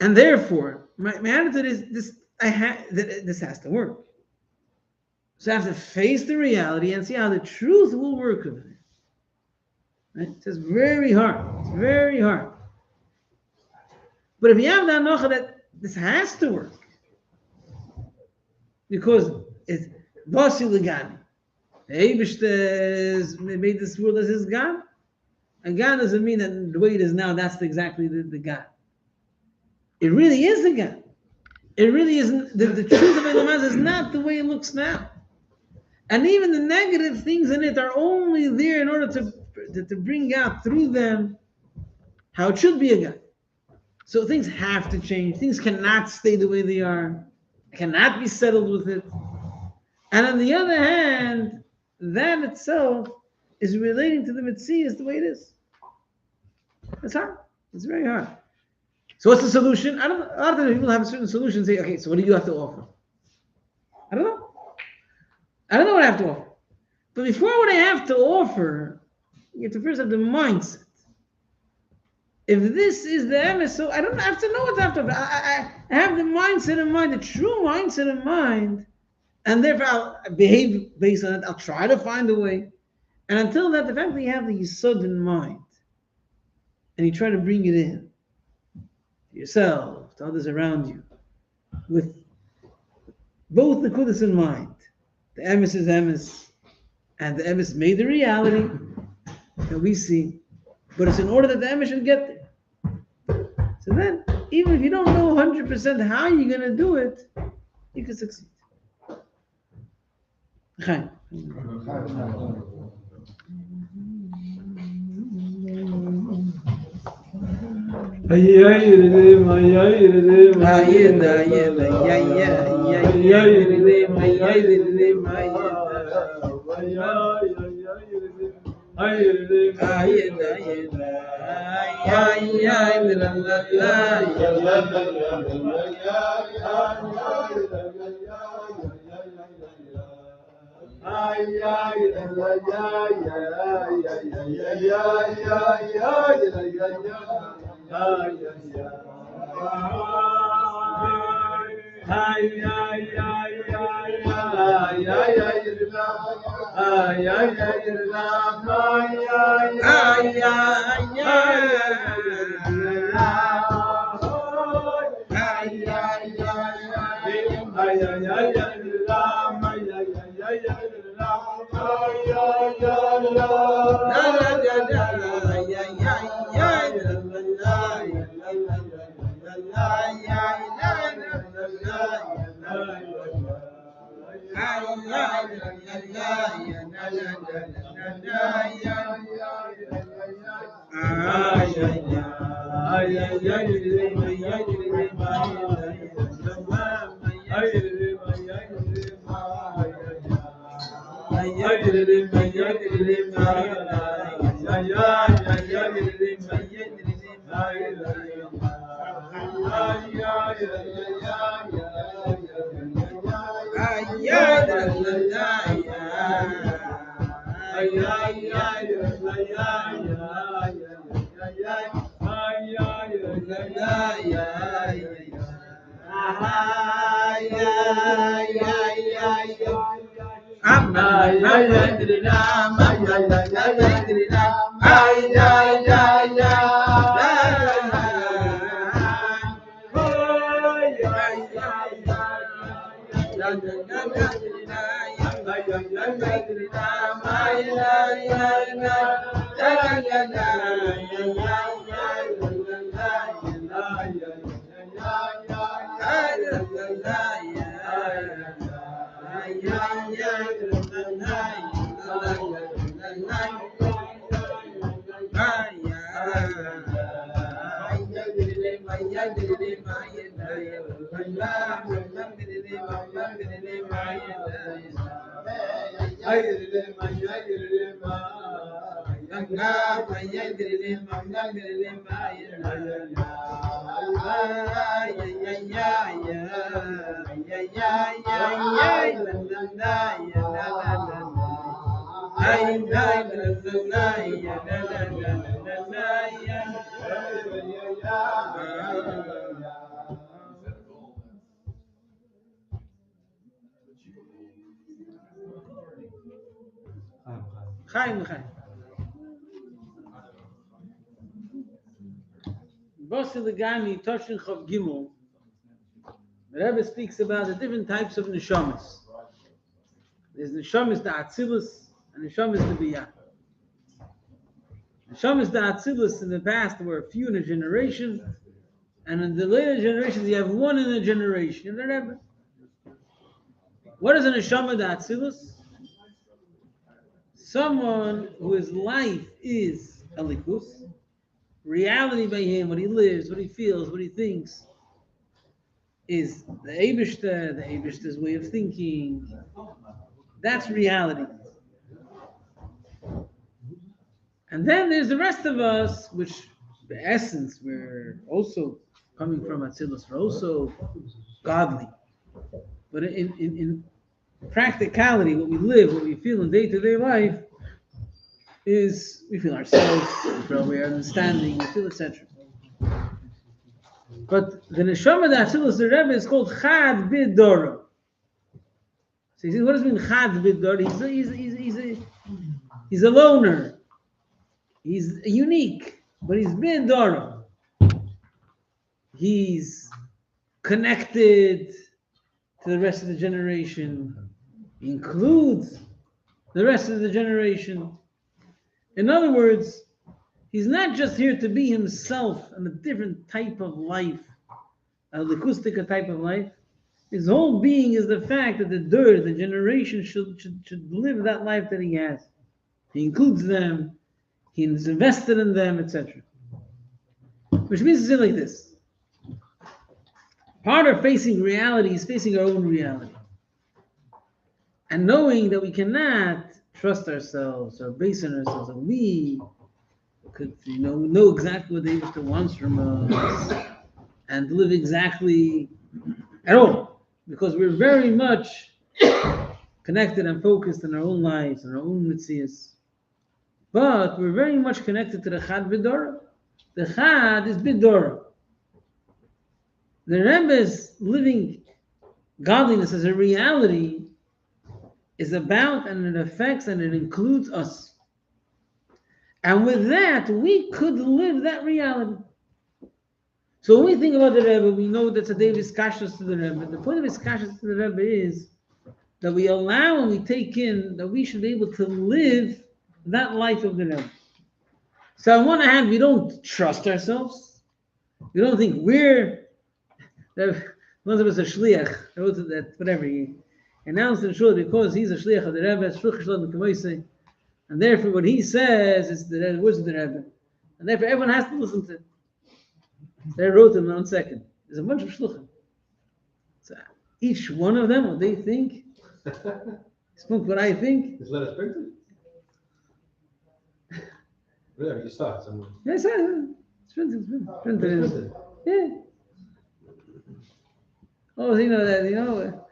And therefore, my attitude is this: this has to work. So I have to face the reality and see how the truth will work with it. Right? It's very hard. It's very hard. But if you have the hanocha that this has to work, because it's Basi Legani. The Eibush made this world as his God. And God doesn't mean that the way it is now, that's exactly the God. It really is the God. It really isn't. The truth of Relevance is not the way it looks now. And even the negative things in it are only there in order to bring out through them how it should be a God. So things have to change. Things cannot stay the way they are. It cannot be settled with it. And on the other hand, that itself is relating to the Metzias the way it is. It's hard. It's very hard. So what's the solution? A lot of people have a certain solution. Say, okay, so what do you have to offer? I don't know. I don't know what I have to offer. But before what I have to offer, you have to first have the mindset. If this is the emes, so I don't have to know what I have to offer. I have the mindset in mind, the true mindset in mind, and therefore I'll behave based on it. I'll try to find a way. And until that, the fact that you have the Yisod in mind, and you try to bring it in, to yourself, to others around you, with both the Kudus in mind, the emes is emes, and the emes made the reality that we see, but it's in order that the emes should get there. So then, even if you don't know 100% how you're going to do it, you can succeed. Chaim. Chaim. Bosiligami Toshin Chav Gimel. The Rebbe speaks about the different types of neshamas. There's neshamas the Atzilus and neshamas the Biyah. Neshamas the Atzilus in the past there were a few in a generation, and in the later generations you have one in a generation. The Rebbe. What is a neshama the Atzilus? Someone whose life is Elikus, reality by him, what he lives, what he feels, what he thinks, is the Eibishter's way of thinking. That's reality. And then there's the rest of us, which the essence, we're also coming from Atzilus, we're also godly. But in practicality, what we live, what we feel in day-to-day life, is we feel ourselves, we feel we are understanding, we feel etc. But the neshama that Atzilus the Rebbe is called Chad Bidora. So he says, what does it mean Chad Bidora? He's a loner. He's unique, but he's Bidora. He's connected to the rest of the generation. He includes the rest of the generation. In other words, he's not just here to be himself in a different type of life, a likustika type of life. His whole being is the fact that the generation should live that life that he has. He includes them, he is invested in them, etc. Which means to say like this. Part of facing reality is facing our own reality. And knowing that we cannot trust ourselves or base on ourselves, and we could, know exactly what the Eibishter wants from us and live exactly at all, because we're very much connected and focused in our own lives and our own mitzias. But we're very much connected to the Chad Bidora. The Chad is Bidora. The Rebbe's living godliness as a reality is about and it affects and it includes us. And with that, we could live that reality. So when we think about the Rebbe, we know that's a David's kashas to the Rebbe. The point of his kashas to the Rebbe is that we allow and we take in, that we should be able to live that life of the Rebbe. So on one hand, we don't trust ourselves. We don't think we're, most of us are shliach, that whatever, he announced in shul because he's a shliach of the Rebbe, and therefore what he says is the words of the Rebbe. And therefore everyone has to listen to it. They wrote him in 1 second. There's a bunch of shluchim. So each one of them, what they think, spoke what I think. Is letter printed? Really, you saw it somewhere. Yes, it's printed. Yeah. Oh, you know that,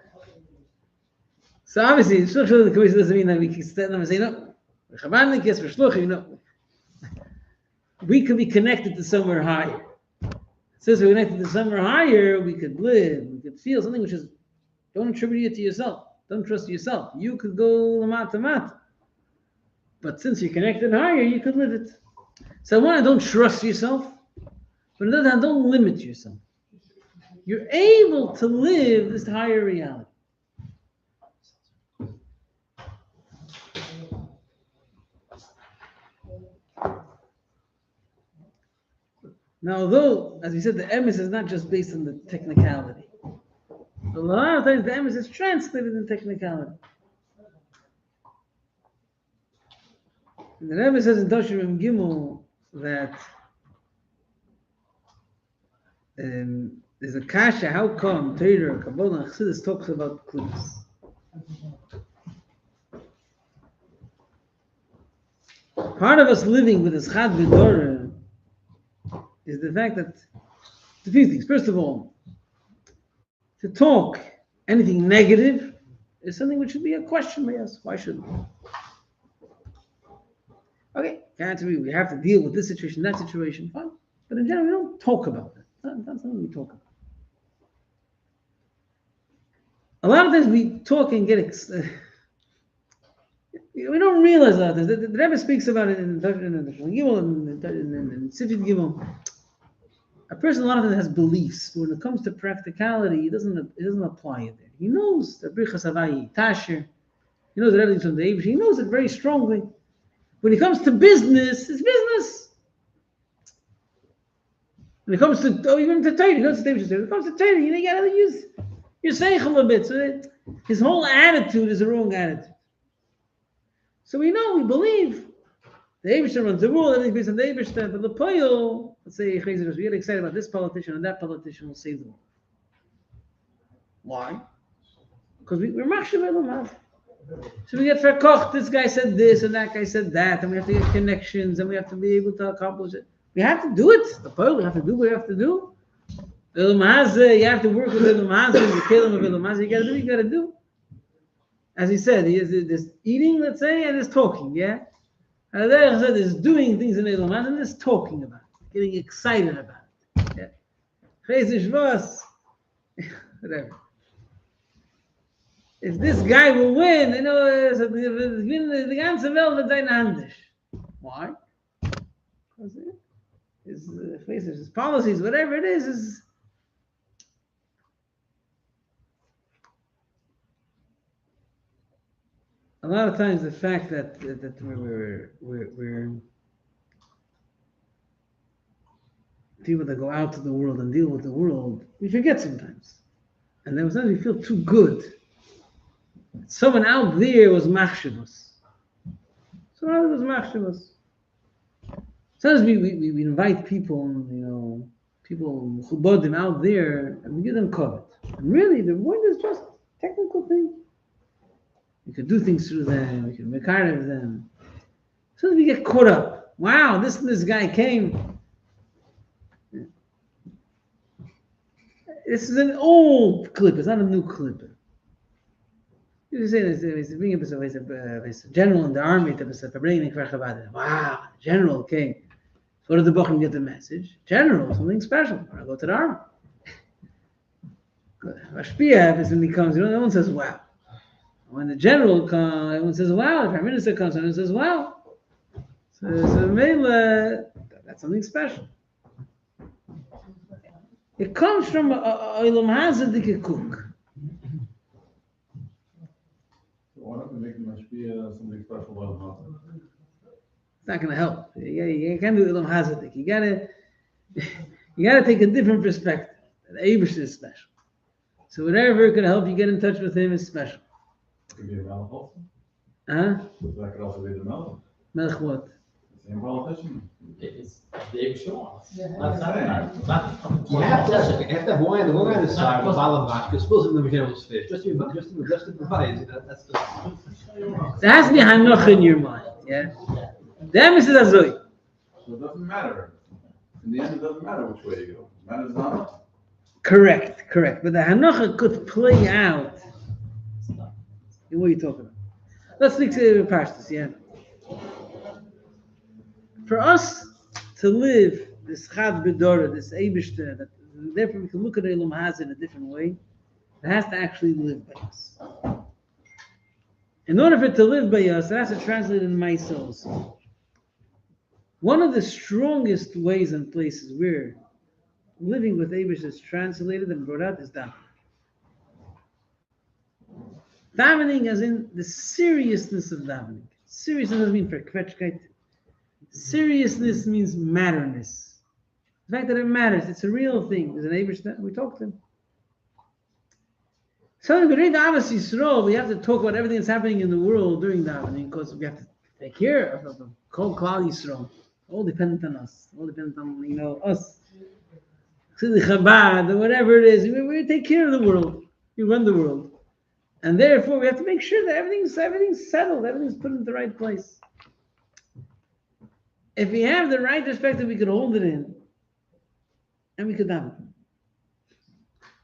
So obviously, shluch of the commission doesn't mean that we can stand up and say, no, we're Chabadnik, yes, we're shluchim, We could be connected to somewhere higher. Since we're connected to somewhere higher, we could live, we could feel something which is, don't attribute it to yourself. Don't trust yourself. You could go lamat to mat. But since you're connected higher, you could live it. So one, don't trust yourself, but on the other hand, don't limit yourself. You're able to live this higher reality. Now, although, as we said, the emes is not just based on the technicality. A lot of times the emes is translated in technicality. And the Rebbe says in Toshirim Gimel that there's a kasha, how come Torah, Kabbalah, and Chassidus talks about klipos? Part of us living with this chad v'dorah is the fact that a few things. First of all, to talk anything negative is something which should be a question by us. Why shouldn't we? Okay, we have to deal with this situation, that situation, fine. But in general, we don't talk about it. That's something we talk about. A lot of times we talk and get we don't realize a lot of things. The Rebbe speaks about it in Gimel and in Sifid Gimel. A person a lot of times has beliefs, but when it comes to practicality, he doesn't apply it there. He knows the Brichas Havai, Tasher, he knows that everything's from the Eibush, he knows it very strongly. When it comes to business, it's business. When it comes to, even to Torah, when it comes to Torah, you gotta use your seichel a bit. So his whole attitude is the wrong attitude. So we know, we believe the Eibush runs the world, everything's based on the Eibush, but the Poyo, let's say, we get excited about this politician and that politician will save the world. Why? Because we're machshav elamaz. So we get verkocht, this guy said this and that guy said that, and we have to get connections and we have to be able to accomplish it. We have to do it. The Poyo, we have to do what we have to do. Elamaz, you have to work with Elamaz, the kelim of Elamaz, you gotta do what you gotta do. As he said, there's eating, let's say, and there's talking, yeah? And there he said there's doing things in Elamaz and there's talking about it, getting excited about it. Yeah. Whatever. If this guy will win, the ganze Welt wird sein anders. Why? Because his policies, whatever it is a lot of times the fact that we're people that go out to the world and deal with the world, we forget sometimes. And then sometimes we feel too good. Someone out there was machshavus. Someone else was machshavus. Sometimes we invite people, people who bought them out there, and we give them covet. And really, the point is just technical thing. We could do things through them. We could make out of them. Sometimes we get caught up. Wow, this guy came. This is an old clip. It's not a new clip. You say this, he's a general in the army, wow, general came. Go to the book and get the message. General, something special. I go to the army. Mashpia is when he comes, no one says wow. When the general comes, everyone says wow. The prime minister comes, everyone says wow. So that's something special. It comes from a Olam Hazeh cook. make the mashpia something special about him. It's not going to help. You can't do Ilam Hazadik. You gotta take a different perspective. The Eibush is special. So whatever could help you get in touch with him is special. Could be a Melech also. Huh? That could also be the Melech. Melech what? The same politician. It's Dave Shaw. Yeah. You have to have one on the other side of Balabach, because supposed to be the fish. Just to provide, that's the. There has to be Hanoch in your mind. Yeah? The emphasis is Azoi. So it doesn't matter. In the end, it doesn't matter which way you go. It matters not. Correct. But the Hanocha could play out. What are you talking about? Let's look to Pashtus, yeah? For us to live this Chad B'Dora, this Eibishter, that therefore we can look at Elam Haz in a different way, it has to actually live by us. In order for it to live by us, it has to translate in my souls. One of the strongest ways and places where living with Eibush is translated and brought out is davening. Davening as in the seriousness of davening. Seriousness doesn't mean for kvetchkeit. Seriousness means matterness. The fact that it matters, it's a real thing. There's an Eibush that we talk to him. So when we read the Avos Yisrael, we have to talk about everything that's happening in the world during davening because we have to take care of the whole Klal Yisrael. All dependent on us. All dependent on, us. Chabad, or whatever it is. We take care of the world. We run the world. And therefore, we have to make sure that everything's settled. Everything's put in the right place. If we have the right perspective, we could hold it in. And we could daven.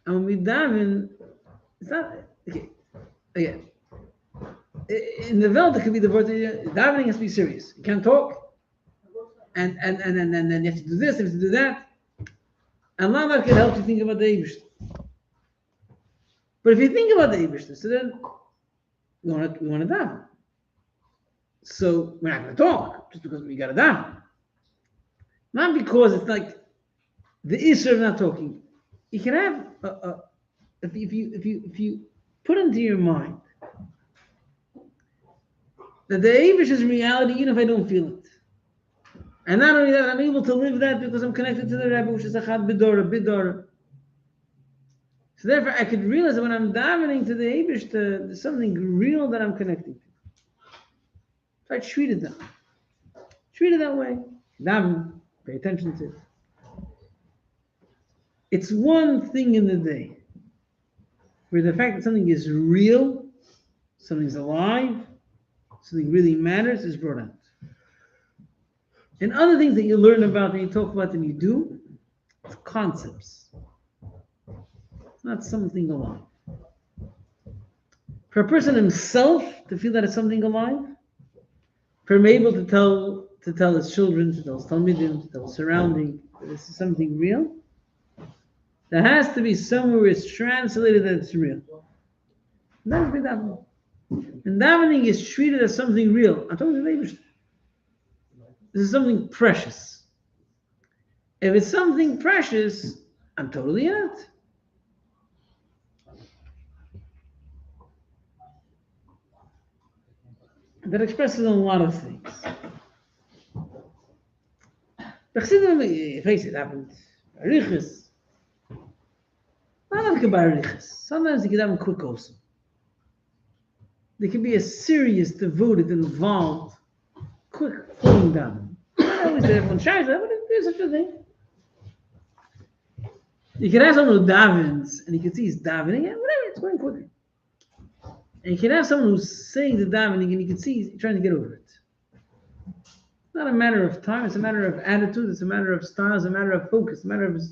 And when we daven, it's not, okay, again. In the world, it could be the word, davening has to be serious. You can't talk. And then you have to do this, you have to do that. And Allah can help you think about the Eibush. But if you think about the Eibush, so then we want to daven. So we're not going to talk just because we got to daven. Not because it's like the issue of not talking. You can have if you put into your mind that the Eibush is reality, even if I don't feel it. And not only that, I'm able to live that because I'm connected to the Rebbe, which is a Chad B'Dora. So therefore, I could realize that when I'm davening to the Eibush, there's something real that I'm connecting to. So I treat it that way. Treat it that way. Daven, pay attention to it. It's one thing in the day where the fact that something is real, something's alive, something really matters is brought out. And other things that you learn about and you talk about and you do, it's concepts. It's not something alive. For a person himself to feel that it's something alive, for him able to tell his children, to tell his talmidim, to tell his surrounding, that this is something real, there has to be somewhere where it's translated that it's real. And that is davening. And davening is treated as something real. I'm talking to the This is something precious. If it's something precious, I'm totally in it. That expresses a lot of things. Face it, happened. Sometimes you can have a quick also. There can be a serious, devoted, involved, quick falling down. Not always that everyone tries that, but there's such a thing. You can have someone who davens, and you can see he's davening, and whatever, it's going quicker. And you can have someone who's saying the davening, and you can see he's trying to get over it. It's not a matter of time, it's a matter of attitude, it's a matter of style, it's a matter of focus, it's a matter of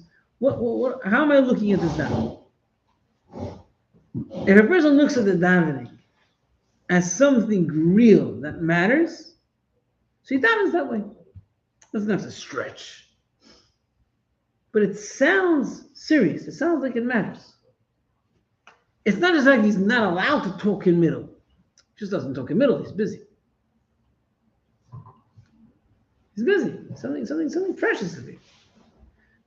how am I looking at this davening? If a person looks at the davening as something real that matters, so he davens that way. Doesn't have to stretch. But it sounds serious. It sounds like it matters. It's not just like he's not allowed to talk in middle. He just doesn't talk in middle. He's busy. He's busy. Something precious to me.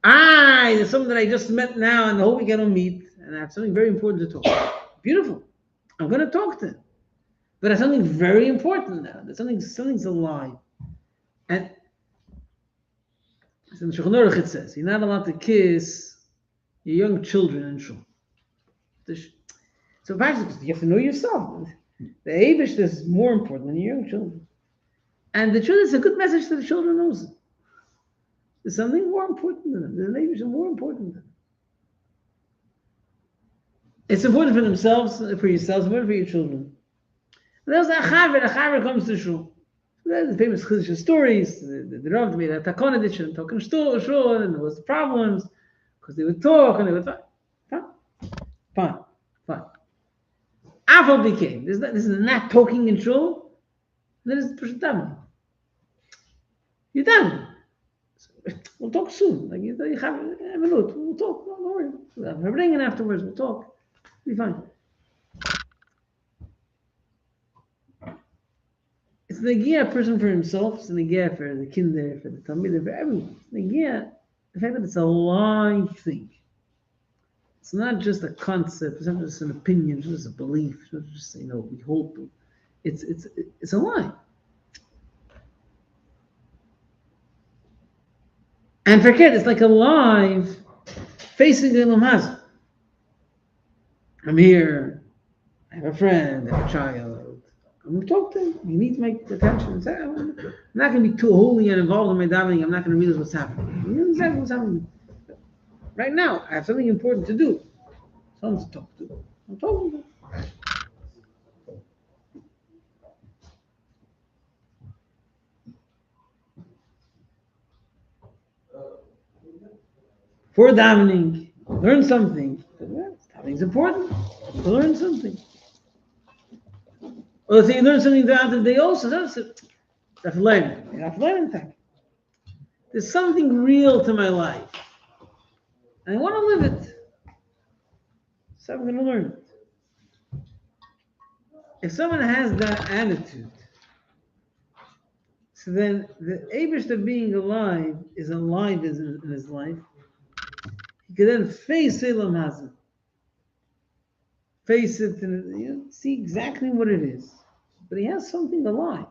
There's someone that I just met now and the whole week I don't meet, and I have something very important to talk about. Beautiful. I'm going to talk to him. But it's something very important now. There's something's alive. And in Shulchan Aruch it says, you're not allowed to kiss your young children in shul. So you have to know yourself. The Eibush is more important than your young children. And the truth is a good message to the children also. There's something more important than them. The Eibush is more important than them. It's important for themselves, for yourselves, important for your children. And there's a chaver comes to shul. The famous chassidus stories, the Rav made a takana that shouldn't talk in shul, and there was problems, because they would talk, and they would talk. Fine. Afal became, this is not talking in shul, then it's the davening. You're done. We'll talk soon. Like you have a minute, we'll talk, don't worry. We'll have Farbrengen afterwards, we'll talk. Be fine. It's the Negia person for himself, it's the Negia for the kinder, for the Talmidim, for everyone. It's the Negia, the fact that it's a live thing. It's not just a concept, it's not just an opinion, it's not just a belief, it's not just, we hold to. It's a lie. And forget, it's like alive, facing the Olam Hazeh. I'm here, I have a friend, I have a child. I'm going to talk to him. You need to make attention. I'm not going to be too holy and involved in my davening. I'm not going to realize what's happening. You know exactly what's happening. Right now, I have something important to do. Someone to talk to. I'm talking to them. For davening, learn something. Davening is important. To learn something. Well, if you learn something throughout the day also, that's learning. You have to learn thing. There's something real to my life. And I want to live it. So I'm going to learn it. If someone has that attitude, so then the Eibush of being alive is alive in his life. He could then face Olam Hazeh. Face it and see exactly what it is. But he has something alive.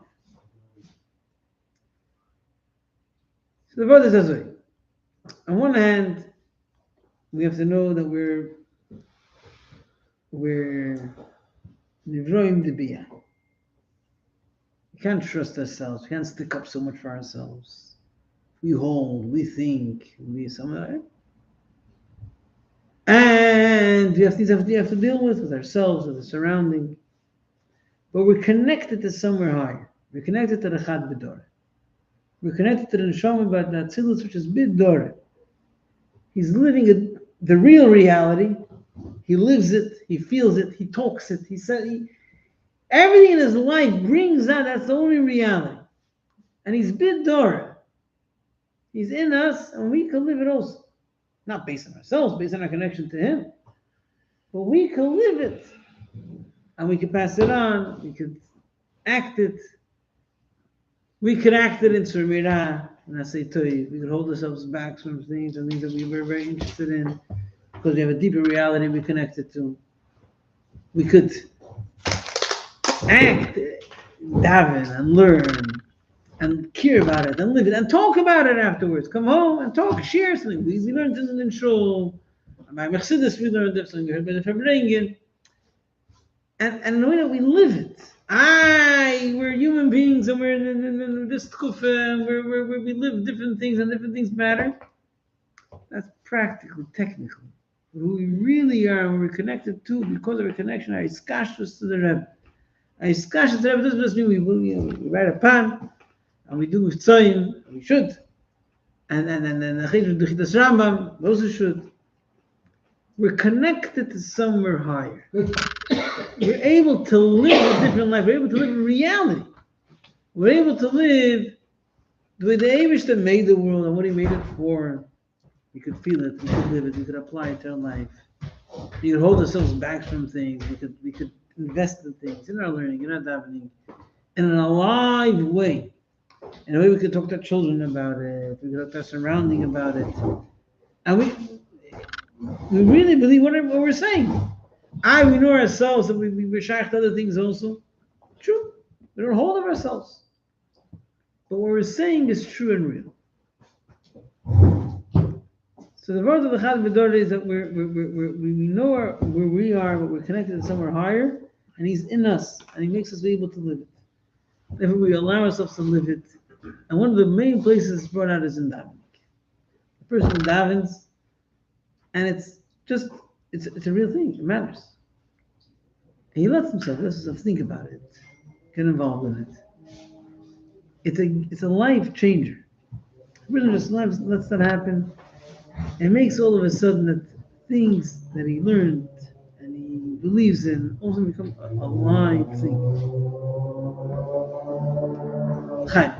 So the brother says, on one hand, we have to know that we're Nivroim Debiyah. We can't trust ourselves. We can't stick up so much for ourselves. We hold, we think, we somewhere. And we have things that we have to deal with ourselves, with the surrounding. But we're connected to somewhere higher. We're connected to the Chad B'Dor. We're connected to the Neshama, but the Atzilus, which is B'Dor. He's living the real reality. He lives it. He feels it. He talks it. He said everything in his life brings out. That's the only reality. And he's B'Dor. He's in us, and we can live it also. Not based on ourselves, based on our connection to him. But we can live it. And we can pass it on. We could act it. We could act it in Surmirah. And I say to you, we could hold ourselves back from things and things that we were very interested in because we have a deeper reality we connected to. We could act, daven, and learn, and care about it, and live it, and talk about it afterwards. Come home and talk, share something. We learned something in shul. By chassidus, we learned something. We heard by the Farbrengen. And the way that we live it. We're human beings, and we're in this kufa, and we live different things, and different things matter. That's practical, technical. Who we really are, and we're connected to, because of our connection, our chassidus to the Rebbe. Our chassidus to the Rebbe doesn't just mean we write a pan, and we do tzayin, we should. And the chassidus Rambam, those who should. We're connected to somewhere higher. We're able to live a different life. We're able to live in reality. We're able to live the way the Eibush that made the world and what he made it for. We could feel it, we could live it, we could apply it to our life. We could hold ourselves back from things. We could invest in things, in our learning, in our davening, in an alive way. In a way we could talk to our children about it, we could talk to our surrounding about it. And we really believe what we're saying. We know ourselves that we're shaykh to other things also. true. We don't hold of ourselves. But what we're saying is true and real. So the word of the Chad B'Dor is that we know where we are, but we're connected to somewhere higher, and He's in us, and He makes us be able to live it. Therefore, we allow ourselves to live it. And one of the main places it's brought out is in davening. The person davens, and it's a real thing. It matters. And he lets himself think about it, get involved in it. It's a life changer. The person just lets that happen. It makes all of a sudden that things that he learned and he believes in also become a live thing. Chaim.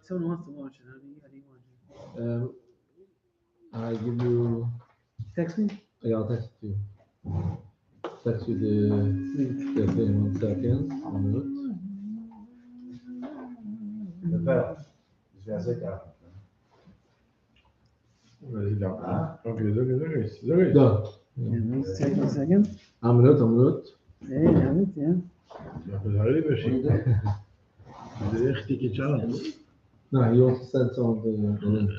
Someone wants to watch it. How do you watch it? I give you. Text me? Yeah, I'll text you. Text you the thing 1 second. 1 minute. Da. Take 1 second. 1 minute. Hey, have it, yeah. No, you want to send some of the link.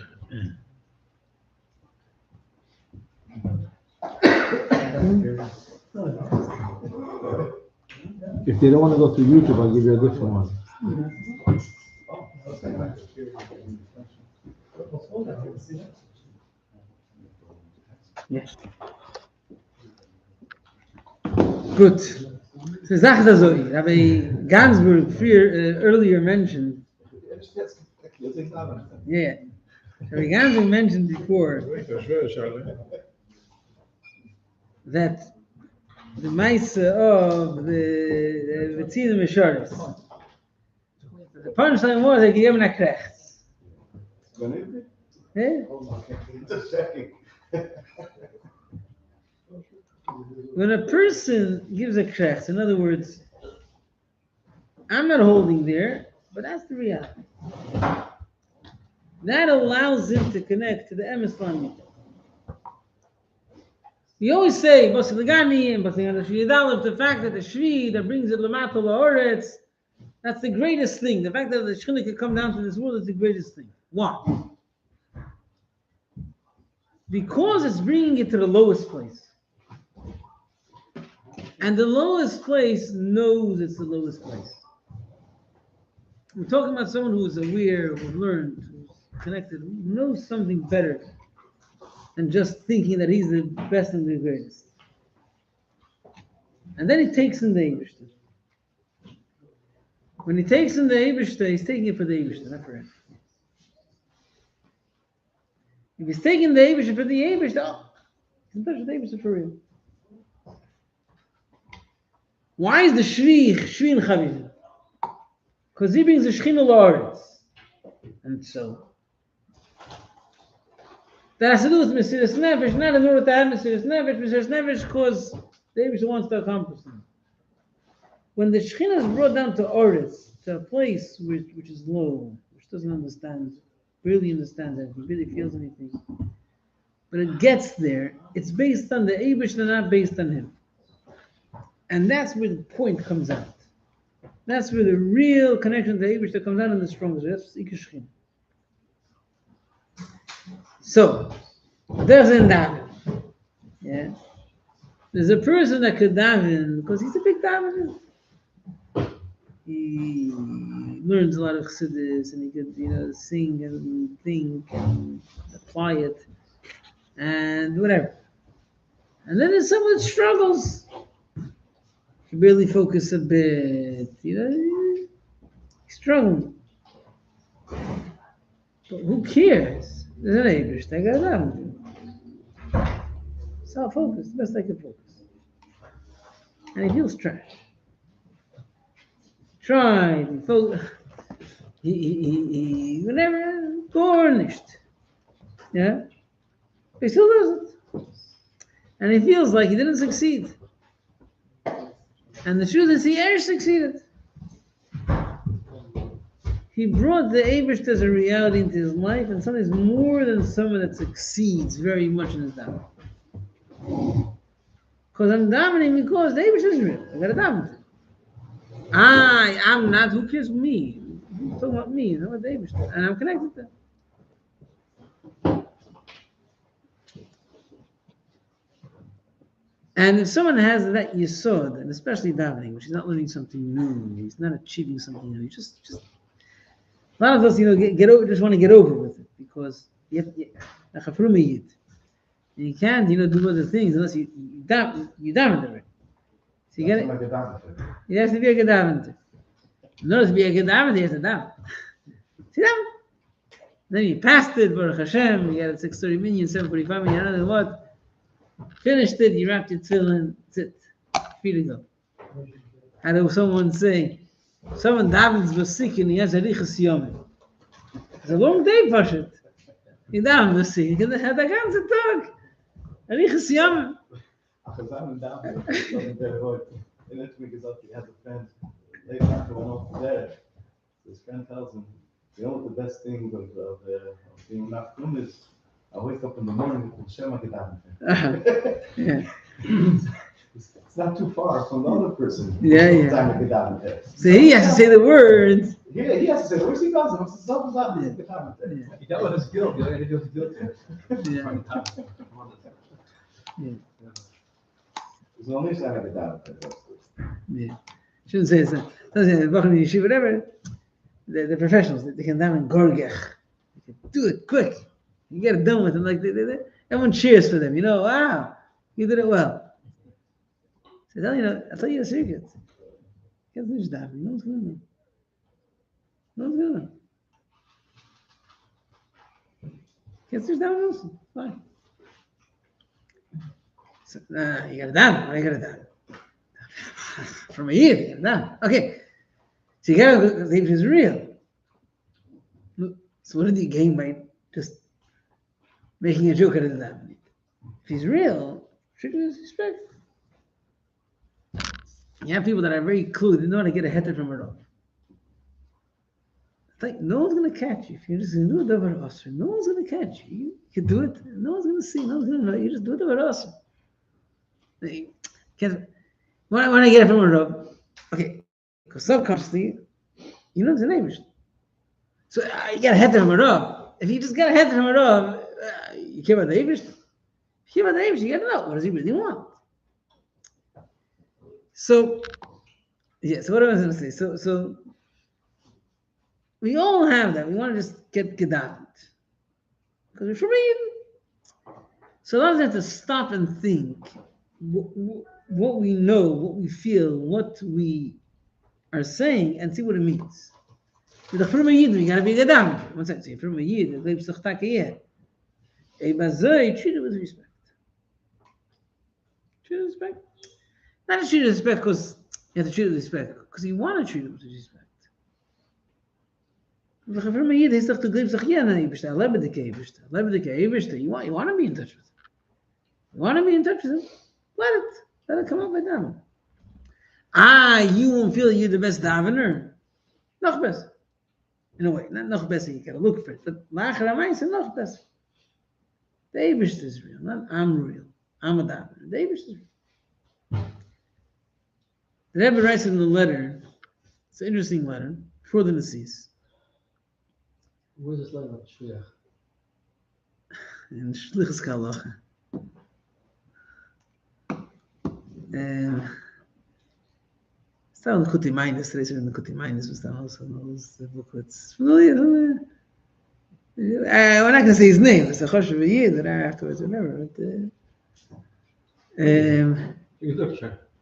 If they don't want to go to YouTube, I'll give you a different one. Yes. Gut. Sie sagt also, Rabbi Gansberg earlier mentioned, yeah, Rabbi Gansberg mentioned before that the mice of the Tzina Misharis, the punchline was they gave him a krechts. Yeah? Just checking. When a person gives a krechts, in other words, I'm not holding there, but that's the reality. That allows him to connect to the emes line. We always say, the fact that the Shvi that brings it Lamato La'oretz, that's the greatest thing. The fact that the Shekhinah can come down to this world is the greatest thing. Why? Because it's bringing it to the lowest place. And the lowest place knows it's the lowest place. We're talking about someone who is aware, who's learned, who's connected, who knows something better than just thinking that he's the best and the greatest. And then he takes in the Eibishter. When he takes in the Eibishter, he's taking it for the Eibishter, not for him. If he's taking the Eibishter for the Eibishter, he's in touch with the Eibishter for real. Why is the Shvi in Chaviv? Because he brings the Shechina La'aretz. And so, that has to do with Mesiras Nefesh, not in order to have Mesiras Nefesh because the Eibishter wants to accomplish them. When the Shechina is brought down to Oretz, to a place which is low, which doesn't understand, really understands anything, really feels anything, but it gets there, it's based on the Eibishter, not based on him. And that's where the point comes out. That's where the real connection to the Eibishter comes out in the strongest way. That's Ikar Shechina. So, there's a daven. Yeah. There's a person that could daven because he's a big davener. He learns a lot of chassidus and he could, sing and think and apply it and whatever. And then there's someone that struggles. He can barely focus a bit. He's struggling. But who cares? There's an Eibishter. I got daven. Self-focus, the best I can focus. And he feels trash. Tried, he whatever, garnished. Yeah? But he still does it. And he feels like he didn't succeed. And the truth is, he succeeded. He brought the Eibishter as a reality into his life, and sometimes more than someone that succeeds very much in his davening. Because I'm davening because the Eibishter is real. I got to daven. I'm not. Who cares me? Who's talking about me? About the Eibishter, and I'm connected to them. And if someone has that yesod, and especially davening, which he's not learning something new, he's not achieving something new, he just a lot of us, just want to get over with it because you can't, do other things unless you daven already. So you get it? He has to be a good davener. In order to be a good davener, he has to daven. See daven? Then you passed it, Baruch Hashem, you got a 630 million, 745 million, I don't know what. Finished it, you wrapped your tefillin, that's it. Feeling up. How did someone say, someone davens was sick and he has a riches yomim. It's a long day, Pashat. He davens was sick, and had a ganze Tag. A riches yomim. In it, we gesagt, he has a friend, later after went off to there. His friend tells him, what the best thing of being nafkum is, I wake up in the morning with Shema Gedaven. Yeah. It's not too far from the other person. Yeah. So he has to say the words. Yeah, he has to say the words. He does them. It's self-Gedaven. He dealt with his guilt. You got to deal with guilt. Yeah. There's only Gedaven. Yeah. Shouldn't say so. Doesn't say Yeshiva, whatever. the professionals, they can down in Gorgech. They can do it quick. You get it done with them. Like everyone cheers for them. You know, wow, you did it well. So I'll tell you a secret. Can't finish that. No one's gonna know. No one's gonna know. Can't finish that one also. Fine. So, you got it down. I got it down. From a year, you got it down. Okay. So you gotta believe it's real. So what did he gain by just making a joke out of that? If he's real, treat him with respect. You have people that are very clued, they know how to get a heter from a rope. It's like no one's gonna catch you. If you're just gonna do it over Osir, no one's gonna catch you. You can do it, no one's gonna see, no one's gonna know. You just do it over Osir. When I get it from a rope, okay, because subconsciously, you know it's an Amish. So you got a heter from a rope. If you just got a heter from a rope, you care about the Amish. If you care about the Amish, you gotta know what does he really want. So, yeah, so what I was going to say, so we all have that. We want to just get gedacht. Because we're from Eden. So a lot of times to stop and think what we know, what we feel, what we are saying, and see what it means. With the from Eden, we got to be gedacht. One second, so from Eden, the Leib's Tachtake here. A bazoi, treat it with respect. Treat it with respect. Not to treat it with respect because you have to treat it with respect, because you want to treat it with respect. You want to be in touch with him. You want to be in touch with him? Let it come up by them. You won't feel you're the best davener? Noch best. In a way, not noch best, you gotta look for it. But lacher amayis and noch best. The Eibishter is real, not I'm real. I'm a davener. The Eibishter is real. The Rebbe writes in the letter, it's an interesting letter, before the Nasis. Where's this letter about Shliach? In Shlichus Kalacha. It's down in the Kuti Minus, today in the Kuti Minus, was down also knows the booklets. Familiar? We're not going to say his name, it's a Choshev Yid, that afterwards, whatever.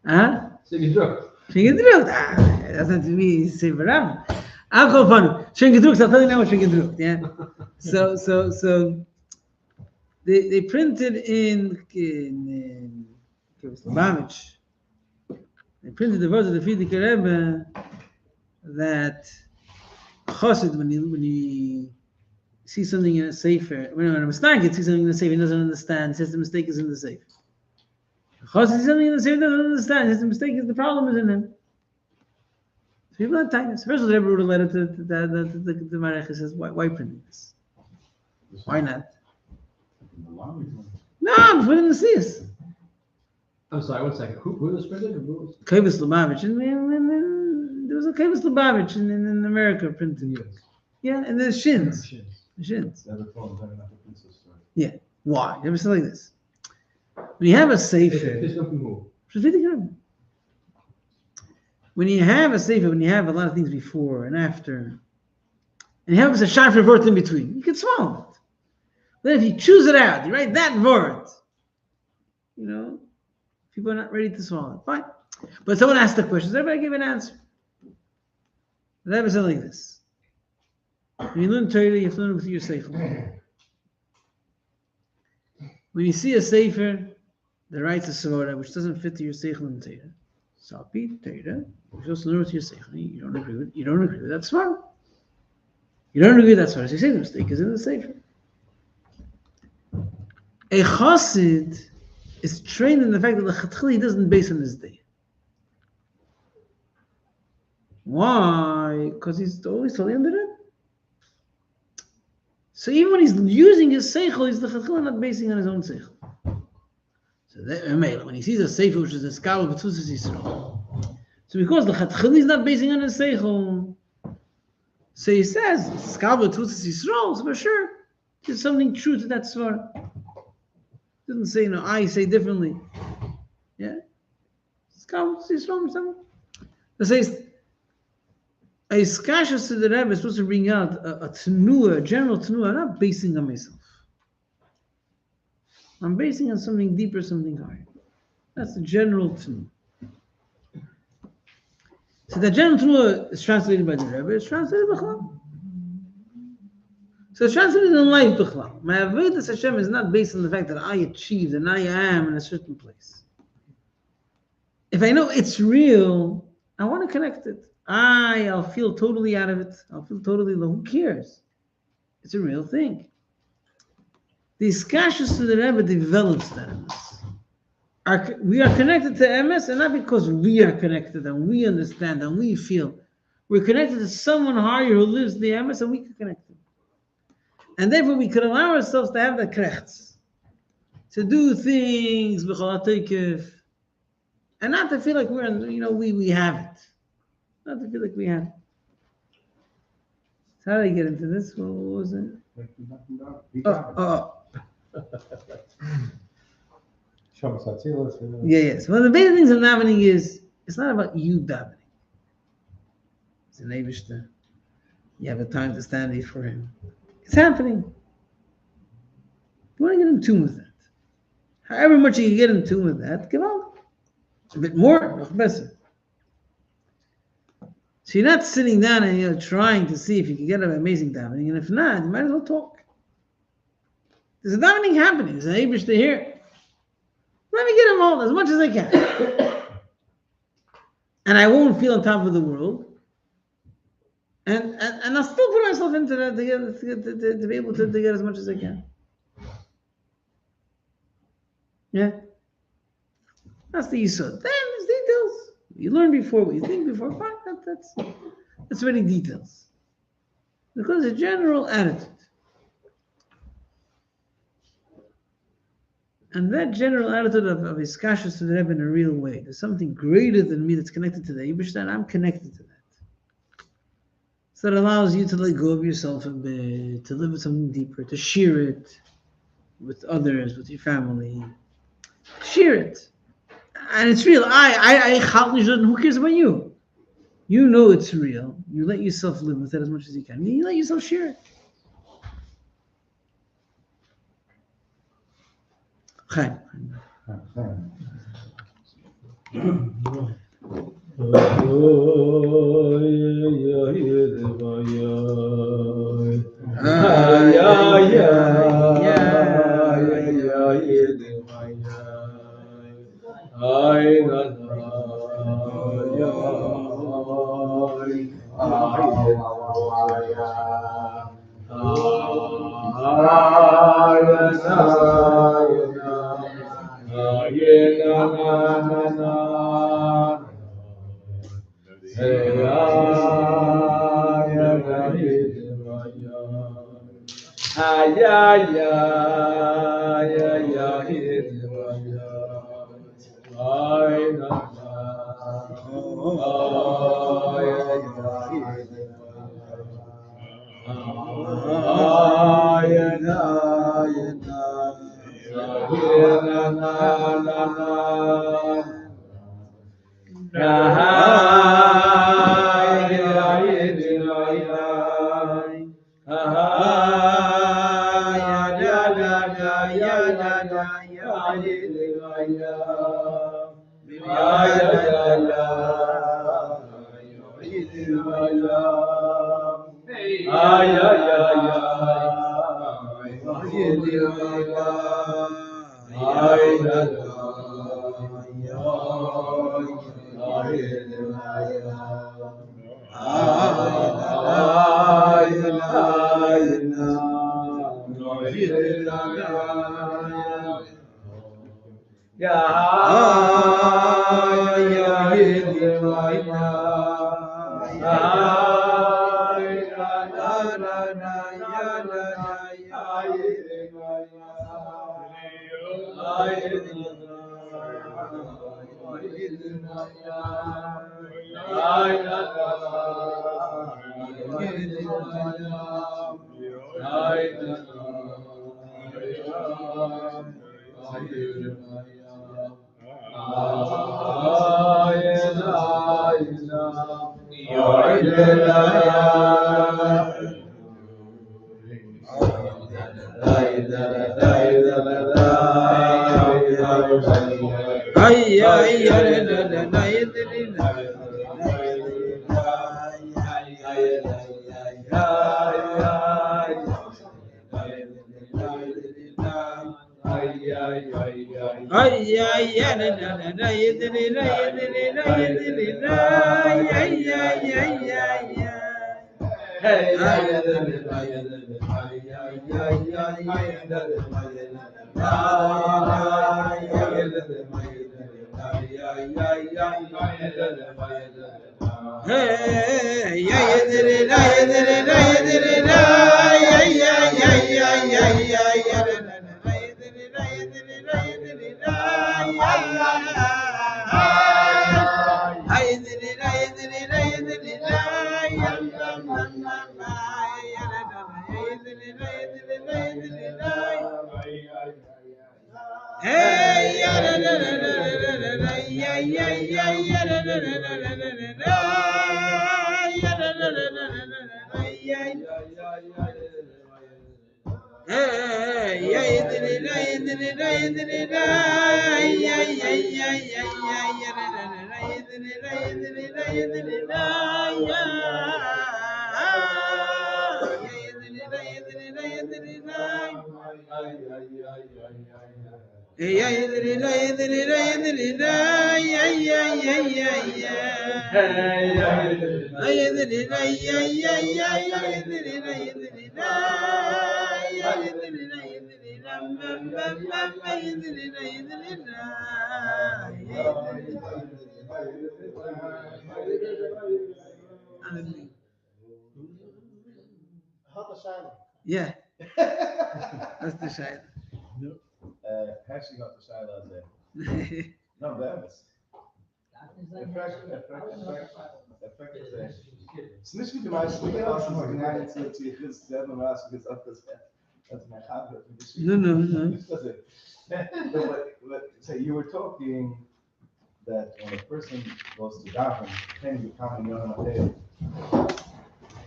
Huh? Schön gedruckt. Das hat wie Severam. I'll fun. Schön gedruckt, I'll tell you now what schön gedruckt. Yeah. So they printed in Lubavitch. They printed the words of the Frierdiker Rebbe that chassid when he sees something in a sefer, when a mistake sees something in a sefer, he doesn't understand. Says the mistake is in the sefer. Chassid sees something in the sefer, doesn't understand. Says the mistake is the problem is in him. So people have tightness. First of all, they wrote a letter to the Marech. Says, why printing this? Why not? No, before the Messias. I'm sorry, 1 second. Who was printed? Kaivis Lubavitch. There was a Kaivis Lubavitch in America printing. Yeah, and there's Shins. Shins. Yeah. Why? Never said like this. When you have a sefer, when you have a sefer, when you have a lot of things before and after, and you have a sharp word in between, you can swallow it. Then if you choose it out, you write that word, people are not ready to swallow it. Fine. But someone asked the question, so everybody give an answer. The Rebbe said like this. When you learn Torah, you have to learn with your sefer. When you see a sefer that writes a svara which doesn't fit to your seichel and Torah, Sapi, Torah, you just learn with your seichel. You don't agree with that svara. You don't agree with that svara. So you say the mistake is in the sefer. A chassid is trained in the fact that the chatchili doesn't base on his day. Why? Because he's always totally under it. So even when he's using his seichel, he's the chatchila not basing on his own seichel. So when he sees a seichel which is a skala b'tzutzis Yisrael, so because the chatchila is not basing on his seichel, so he says skala b'tzutzis Yisrael. So for sure, there's something true to that svara. Doesn't say I say differently. Yeah, skala b'tzutzis Yisrael. It says A iskashus to the Rebbe is supposed to bring out a tenua, a general tenua. I'm not basing on myself. I'm basing on something deeper, something higher. That's the general tenua. So the general tenua is translated by the Rebbe. It's translated by Chlam. So it's translated in life b'chlal. My avodas Hashem is not based on the fact that I achieved and I am in a certain place. If I know it's real, I want to connect it. I'll feel totally out of it. I'll feel totally low. Who cares? It's a real thing. The iskashus to the Rebbe develops that in us. We are connected to MS, and not because we are connected and we understand and we feel. We're connected to someone higher who lives the MS, and we can connect them. And therefore, we could allow ourselves to have the krechts, to do things b'chol ha'teikef, and not to feel like we're, we have it. Not to feel like we have it. So how did I get into this? What was it? Yes. One of the basic things of davening is, it's not about you davening. It's an Eibishter. You have a time to stand before him. It's happening. You want to get in tune with that. However much you can get in tune with that, give out. A bit more, better. So you're not sitting down and trying to see if you can get an amazing davening, and if not, you might as well talk. There's a davening happening. There's an Eibishter here. Let me get involved as much as I can. And I won't feel on top of the world. And I'll still put myself into that to be able to get as much as I can. Yeah? That's the Yisod. Then there's details. You learn before what you think before. Fine, that's really details. Because it's a general attitude. And that general attitude of iskashus to the Rebbe in a real way. There's something greater than me that's connected to the Eibishter, and I'm connected to that. So it allows you to let go of yourself a bit, to live with something deeper, to share it with others, with your family. Share it. And it's real. Who cares about you? You know it's real. You let yourself live with it as much as you can. You let yourself share it. Chaim. Yeah. That's the shayla. Actually got the Shiloh there. No, that was. Effect is there. Es ist nicht wie die meisten Leute aus dem Original zu Christ, der hat was gesagt, dass mein Vater No. So you were talking that when a person goes to daven, can become a young.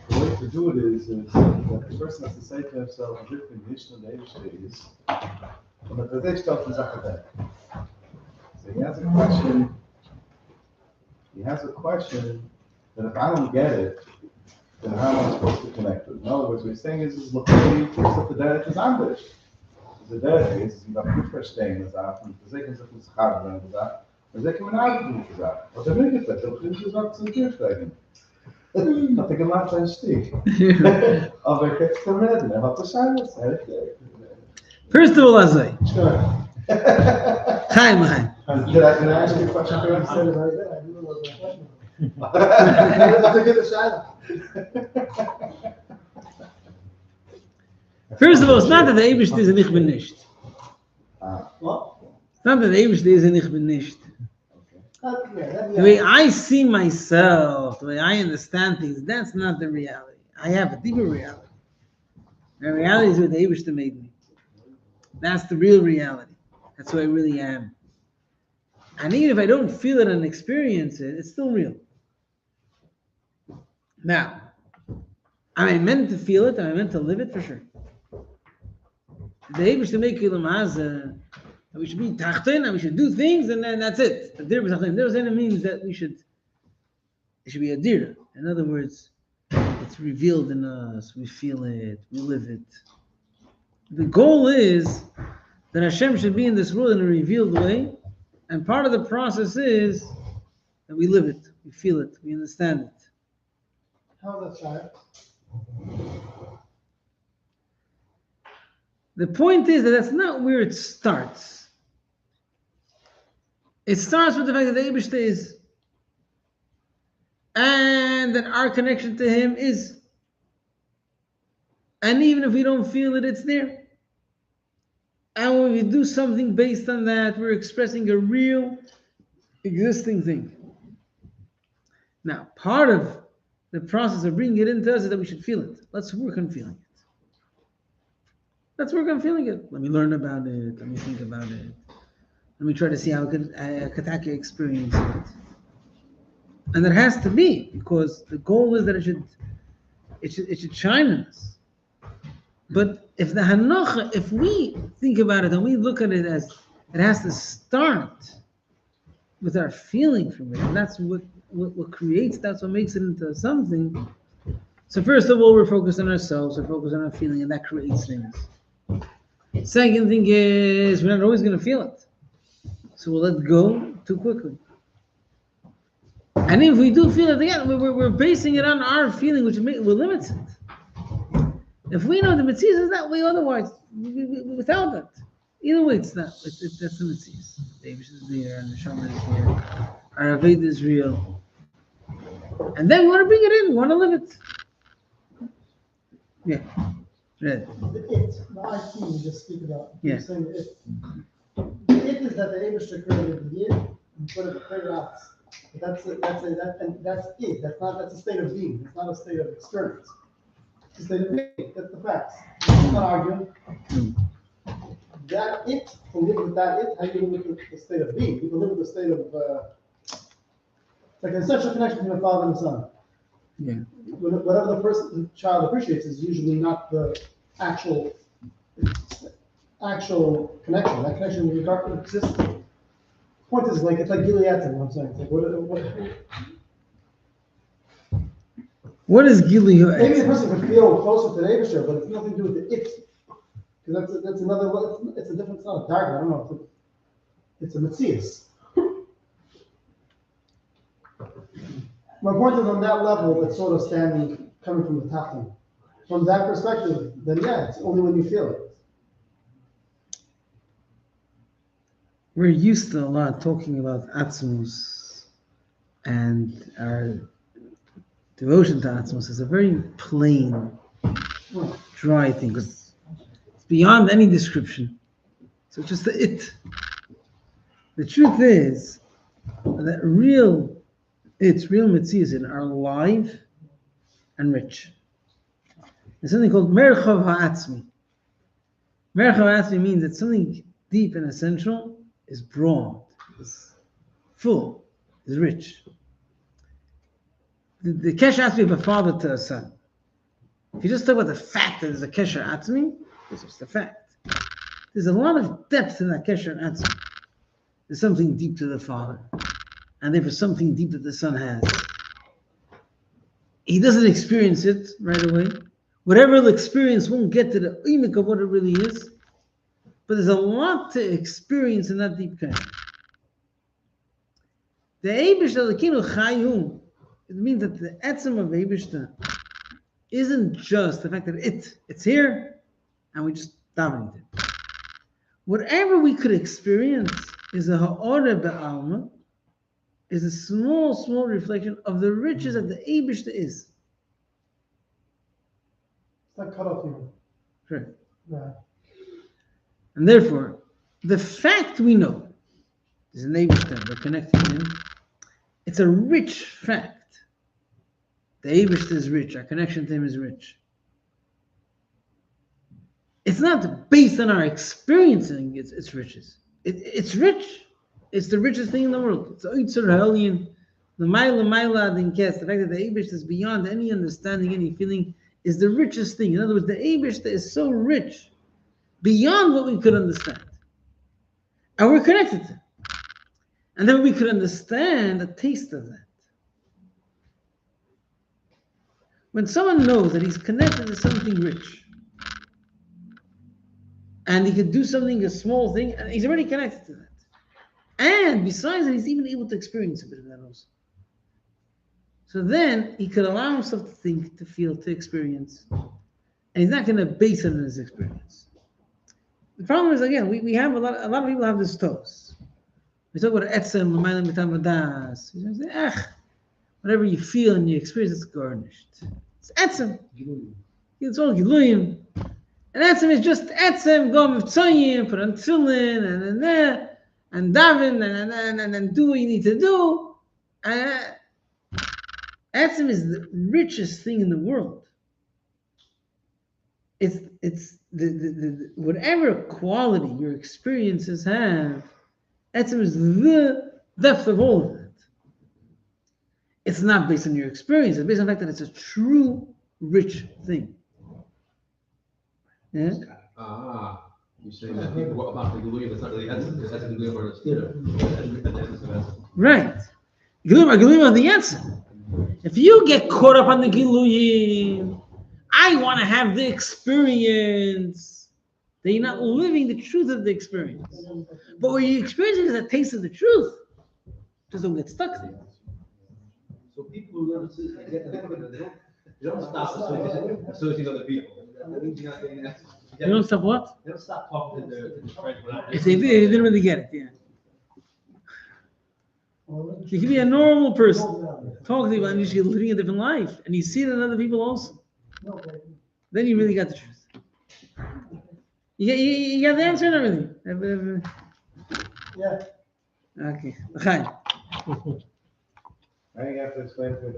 The way to do it is that the person has to say to himself, "If the condition of the Eibishter is," and the Tzaddik tells him that. So he has a question that if I don't get it, then how am I supposed to connect it? In other words, what he's saying is look, he thinks that the derech is anders. The derech is, you have good verstehen gesagt, und the Tzaddik sagt, es hart werden gesagt, und sie kommen auch gesagt. Was will ich gesagt? Ich will gesagt, zum Kirchsteigen. Hat gemacht einen Stich. Aber ich hätte es reden, hat das alles. First of all, I say, Sure. Chaim. Can I ask you a question first? That's a good shayla. First of all, it's not that the Eibishter is and ich bin nicht. What? It's not that the Eibishter is and ich bin nicht. The way I see myself, the way I understand things, that's not the reality. I have a deeper reality. The reality is what the Eibishter made me. That's the real reality. That's who I really am. And even if I don't feel it and experience it, it's still real. Now, am I meant to feel it? Am I meant to live it? For sure. The Eibishter make Ilam Hazeh, we should be tachtin, and we should do things, and then that's it. The dir b'tachtin. Dir means that it should be a dir. In other words, it's revealed in us, we feel it, we live it. The goal is that Hashem should be in this world in a revealed way, and part of the process is that we live it, we feel it, we understand it. How is that shayla? The point is that that's not where it starts. It starts with the fact that the Eibishter is, and that our connection to Him is, and even if we don't feel it, it's there. And when we do something based on that, we're expressing a real existing thing. Now, part of the process of bringing it into us is that we should feel it. Let's work on feeling it. Let's work on feeling it. Let me learn about it. Let me think about it. Let me try to see how I could experience it. And there has to be, because the goal is that it should shine in us. But if the hanocha, if we think about it and we look at it as it has to start with our feeling from it, and that's what creates, that's what makes it into something. So first of all, we're focused on ourselves, we're focused on our feeling, and that creates things. Second thing is, we're not always going to feel it. So we'll let go too quickly. And if we do feel it again, we're basing it on our feeling, which will limit it. If we know the Metzias is that way, otherwise, without that. Either way, it's not. That's the Metzias. The Eibush is there, and the Shama is here. Our Aved is real. And then we want to bring it in, we want to live it. Yeah. Red. The it, the I you just speak about. Yeah. You're saying the it. The it is that the Eibush created the yin and put it out. But that's it. That's it. That's a state of being. It's not a state of experience. It's a state of being. That's the facts. I'm not arguing. That it, to live with that it, how you live with the state of being. You can live with the state of like an essential connection between a father and a son. Yeah. Whatever the child appreciates is usually not the actual connection. That connection regardless exists. Point is, like, it's like Gilead, what I'm saying. It's like, what is Gilead? Maybe the person can feel closer to the Eibush, but it's nothing to do with the it. Because that's another, it's a different, it's not a diagram, I don't know. It's a Metzias. My point is, on that level, it's sort of standing, coming from the Tachton. From that perspective, then yeah, it's only when you feel it. We're used to a lot talking about Atzmus, and our devotion to Atzmus is a very plain, dry thing, because it's beyond any description. So it's just the it. The truth is that real Metzias are alive and rich. There's something called Merchav Ha'atzmi. Merchav Ha'atzmi means that something deep and essential is broad, is full, is rich. The Kesher Atzmi of a father to a son. If you just talk about the fact that there's a Kesher Atzmi, it's just a fact. There's a lot of depth in that Kesher Atzmi. There's something deep to the father, and therefore something deep that the son has. He doesn't experience it right away. Whatever he'll experience won't get to the imik of what it really is. But there's a lot to experience in that deep connection. The Eibush Elokeinu Chayum, it means that the etzem of Eibush isn't just the fact that it's here and we just dominate it. Whatever we could experience is a ha'ora ba'alma, is a small reflection of the riches that the Eibush is. It's like cut off here. Sure. Yeah. And therefore, the fact we know is an Eibush, we're connected to him. It's a rich fact. The Eibush is rich. Our connection to him is rich. It's not based on our experiencing its riches. It's rich. It's the richest thing in the world. It's Oitzer Ha'elyon, the Maila Din Kes. The fact that the Eibush is beyond any understanding, any feeling, is the richest thing. In other words, the Eibush is so rich, beyond what we could understand. And we're connected to it. And then we could understand a taste of that. When someone knows that he's connected to something rich, and he could do something, a small thing, and he's already connected to that. And besides that, he's even able to experience a bit of that also. So then he could allow himself to think, to feel, to experience. And he's not going to base it on his experience. The problem is, again, we have a lot of people have this toast. We talk about etzem, l'mayla mitam v'das. You say, whatever you feel and you experience, it's garnished. It's etzem. It's all giluyim. And etzem is just etzem, go mivtzoyim, put on tefillin, and daven, and do what you need to do. Etzem is the richest thing in the world. It's the whatever quality your experiences have, etzem is the depth of all of that. it's not based on your experience. It's based on the fact that it's a true, rich thing. Yeah? You're saying that people about the Gilui, that's not really essence, that's the Gilui or the Stira. Right. Gilui of the answer. If you get caught up on the Gilui, I want to have the experience, then you're not living the truth of the experience. But what you're experiencing is a taste of the truth. Just don't get stuck there. So people who learn to get to the commitment, they don't stop associating other people. That means you're not getting that. You don't stop what? They don't stop talking to the friends. If they didn't really get it, yeah. You can be a normal person, talking about and you're living a different life, and you see it in other people also. Then you really got the truth. You got the answer and everything. Yeah. Okay. Chaim. I think I have to explain to me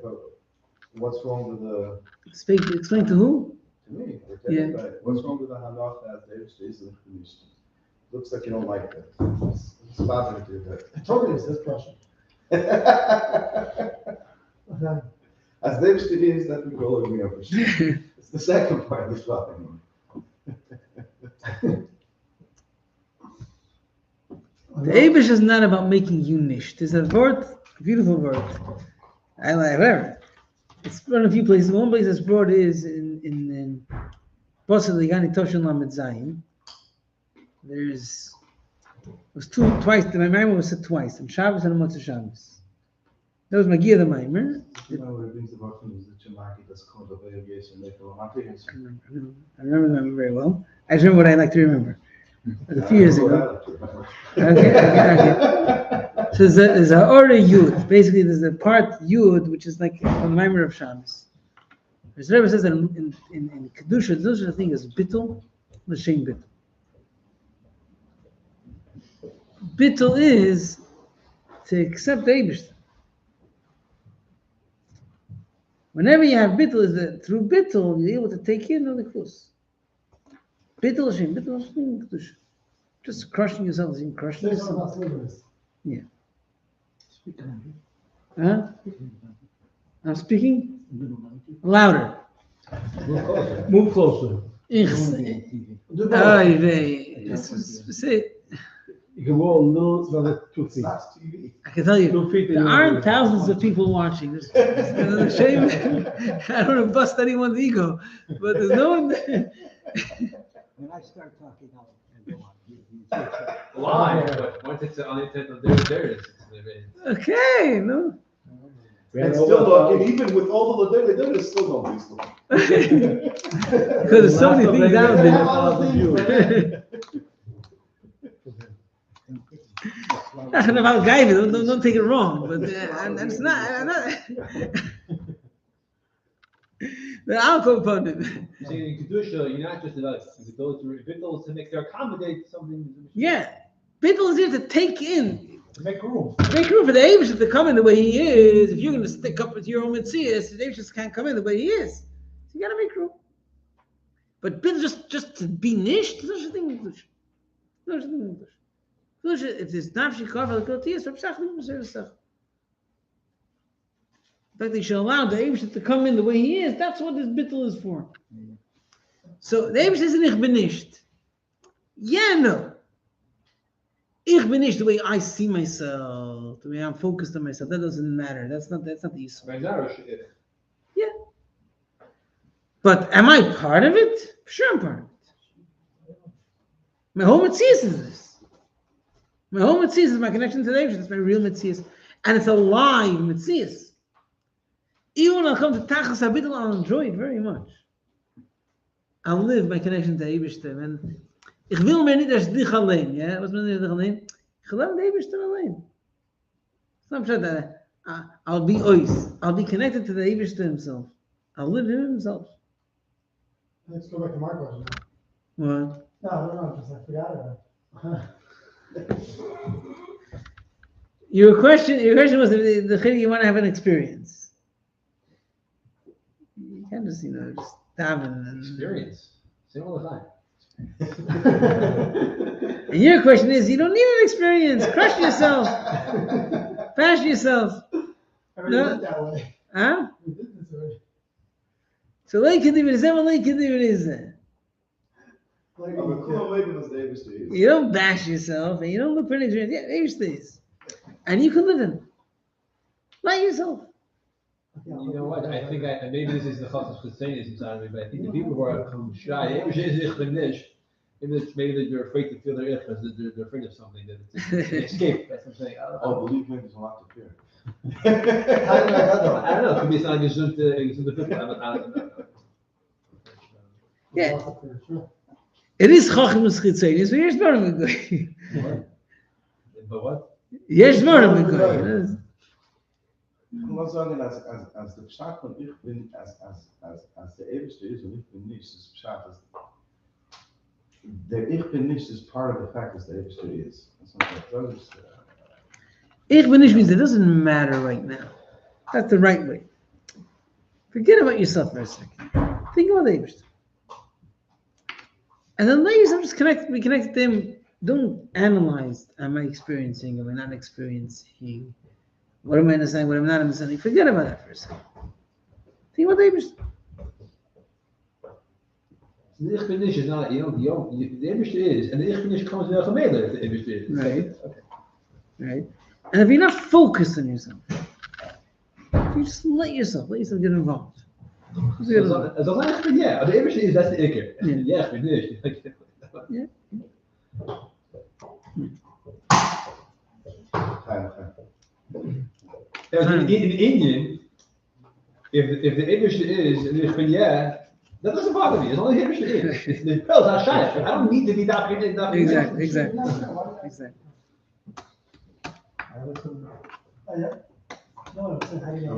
what's wrong with the. Explain to who? To me. Yeah. What's wrong with the handoff that there isn't finished? Looks like you don't like it. It's bothering you. I told you it's this question. As David is that we call it me up. It's the second part that's bothering me. The Eibush is not about making you nisht. There's a word, a beautiful word. I like it. It's brought in a few places. One place that's brought is in Boston Ligani Toshin Lamed Zayin. It was twice. My Maimer was said twice, on Shabbos and on Motzei Shabbos. That was Magia the Maimer. I remember them very well. I just remember what I like to remember. A few years ago. Okay. So there's a Ora Yud. Basically, there's a part Yud, which is like on the Maimer of Shabbos. The Rebbe says that in Kedusha, there's no such a thing as bittul, l'shem bittul. Bittul is to accept the Eibishter. Whenever you have bittul, is that through bittul you're able to take in the likus. Bittul l'shem kedusha. Just crushing yourself as in crushing yourself. Yeah. Huh? I'm speaking louder. Move closer. Say. You can go a little, another 2 feet. I can tell you, 2 feet. there aren't thousands of people watching. It's a shame. I don't want to bust anyone's ego, but there's no one. When I start talking, I'll go on. Live, but once it's on the intent of there it is. Okay, no. And still, even with all the they still don't do stuff. Because there's so many things out there. Nothing about guidance. Don't take it wrong, but it's not. The alcohol component. See, in Kedusha, you're not just about bittul to make to accommodate something. Yeah, bittul is here to take in. To make room. Make room for the Eibush to come in the way he is. If you're going to stick up with your own Metzias, the Eibush can't come in the way he is. So you got to make room. But bittul just to be nished, there's no such thing in Kedusha. No such thing in Kedusha. Kedusha, it is nafshi kafel kotiyas, rapsachlim b'seresach. In fact, they should allow the Eibush to come in the way he is. That's what this bittul is for. So the Eibush isn't ich bin nicht. Yeah, no. Ich bin nicht the way I see myself, the way I'm focused on myself. That doesn't matter. That's not the issue. Yeah. But am I part of it? Sure, I'm part of it. My whole Metzias is this. My whole Metzias is my connection to the Eibush. That's my real Metzias. And it's a live Metzias. Even when I'll come to Tachas HaBittul, I'll enjoy it very much. I'll live my connection to Eibishter. And ich will mir nicht als dich allein, yeah? Was meint ihr dich allein? Ich will mit Eibishter allein. It's not that I'll be ois. I'll be connected to the Eibishter himself. I'll live him himself. Let's go back to my question. What? No, I forgot about it. Your question was the thing you want to have an experience. You can't just, just daven and Experience. Say it all the time. And your question is, you don't need an experience. Crush yourself. Bash yourself. already No. went that way. Huh? We did this already. So like it is that like it is. Like, Aber guck mal, wegen was der Eberste ist. You don't bash yourself and you don't look for an experience. Yeah, there's this. And you can live in. Let yourself. You know what? I think maybe this is the chassidus chassidus inside of me, but I think the people who are shy, maybe that you're afraid to feel their ich, because they're afraid of something, that it's an escape. That's what I'm saying. I don't know. Oh, believe me, there's a lot to fear. I don't know. It could be something just to people. I don't know. Yeah. It is chachmas chitzenis, but here's more of a guy. But what? Here's more of a guy. Ich muss sagen, als der Pschat von ich bin, als der Eberste ist und ich bin nicht, das Pschat ist, der ich bin nicht is part of the fact that the Eberste is. Ich bin nicht means it doesn't matter right now. That's the right way. Forget about yourself for a second. Think about the Eberste. And then let yourself just be connected to him. Don't analyze, am I experiencing, am I not experiencing? What am I understanding, what am I not understanding? Forget about that for a second. Think about the Eberste. The ich bin nicht is not, the Eberste is, and the ich bin nicht comes with the Eberste is. Right. Okay. Right. And if you're not focused on yourself, if you just let yourself get involved. As long as yeah, the Eberste is, that's the Iker. Yeah, ich bin nicht. Yeah. In Indian, if the Eberste is, and ich bin yeah, that doesn't bother me. As long as the Eberste is. The pills are shy. I don't need to be that. Exactly. Oh, yeah? No, I'm saying, how do you know?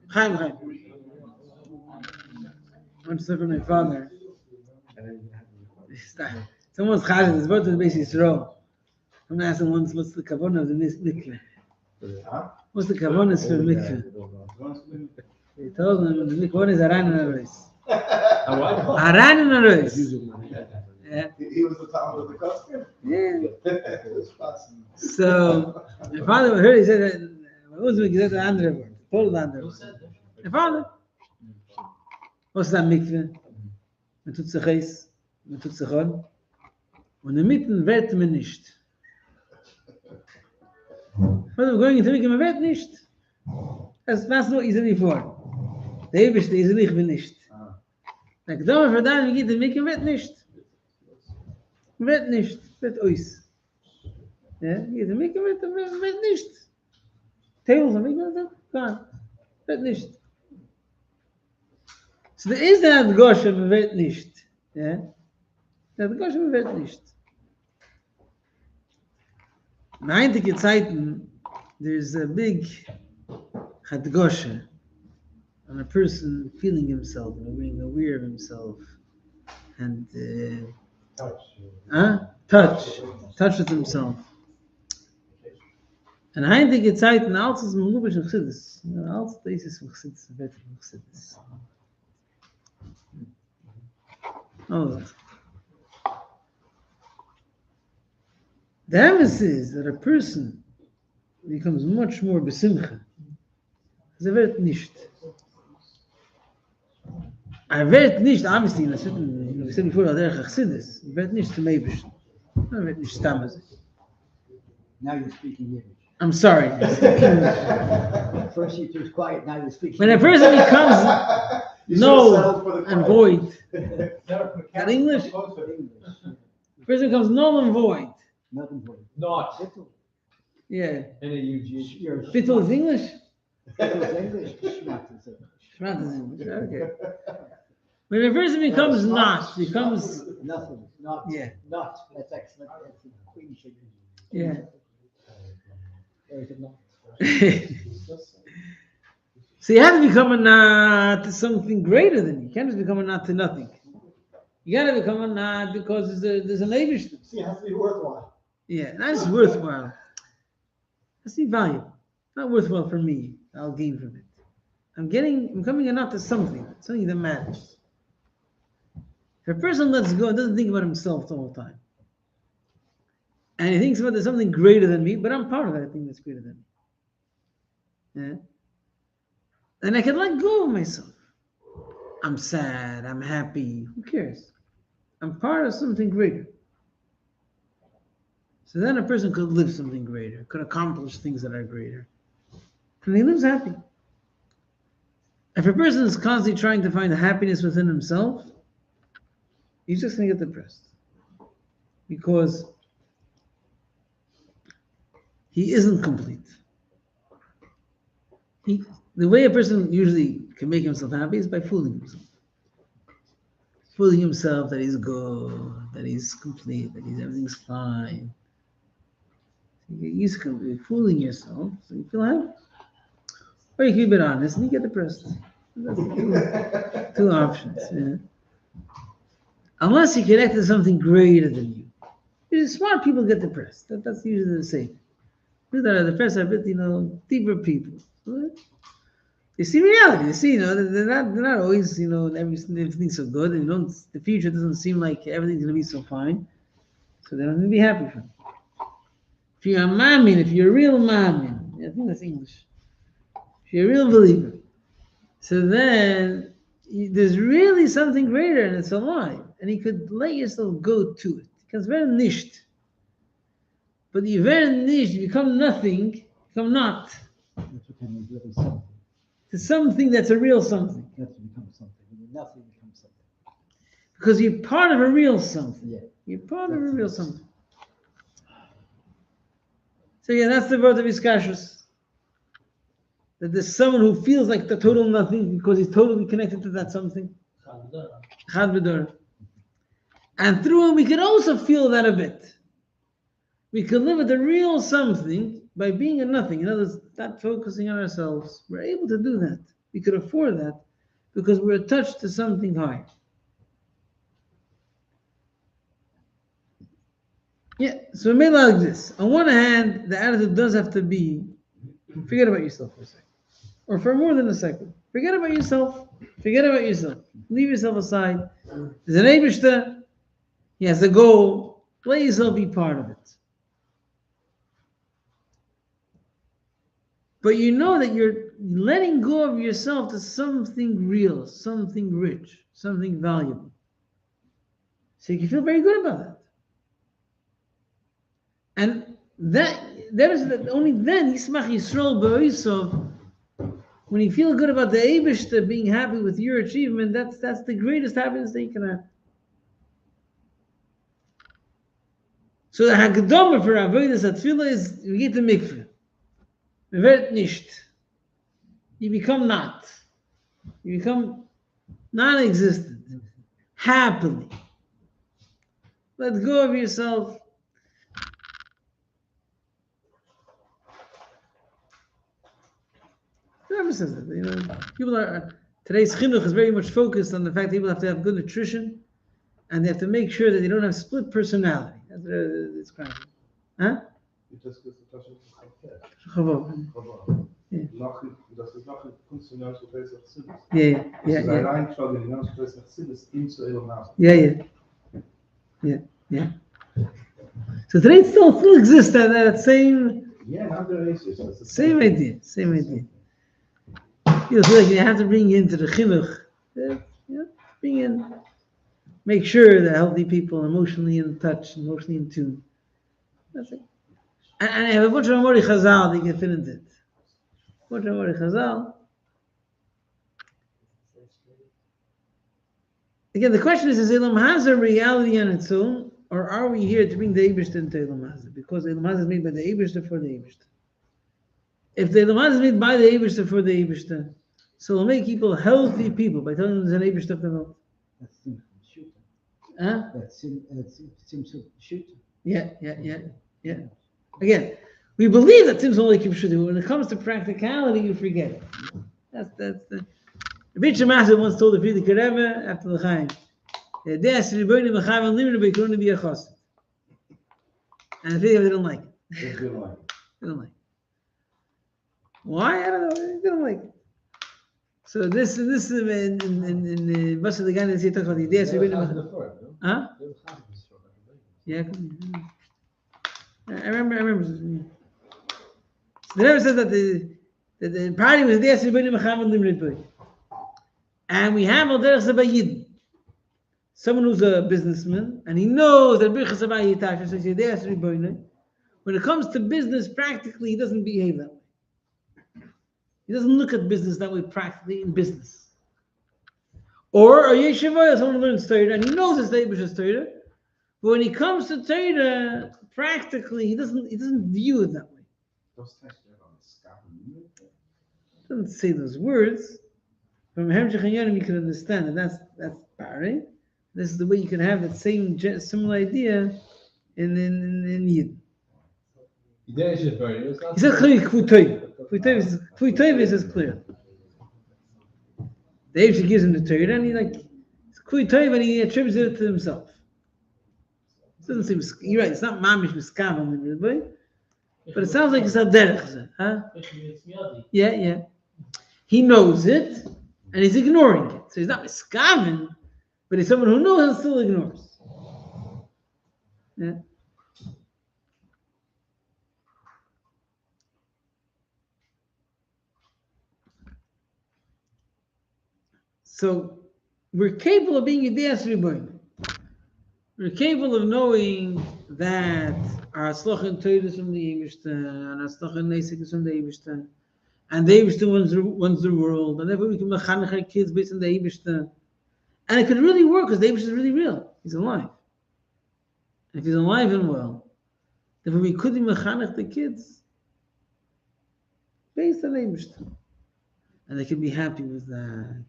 Chaim. One story from my father. Someone's chassidus, his birthday is basically wrong. I'm gonna ask him once, what's the kavanah of the mikveh? What's the kavanah for the mikveh? He told him the mikveh is aran and arois. Aran and arois. Yeah. He was the top of the custom. Yeah. So my father heard, he said that he said the andere word, total andere word. My father, what's that mikveh? Man tut sich heiß, man tut sich an, und in mitten wird man nicht. When I'm going into mikveh, man wird nicht. Das passt nur easily vor. Der Ewigste ist ich will nicht. Na gedauert für dann, wie geht der mikveh, wird nicht. Wird nicht, wird ois. Ja, geht der mikveh, wird nicht. Tails, am mikveh, wird nicht. So there is that Goshen wird nicht. Yeah? That Goshen wird nicht. In heutige Zeiten, there's a big Hadgoshe on a person feeling himself, being aware of himself, and touch with himself. And heutige Zeiten, alles ist im Lubischen chassidus. Alles ist im chassidus, im chassidus. Oh. The emphasis is that a person becomes much more besimcha. Wird nicht. Wird nicht, obviously, in a certain, we said before, there chassidus. Wird nicht zum Eibischen. Wird nicht stammes. Now you're speaking Yiddish. I'm sorry. First you was quiet, now you're speaking. When a person becomes null and void, that English? A person becomes null and void. Nothing void. Not. Yeah. N-A-U-G. Bittul is English? Bittul is English. Shmat is English. Shmat is English. Okay. When a person becomes not, becomes nothing. Not. Yeah. Not. That's excellent. That's the Queen should. Yeah. There's a not. So you have to become a not to something greater than you. You can't just become a not to nothing. You got to become a not because there's an Eibush. See, it has to be worthwhile. Yeah, that's worthwhile. That's the value. Not worthwhile for me. I'll gain from it. I'm becoming a not to something that matters. If a person lets go and doesn't think about himself the whole time, and he thinks about there's something greater than me, but I'm part of that thing that's greater than me. Yeah? And I can let go of myself. I'm sad, I'm happy, who cares? I'm part of something greater. So then a person could live something greater, could accomplish things that are greater. And he lives happy. If a person is constantly trying to find happiness within himself, he's just going to get depressed. Because he isn't complete. The way a person usually can make himself happy is by fooling himself. Fooling himself that he's good, that he's complete, that everything's fine. You get used to fooling yourself, so you feel happy. Or you keep it honest and you get depressed. That's the two options. Yeah. unless you connect to something greater than you. Usually smart people get depressed. That's usually the same. People that are depressed are a bit, deeper people. They see reality. They see, they're not always, everything's so good. The future doesn't seem like everything's gonna be so fine. So they're not gonna be happy for them. If you're a mamin, if you're a real mamin, I think that's English. If you're a real believer, so then there's really something greater and it's alive. And you could let yourself go to it. Because very nisht. But you very nisht, you become nothing, become not. That's what kind of little something. To something that's a real something. That's to become something. When you're nothing becomes something. Because you're part of a real something. Yeah. You're part of a real something. So yeah, that's the word of Iskashus. That there's someone who feels like the total nothing because he's totally connected to that something. Chad B'dor. And through him we can also feel that a bit. We can live with the real something by being a nothing. In other words, not focusing on ourselves. We're able to do that. We could afford that because we're attached to something high. Yeah, so we made it like this. On one hand, the attitude does have to be, forget about yourself for a second. Or for more than a second. Forget about yourself. Forget about yourself. Leave yourself aside. There's an Eibishter. He has a goal. Let yourself be part of it. But you know that you're letting go of yourself to something real, something rich, something valuable. So you can feel very good about that. And that is that only then Yismach Yisrael B'Oisov, when you feel good about the Eibishter being happy with your achievement, that's the greatest happiness that you can have. So the Hagdama for Avodas Atfilah is we get the mikveh. Wird nicht. You become not. You become non-existent. Happily. Let go of yourself. Whoever says that, people today's chinuch is very much focused on the fact that people have to have good nutrition and they have to make sure that they don't have split personality. That's what it's crying. Huh? Yeah. Das ist noch ein funktionales Prozess of chassidus. Yeah. Das ist ein Reihenfolge in ganz Prozess of chassidus into Relevance. Yeah. So today it still exists that same. Yeah, now there is Same idea. You feel like you have to bring into the chinuch. Bring in, make sure that healthy people are emotionally in touch, emotionally in tune. That's it. And I have a bunch of Amori Chazal that you can fit into it. A bunch of Amori Chazal. Again, the question is Elam Hazah a reality on its own, or are we here to bring the Eibishter into Elam Hazah? Because Elam Hazah is made by the Eibishter for the Eibishter. If the Elam Hazah is made by the Eibishter for the Eibishter, so we'll make people healthy people by telling them there's an Eibishter for them. That's simple shooter. Huh? That's simple shooter. Yeah. Again, we believe that Tim's only Kippur Shudi, but when it comes to practicality, you forget it. That's the Rabbi Shemasa once told the Frierdiker Rebbe after the Chaim, and the Frierdiker didn't like it. They didn't like it. Why? I don't know. They didn't like it. So this is in the most of the guy that he talks about the idea. Huh? Yeah. I remember. So the Rebbe said that the party was there, and we have Alderech Zabayid, someone who's a businessman, and he knows that when it comes to business, practically, he doesn't behave that way. He doesn't look at business that way practically in business. Or a yeshiva, someone who learns Torah, and he knows his neighbor's Torah, but when he comes to Torah, practically, he doesn't view it that way. He doesn't say those words. From Hemshech and Yonim, you can understand that that's Bari. This is the way you can have that same similar idea in Yid. He says Kfui Toiv is clear. The Eibshter gives him the Torah, and he's Kui Toiv, and he attributes it to himself. It doesn't seem, you're right, it's not mamish miskavan, but it sounds like it's a derech, huh? Yeah. He knows it, and he's ignoring it. So he's not miskavan, but he's someone who knows and still ignores. Yeah. So we're capable of being Yiddias Ribono. We're capable of knowing that our Atzlach Torah is from the Eibishter, and our Atzlach Nesek is from the Eibishter, and the Eibishter runs the world, and therefore we can mechanech our kids based on the Eibishter. And it could really work because the Eibishter is really real. He's alive. And if he's alive and well, therefore we could mechanech the kids based on the Eibishter. And they can be happy with that.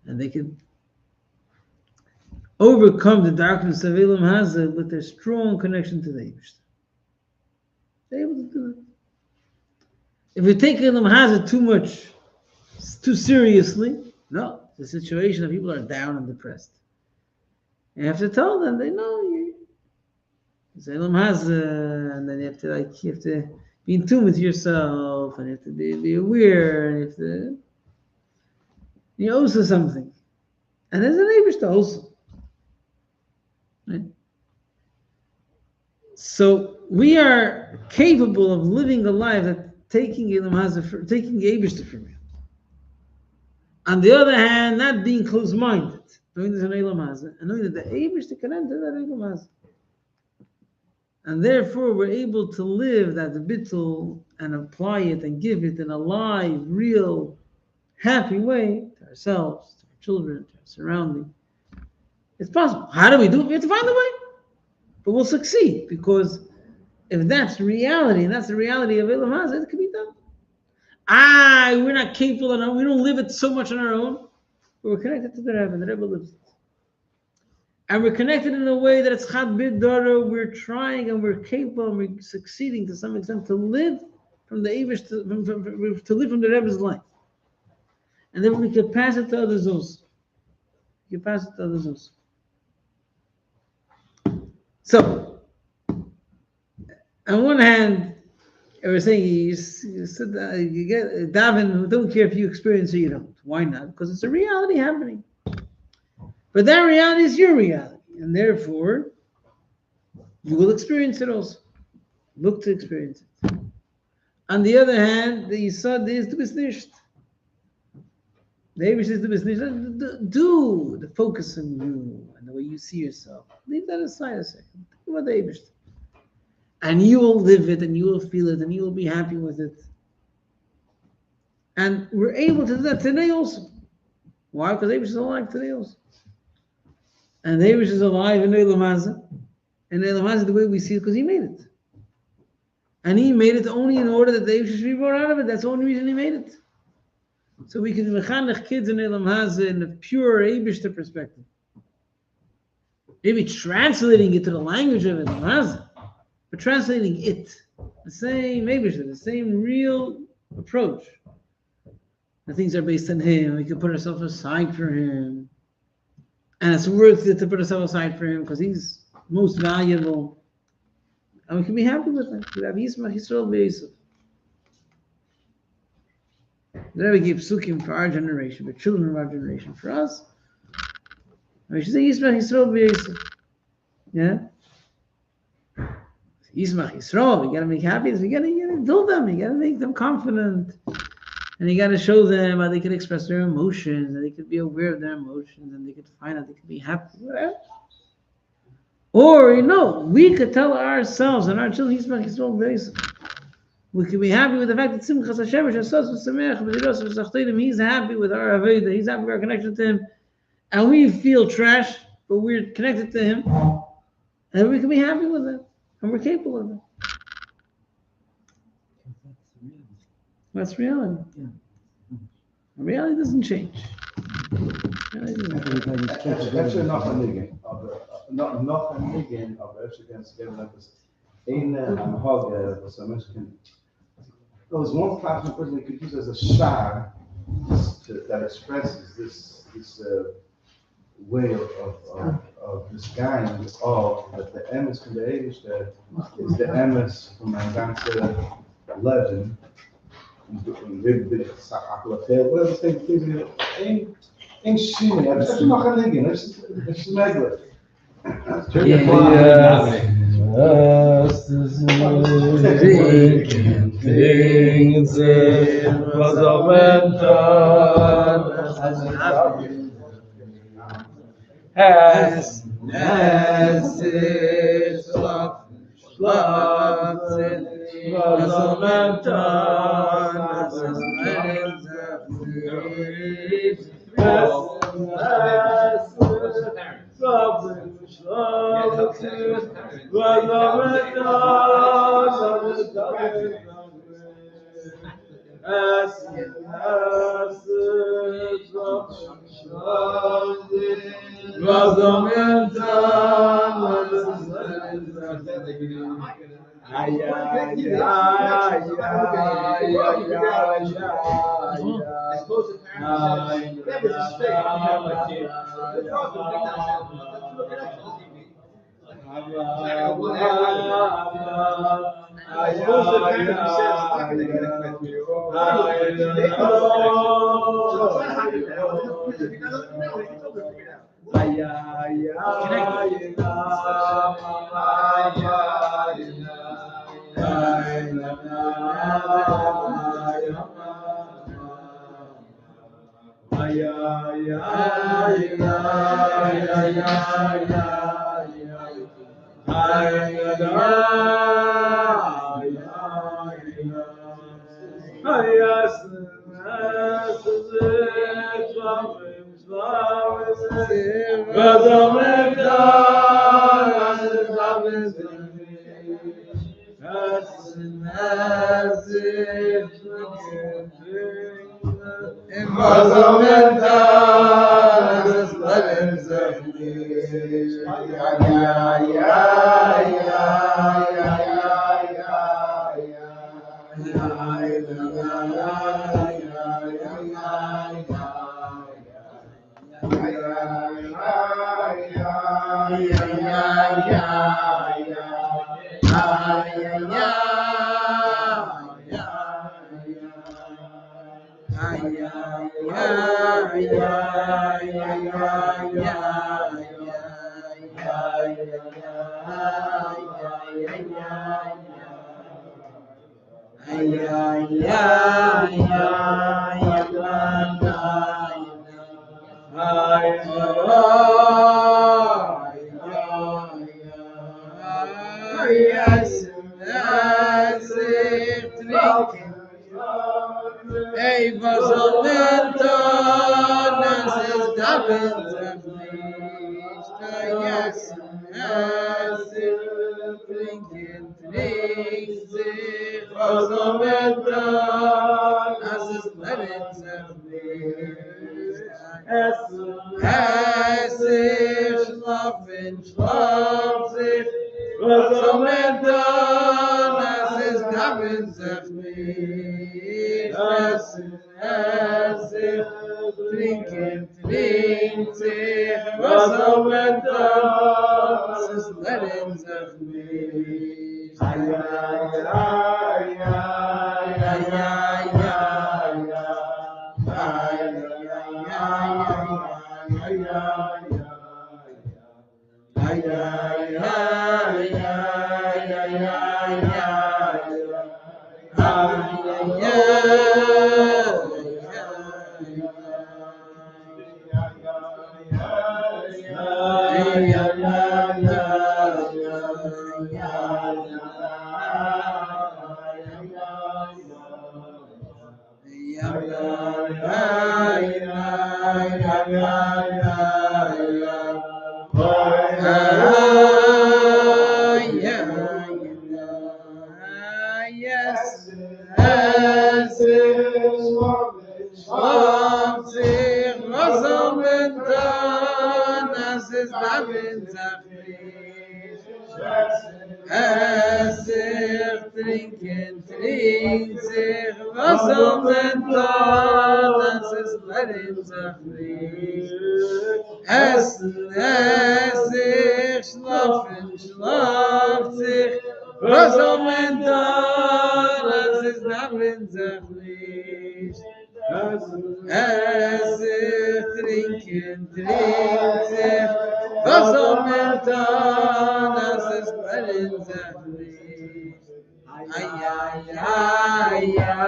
And they can overcome the darkness of Elam Hazeh with their strong connection to the Eibishter. They're able to do it. If we take Elam Hazeh too seriously, no, it's a situation that people are down and depressed. You have to tell them, they know it's Elam Hazeh, and then you have to be in tune with yourself, and you have to be aware, and you have to, you also something. And there's an Eibishter also. Right? So we are capable of living a life that taking Elam Hazeh, taking Eibishter from you. On the other hand, not being close-minded, knowing there's an Elam Hazeh, and knowing that the Eibishter can enter that Elam Hazeh. And therefore, we're able to live that bittul and apply it and give it in a live, real, happy way to ourselves, to our children, to our surrounding. It's possible. How do we do it? We have to find a way. But we'll succeed, because if that's reality, and that's the reality of Elam Hazeh, it can be done. We're not capable of it. We don't live it so much on our own, but we're connected to the Rebbe. The Rebbe lives it. And we're connected in a way that it's Chad Bid Dara. We're trying and we're capable and we're succeeding to some extent to live from the Eivish, to live from the Rebbe's life. And then we can pass it to others also. So, on one hand, I was saying you said that you get daven, don't care if you experience it or you don't. Why not? Because it's a reality happening. But that reality is your reality, and therefore you will experience it also. Look to experience it. On the other hand, the Yisod is du bist nicht. The Eivish is du bist nicht. Do the focus on you and the way you see yourself. Leave that aside a second. Think about the Eivish. And you will live it, and you will feel it, and you will be happy with it. And we're able to do that today also. Why? Because Eivish is alive today also. And the Eivish is alive in Elam Hazeh. And Elam Hazeh, the way we see it, because he made it. And he made it only in order that the Eivish should be brought out of it. That's the only reason he made it. So we can mechanech kids in Elam Hazeh in a pure Eibishter perspective. Maybe translating it to the language of Elam Hazeh, but translating it, the same Eibishter, the same real approach. The things are based on him. We can put ourselves aside for him. And it's worth it to put ourselves aside for him because he's most valuable. And we can be happy with him. We have Yismach Yisrael B'Yisrael. The Rebbe gave psukim for our generation, for children of our generation, for us. And we should say Yismach Yisrael B'Yisrael. Yeah? Yismach Yisrael, we gotta make happy. We gotta build them. You gotta make them confident. And you got to show them how they can express their emotions, and they could be aware of their emotions, and they could find out they could be happy, whatever. Or, we could tell ourselves and our children, we could be happy with the fact that Simchas Hashem, he's happy with our Avodah, he's happy with our connection to him, and we feel trash, but we're connected to him, and we can be happy with it, and we're capable of it. That's reality. Yeah. Reality doesn't change. That's enough a niggen. Noch a niggen, aber ich kann es geben, etwas am Hog, was a Mexican. There was one classroom person we could use as a shah that expresses this way of describing of that the emes from the Eivishter is the emes from my ganze legend. Und wir bin ich Sachaklafel, well, das denke ich, in Schiene, das ist noch ein Ding, das ist möglich. Things was a mentor has it was a es sich trinken, trinkt sich, was soll man tun, das ist lerin sich nicht. Essen, es sich, schlafen, schlaft sich, was soll man tun, das ist lerin sich nicht. Es sich trinken, trinkt sich, was soll man tun, das ist lerin sich nicht. Ay, ay, ay, ay,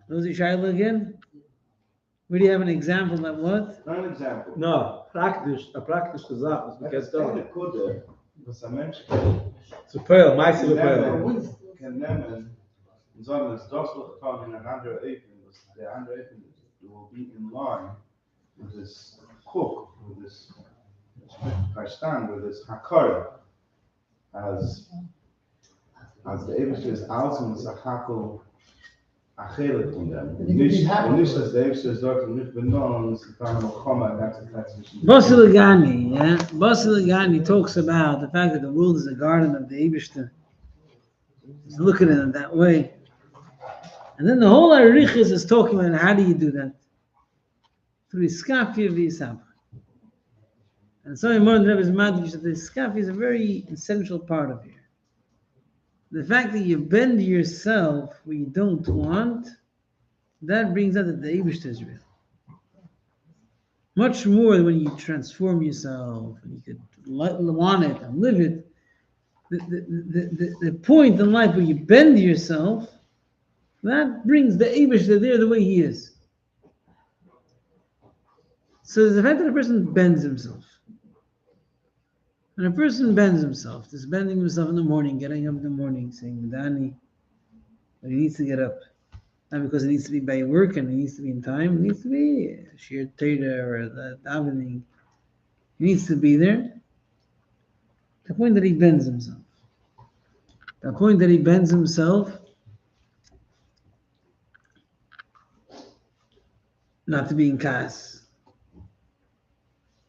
Rosie Shiloh again? Where do you have an example that what? Not an example. No, praktisch, a praktische Sache, was man kann Eine sagen. Kudde, was ein Mensch Zu Pearl, meiste zu Pearl. kann nehmen und sagen, dass das wird getan in einer anderen Ebene, dass der andere Ebene will be in line with this cook, with this verstand, with this hakara, as the Eberste is außen, is a hakel achelet von dem. Und nicht, dass der Eberste ist dort und nicht benommen, es kann noch kommen, that's a transition. Basilagani, yeah? Basilagani talks about the fact that the world is a garden of the Eibishter. He's looking at it that way. And then the whole Arichis is talking about how do you do that? Through Iskafia v'Yisabra. And so in modern Rebbe's Madrish that the Iskafia is a very essential part of here. The fact that you bend yourself where you don't want, that brings out that the Eibishter is real. Much more than when you transform yourself and you could want it and live it. The point in life where you bend yourself, that brings the Eibishter there the way he is. So the fact that a person bends himself. When a person bends himself, just bending himself in the morning, getting up in the morning, saying Madani, but he needs to get up. Not because it needs to be by work and it needs to be in time, it needs to be a sheer Torah or the davening. He needs to be there. The point that he bends himself. The point that he bends himself, not to be in kas.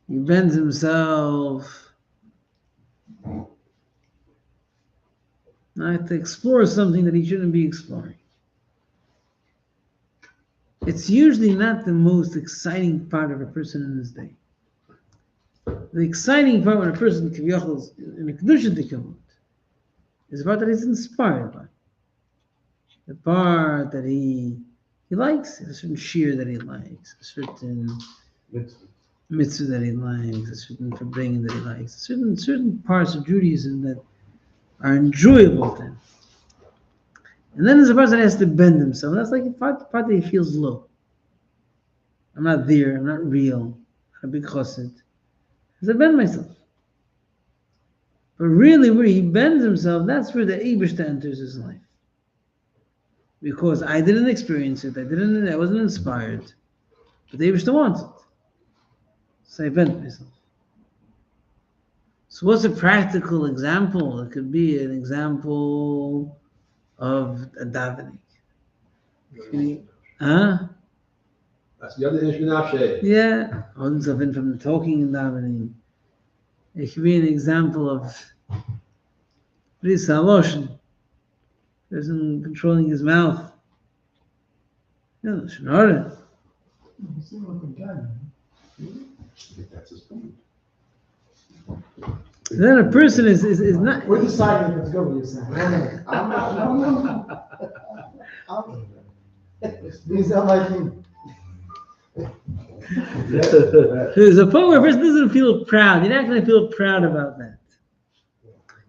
He bends himself not to explore something that he shouldn't be exploring. It's usually not the most exciting part of a person in his day. The exciting part when a person kiviyachol in a kedusha tikkun is the part that he's inspired by. The part that he likes, a certain shir that he likes, a certain mitzvah that he likes, a certain farbrengen that he likes, certain parts of Judaism that are enjoyable to him. And then there's a person that has to bend himself. That's like the part that he feels low. I'm not there, I'm not real, I'm not a big chassid. I bend myself. But really where he bends himself, that's where the Eibishter enters his life. Because I didn't experience it, I wasn't inspired. But the Eibishter wants it. So I bend myself. So what's a practical example? It could be an example of a davening. That's the other issue. Yeah, ones have been from the talking and davening. It could be an example of Risa person controlling his mouth. No, Shnara. That's his point. Then a person is not. We're deciding if it's good, you're saying. These are like him. There's a point where a person doesn't feel proud. You're not going to feel proud about that.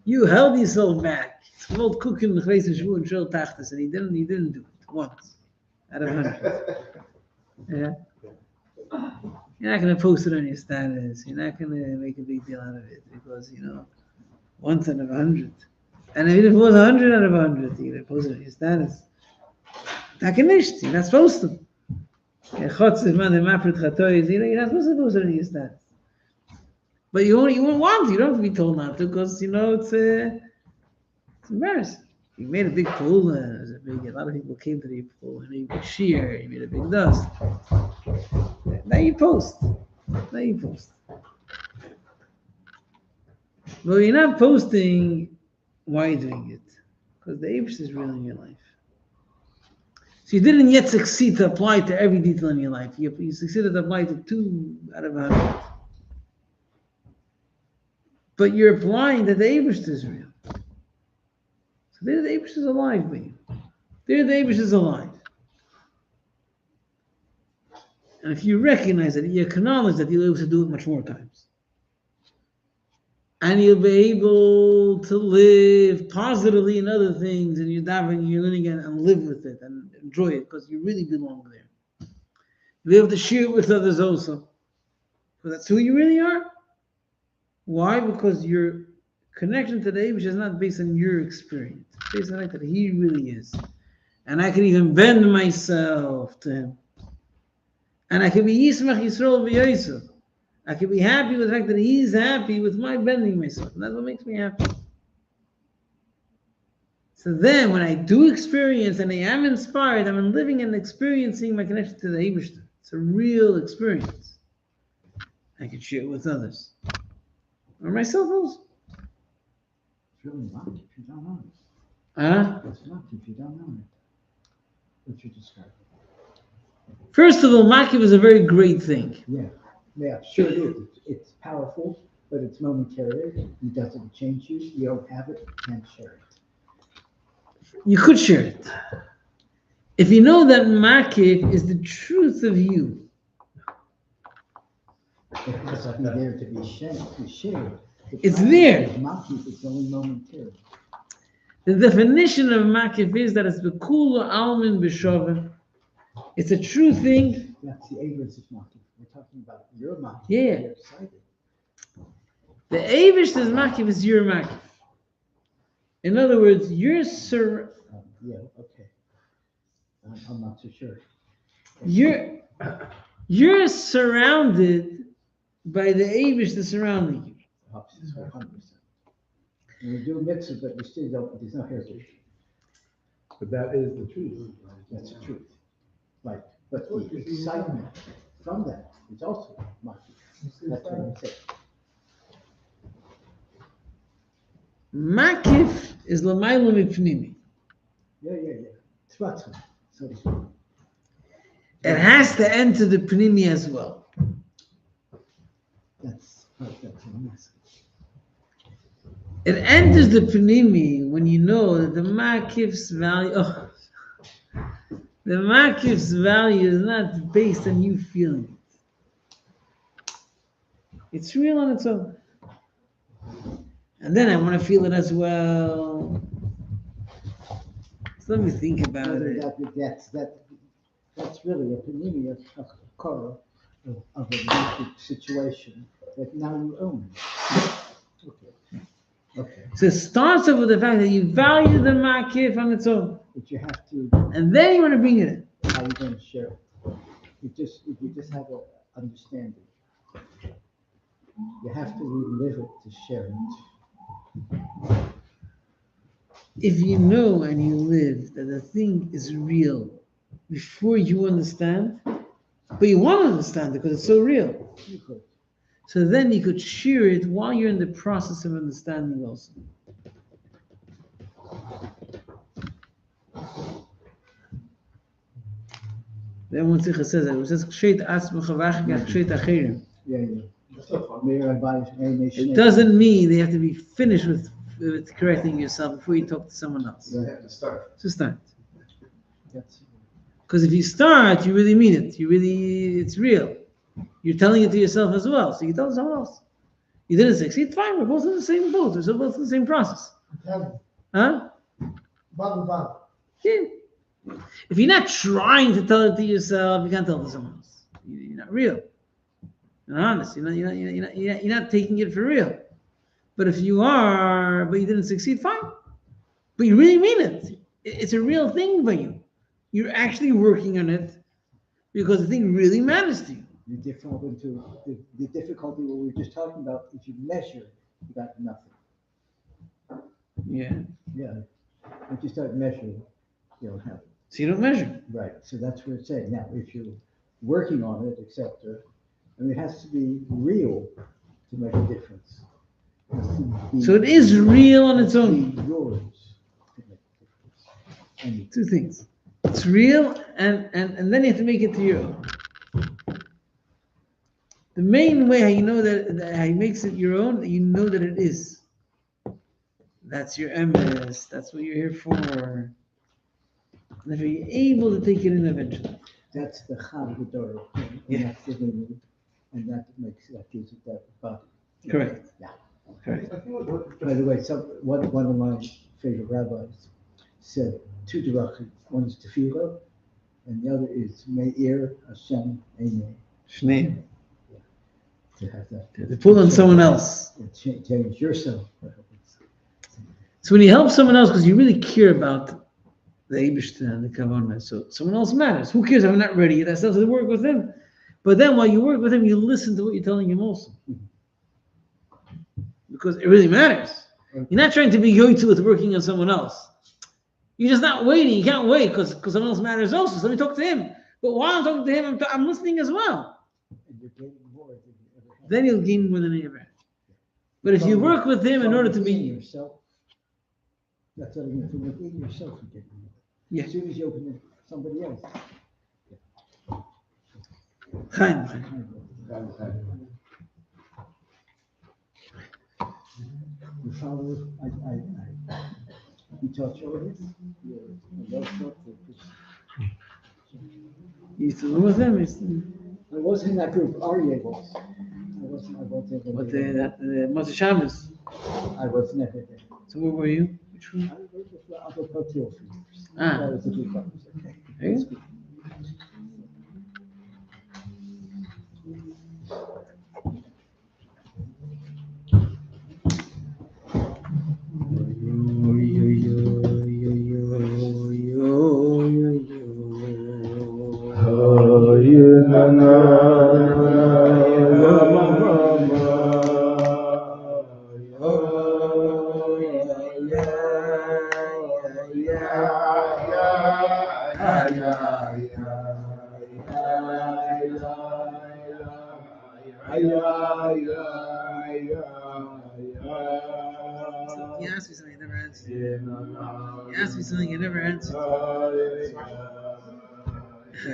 You held yourself back. It's called cooking the face of Shvu and Shul Tachtas, and he didn't do it once out of 100. Yeah. You're not gonna post it on your status. You're not gonna make a big deal out of it because once out of 100. And even if it was 100 out of 100, you're gonna post it on your status. You're not supposed to. You're not supposed to post it on your status. But you won't want to. You don't have to be told not to because it's embarrassing. You made a big pool. A lot of people came to the pool. And you made shear. You made a big dust. Now you post. But you're not posting. Why are you doing it? Because the Eibush is real in your life. So you didn't yet succeed to apply to every detail in your life. You succeeded to apply to 2 out of 100. But you're applying that the Eibush is real. So there the Eibush is alive with you. There the Eibush is alive. And if you recognize it, you acknowledge that you'll be able to do it much more times. And you'll be able to live positively in other things, and you're davening, you're learning and live with it and enjoy it because you really belong there. You'll be able to share it with others also. Because that's who you really are. Why? Because your connection to the Eibush is not based on your experience. It's based on the fact that he really is. And I can even bend myself to him. And I can be Yismach Yisrael v'Yosef. I can be happy with the fact that he's happy with my bending myself. And that's what makes me happy. So then when I do experience and I am inspired, I'm living and experiencing my connection to the Eibush. It's a real experience. I can share it with others. Or myself also. It's really not if you don't know it. Huh? It's not if you don't know it. What you described. First of all, Makiv is a very great thing. Yeah, sure it is. It's powerful, but it's momentary. It doesn't change you. You don't have it, you can't share it. You could share it. If you know that Makiv is the truth of you. It has to be there to be shared. It's there. Makiv is only momentary. The definition of Makiv is that it's the kula almin b'shovah. It's a true thing. That's the Eibush is Makiv. We're talking about your Makiv. Yeah. You're excited. The Eibush is Makiv is your Makiv. In other words, you're Yeah, okay. I'm not so sure. You're surrounded by the Eibush that's surrounding you. 100%. And we do mix it, but we still don't, there's no heritage. But that is the truth. That's the truth. Right. But the excitement from that is also Makiv. That's what I'm saying. Makiv is l'maylo mipnimi. Yeah. Tzvatzva, so to speak. It has to enter the pnimi as well. That's a message. It enters the pnimi when you know that the Makiv's value. The Makiv's value is not based on you feeling it. It's real on its own. And then I want to feel it as well. So let me think about it. That's really a panini of Korah of a Makiv situation that now you own. Okay. So it starts off with the fact that you value the Makiv on its own. But you have to. And then you want to bring it in. How are you going to share it? If you just have an understanding, you have to relive it to share it. If you know and you live that the thing is real before you understand, but you want to understand it because it's so real. You could. So then you could share it while you're in the process of understanding also. Then one Sikha says that, it says, it doesn't mean they have to be finished with correcting yourself before you talk to someone else. You have to start. So start. Because if you start, you really mean it. It's real. You're telling it to yourself as well, so you tell someone else. You didn't succeed, fine, we're both in the same boat, we're both in the same process. Huh? Yeah. If you're not trying to tell it to yourself, you can't tell it to someone else. You're not real. You're not honest. You're not taking it for real. But if you are, but you didn't succeed, fine. But you really mean it. It's a real thing for you. You're actually working on it because the thing really matters to you. You default into the difficulty what we were just talking about. If you measure, you got nothing. Yeah. Yeah. If you start measuring, you don't have it. So you don't measure. Right. So that's what it's saying. Now, if you're working on it, etc., and it has to be real to make a difference. It has to be- So it is real on its own. be yours to make a difference. Two things. It's real, and then you have to make it to your own. The main way how you know that how he makes it your own, you know that it is. That's your emes. That's what you're here for. And if you're able to take it in eventually. That's the Chad Gedor. Yeah. That's the meaning, and that gives it that body. Correct. Yeah. Correct. By the way, one of my favorite rabbis said two derachim. One is tefillah, and the other is Meir Hashem Einei. Shneim. To have that. To pull on someone else. Change yourself. So when you help someone else, because you really care about the Eibishter and the Kavanah, so someone else matters. Who cares if I'm not ready yet? I still have to work with him. But then while you work with him, you listen to what you're telling him also. Because it really matters. You're not trying to be yoitu with working on someone else. You're just not waiting. You can't wait because someone else matters also. So let me talk to him. But while I'm talking to him, I'm listening as well. And you're gaining more than you ever had. Then you'll gain more than you ever had. But if you work with him in order to be yourself, that's what I mean. From within yourself, you get more. Yeah. As soon as you open it, somebody else. Chaim. Your father, you taught children. You used to live with him. I wasn't in that group. Aryeh was. I wasn't. What the Moshe Shabbos. I was never there. So where were you? Which one? I was with the other Patil for years. Ah. That was a group I was okay. There you go. You asked me something, you never answered. You asked me something, you never answered. You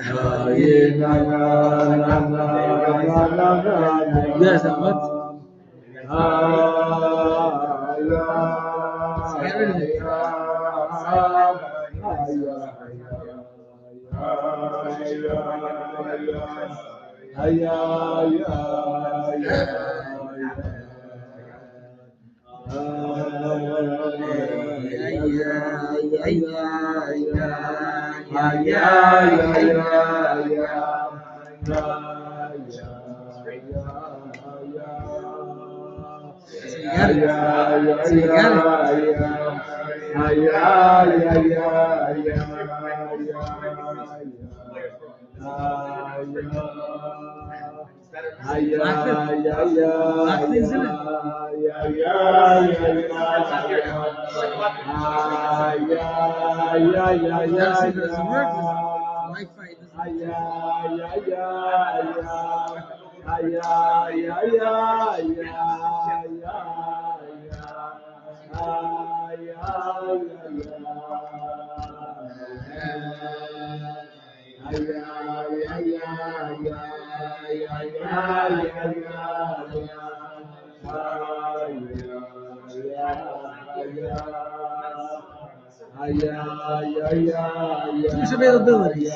guys have what? So get rid of it. So you got Lock things in it. That's it doesn't work. Wi-Fi Who's availability?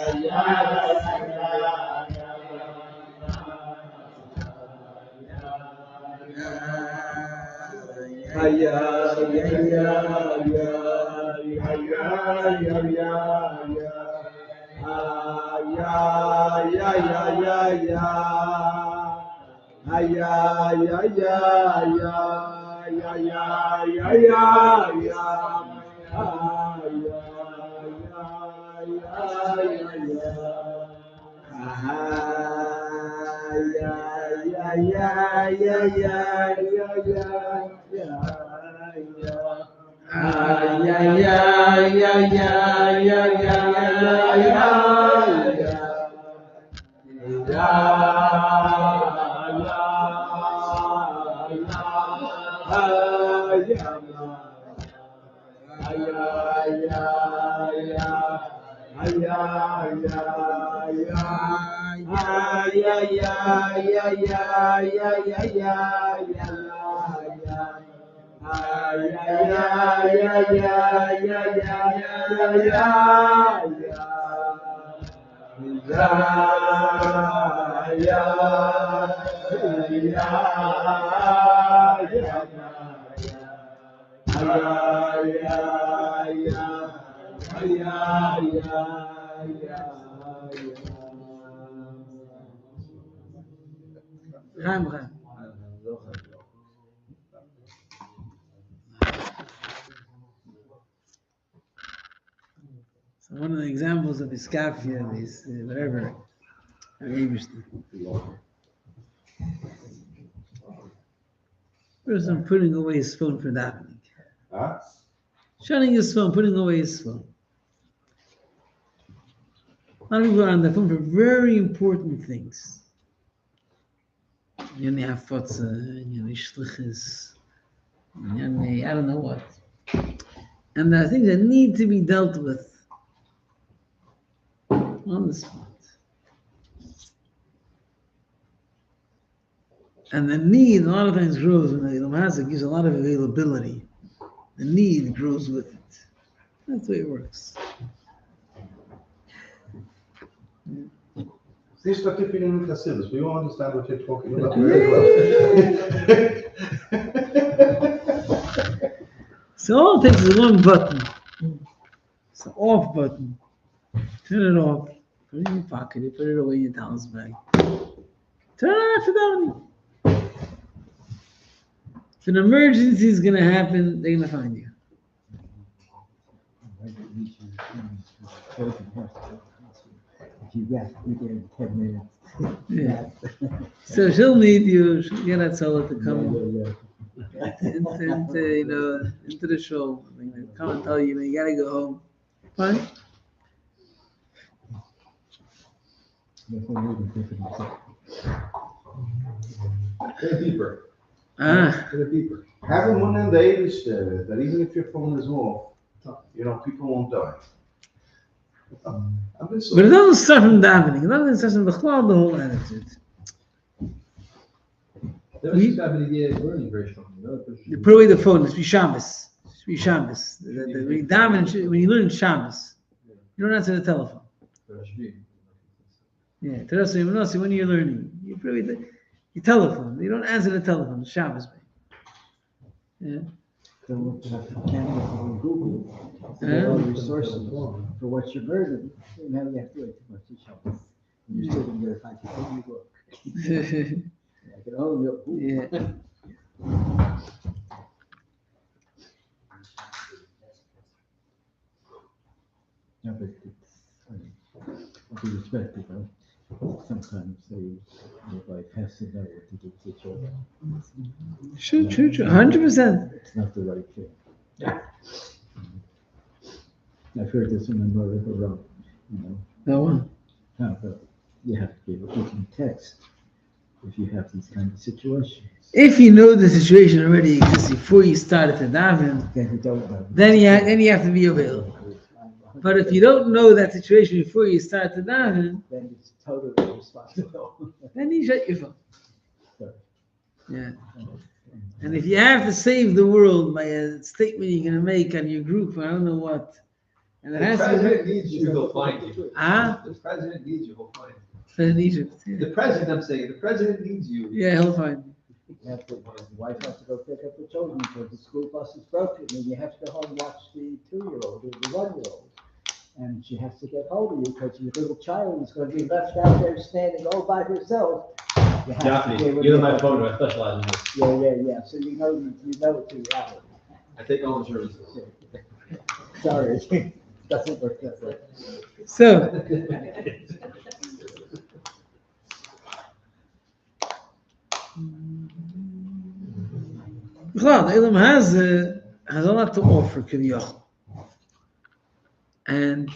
Chaim, Chaim. So one of the examples of iskafia is whatever. Person putting away his phone for davening. Huh? Shutting his phone, putting away his phone. A lot of people are on their phone for very important things. You only have fotza, you only shlichus, you only, I don't know what. And there are things that need to be dealt with on the spot. And the need a lot of times grows when the Ilmazik gives a lot of availability. The need grows with it. That's the way it works. This is what you're feeling in chassidus. We all understand what you're talking about very well. So all it takes is one button. It's the off button. Turn it off. Put it in your pocket. You put it away in your towels bag. Turn it off for davening. If an emergency is going to happen, they're going to find you. If you rest within 10 minutes. Yeah. So she'll need you. She'll get that solar to come into the show. I mean, come and tell you, you got to go home. Fine. Get a beeper. Get a beeper. Have a one in the Irish that even if your phone is off, people won't die. But it doesn't start from davening. It doesn't start from the whole attitude. You put away the phone. It's Shabbos. It's Shabbos. When you learn Shabbos, you don't answer the telephone. Yeah, Teresa, when you're learning, you put away your telephone. You don't answer the telephone. It's Shabbos. Yeah. So look at the cameras on Google. All the resources for what you're learning. Now you have to wait too much to Shabbos. You're sitting there like you book. I can only look. Yeah. No, but it's with respect, sometimes your wife has to know what to do to children. True, 100%. It's not the right thing. Yeah. I've heard this in the mother who wrote, No one. But you have to be able to text if you have these kind of situations. If you know the situation already exists before you started to daven, Then you don't know. Then you have to be available. But if you don't know that situation before you start to daven, then it's totally responsible. Then you shut your phone. Sorry. Yeah. And if you have to save the world by a statement you're going to make on your group, I don't know what. And it The has president to needs you, he'll find you. The president needs you, he'll find you. in Egypt. Yeah. The president, I'm saying, the president needs you. Yeah, he'll find you. The wife has to go pick up the children because the school bus is broken, and you have to go home and watch the 2-year-old or the 1-year-old. And she has to get hold of you because your little child is going to be left out there standing all by herself. You have to be able to You're get my hold photo, of I specialize in this. her. Yeah. So you know it's a reality. I take all insurances. Sorry, it doesn't work that way. So, well, the Ilm has a lot to offer, Kiviyach. And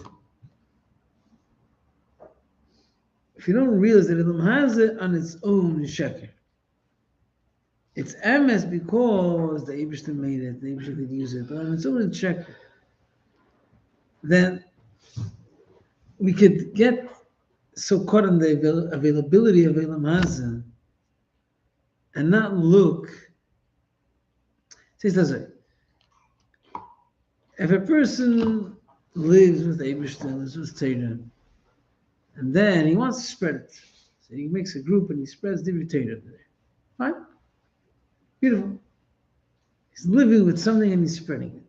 if you don't realize that Ilm has it on its own sheker, it's emes because the Eibishter made it, the Eibishter could use it, but on its own sheker, then we could get so caught in the availability of Ilm Hazeh and not look. Say this way. If a person lives with Eibishter, lives with Torah, and then he wants to spread it, so he makes a group and he spreads the Torah there. Fine, beautiful. He's living with something and he's spreading it.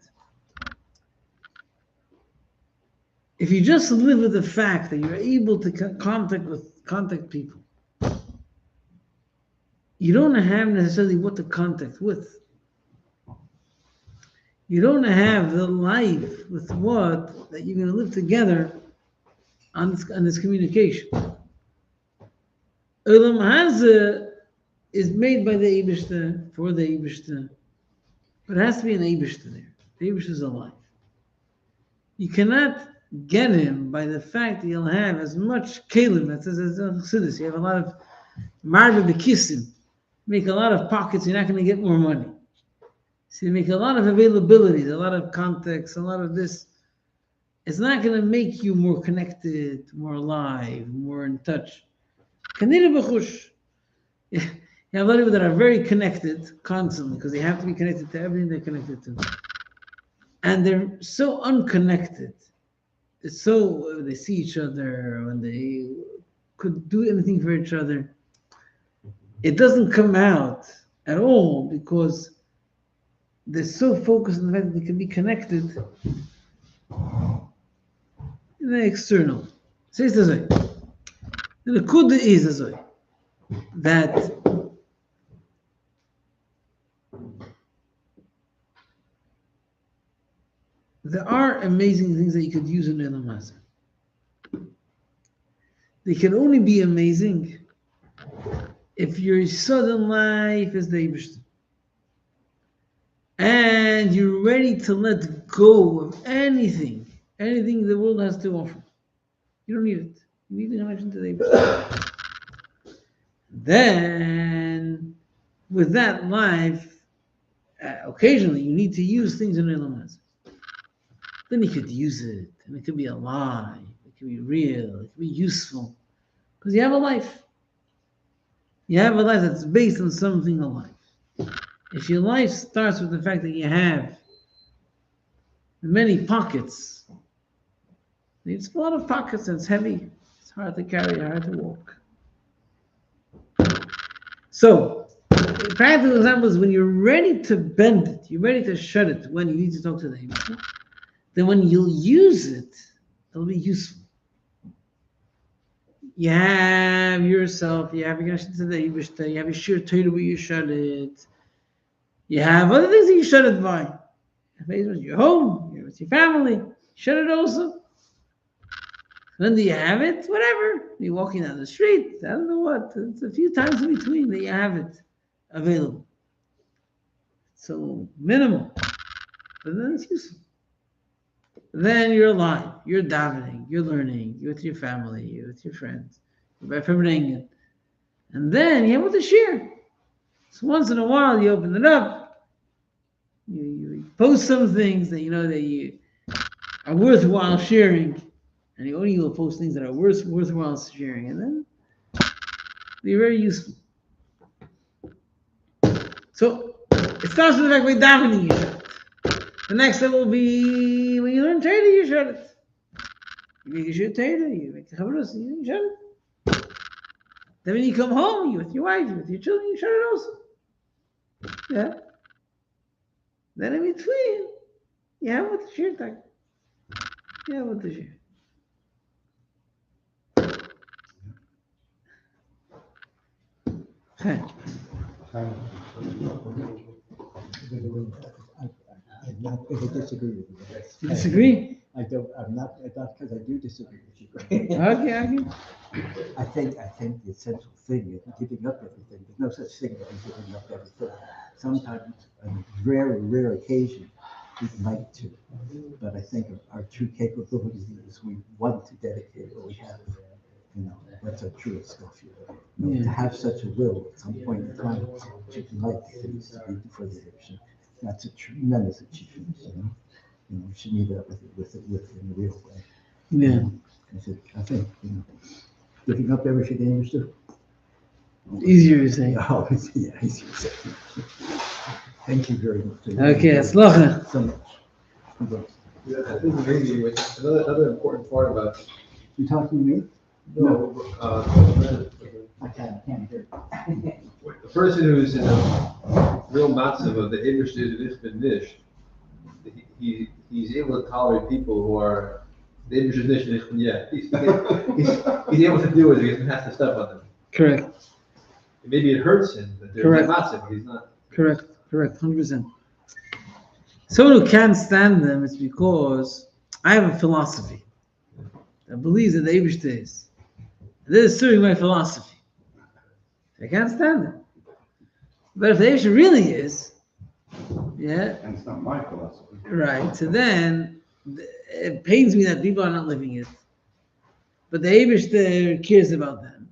If you just live with the fact that you're able to contact people, you don't have necessarily what to contact with. You don't have the life with what that you're going to live together on this communication. Olam Hazeh is made by the Eibishter, for the Eibishter, but it has to be an Eibishter there. The Eibishter is alive. You cannot get him by the fact that you'll have as much kelim as chassidus. You have a lot of marbe bekisim, make a lot of pockets, you're not going to get more money. So you make a lot of availabilities, a lot of context, a lot of this. It's not going to make you more connected, more alive, more in touch. You have a lot of people that are very connected constantly because they have to be connected to everything they're connected to. And they're so unconnected. It's so, they see each other, when they could do anything for each other. It doesn't come out at all because they're so focused on the fact that they can be connected in the external. So it's this way. The Kuda is this way. That there are amazing things that you could use in Ilm Hazeh. They can only be amazing if your sudden life is the Eibishter. And you're ready to let go of anything the world has to offer. You don't need it. You need the connection to the Eibishter. Then, with that life, occasionally you need to use things in Ilm Hazeh. Then you could use it, and it could be alive, it could be real, it could be useful. Because you have a life. You have a life that's based on something alive. If your life starts with the fact that you have many pockets, it's a lot of pockets and it's heavy, it's hard to carry, hard to walk. So, a practical example is when you're ready to bend it, you're ready to shut it when you need to talk to the Eibishter, then when you'll use it, it'll be useful. You have yourself, you have your connection to the Eibishter, you have your sheer Torah where you shut it. You have other things that you shut it by. Your home, you're with your family, shut it also. When do you have it? Whatever. You're walking down the street, I don't know what. It's a few times in between that you have it available. So minimal. But then it's useful. Then you're alive, you're davening, you're learning, you're with your family, you're with your friends, you're by Farbrengen. And then you have what to share. So once in a while you open it up, you post some things that you know that you are worthwhile sharing, and you only will post things that are worthwhile sharing, and then they're very useful. So it starts with the fact by davening you shut it. The next step will be when you learn Torah, you shut it. You make your Torah, you make the chassidus, you shut it. Then when you come home, you with your wife, you with your children, you shut it also. Yeah. Then in between, you have what the shir tak. Yeah, what the shir. Okay. I'm not going to disagree with you. You disagree? I'm not because I do disagree with you. Okay. I think the essential thing is giving up everything. There's no such thing as giving up everything. Sometimes, on a very rare occasion, we'd like to. But I think our true capability is we want to dedicate what we have. That's our truest stuff. To have such a will at some point in time, to like things to be for the addiction, that's a tremendous achievement. We should meet up with it in a real way. Yeah. I think giving up everything they understood. Easier to say. Oh, yeah, easier to say. Thank you very much. Okay, Atzlacha. So much. I think maybe another important part about. You talking to me? No. I can't hear. The person who's in a real matzav of the Eibush is nish, he's able to tolerate people who are the Eibush nish and yeah. He's able to do it. He doesn't have to step on them. Correct. Maybe it hurts him that they're in matzav. He's not. Correct. 100%. Someone who can't stand them, it's because I have a philosophy that believes in the Eibush days. This is serving my philosophy. I can't stand them. But if the Eibush really is, yeah. And it's not my philosophy. Right. So then it pains me that people are not living it. But the Eibush there cares about them.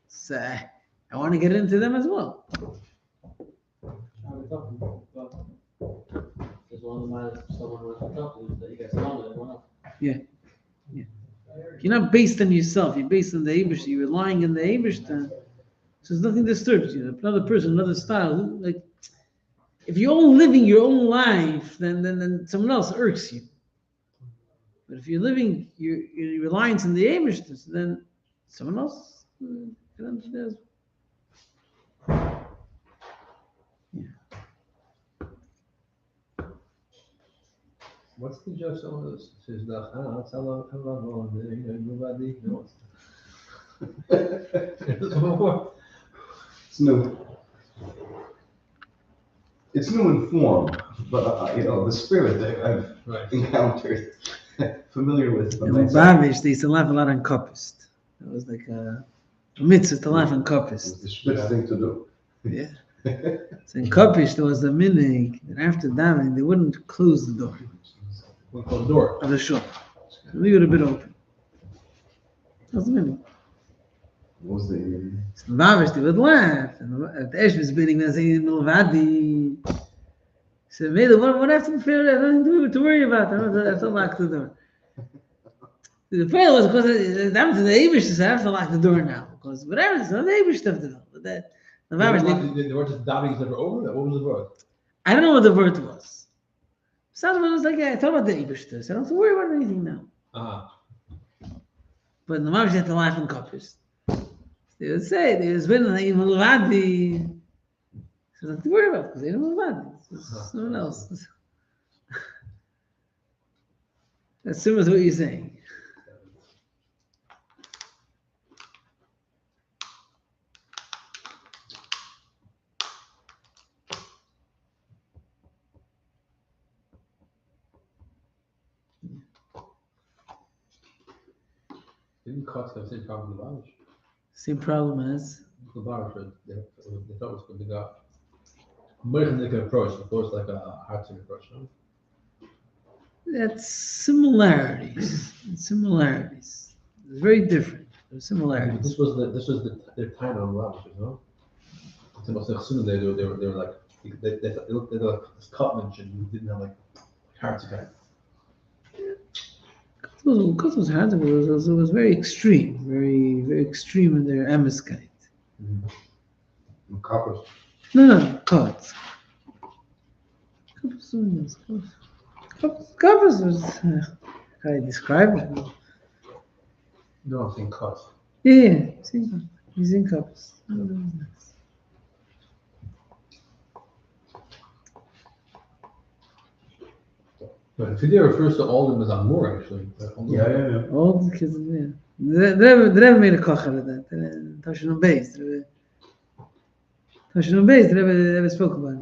So I want to get into them as well. There's one of my someone wants to talk to that you guys know with everyone else. Yeah. You're not based on yourself. You're based on the Eibush. You're relying on the Eibush. So there's nothing disturbs you. Another person, another style. Like, if you're all living your own life, then someone else irks you. But if you're living your reliance on the Eibush, then someone else can understand. What's the joke? Someone else says, nobody knows. It's new. It's new in form, but the spirit that I've encountered, familiar with. And with Babish, they used to laugh a lot on Kopist. It was like a mitzvah to laugh on Kopist. It's the Schmitz thing to do. Yeah. So in Kopist, there was a minig that after davening, they wouldn't close the door. Wouldn't close the door of the shop. Leave it a bit open. That's the minig. What was the? So Babish, they would laugh. And at the Eshvis meeting, they say, Milvadi. So, what have to fear? I have nothing to worry about. I have to lock the door. The prayer was because it happened to the Eibush, so I have to lock the door now. Because whatever, it's not the Eibush stuff to do. But the Babish, they were just davening never over. What was the word? I don't know what the word was. Someone was like, yeah, I thought about the Eibush stuff. So I don't have to worry about anything now. But the Babish had to laugh in copies. They would say, they was winning the Mulvadi. So don't have to worry about it, because they don't Mulvadi. It's someone else. That's similar to what you're saying. Didn't Cox have the same problem with the Babish? Same problem as? The Babish, they thought it was going to go. More than they could approach, it was like a hard to approach, no? That's similarities. It's very different. There's similarities. This was their time on Babish, no? It's almost like soon they were like they looked at like this Cutman and you didn't have like hard to get. Because it was hard, it was very extreme, very, very extreme in their emiskite. Coppers. No, cuts. Cups was, how do I describe it? No, I'm saying cuts. Yeah, he's in cups. But Fidya refers to all of them as Amur, actually. Yeah. All the kids, yeah. The Rebbe made a koch out of that. Tashin Beis. The Rebbe spoke about it.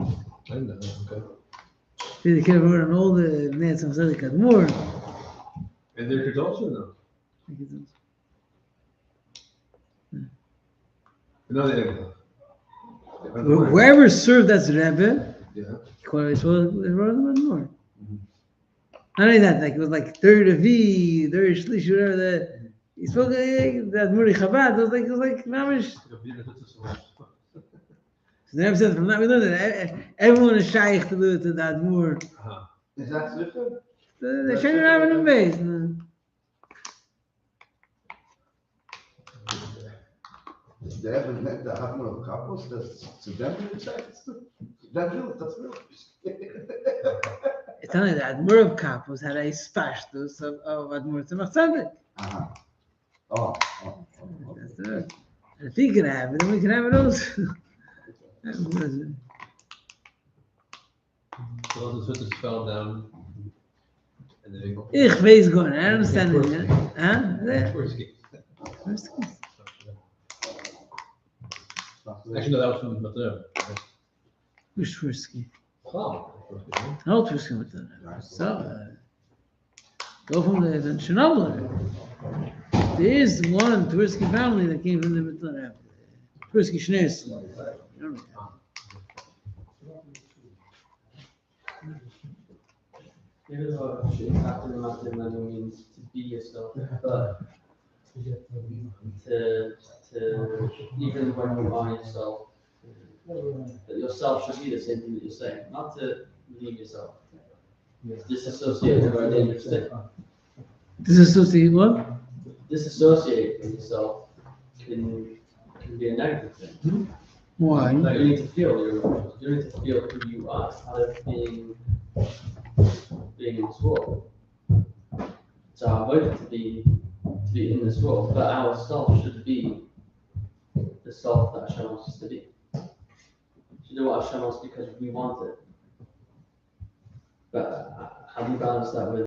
I didn't know that, okay. The kid wrote on all the Nets of Tzaddik had more. And their kids also know. No, they didn't. Whoever served as Rebbe, Yeah. they wrote them more. Not only that, like it was like third of V, third Shlish, whatever. He spoke that Muri Chabad. It was like mamish. So the Rebbe said from that we learned that everyone is shaykh to that more. Is that Ziffer? The Shem Rabban and Beis. They haven't met the Havman of Kapos, that's to them in the chassidus. That's real. It's only that Admur of Kapos had a spashtus of Admur Tzemach Tzaddik. Oh. That's it. And if he can have it, then we can have it also. So all the sisters fell down. And then they go. Ich weiß gar nicht, I don't understand it. Huh? Tversky. Tversky. Actually, no, that was from the Matzah. Who's Tversky? Oh. How Tversky with that? So, go from the Chernobyl. There is one Tversky family that came from the Mitzvah. Tversky Schneers. Maybe the chapter means to be yourself, but to even when you are yourself, that yourself should be the same thing that you're saying, not to leave yourself. Disassociate is a very dangerous thing. Disassociate what? Disassociate with yourself can be a negative thing. Why? Like you need to feel you need to feel who you are out of being in this world. So I voted to be in this world, but our self should be the self that Hashem wants us to be. To do what Hashem wants because we want it. But how do you balance that with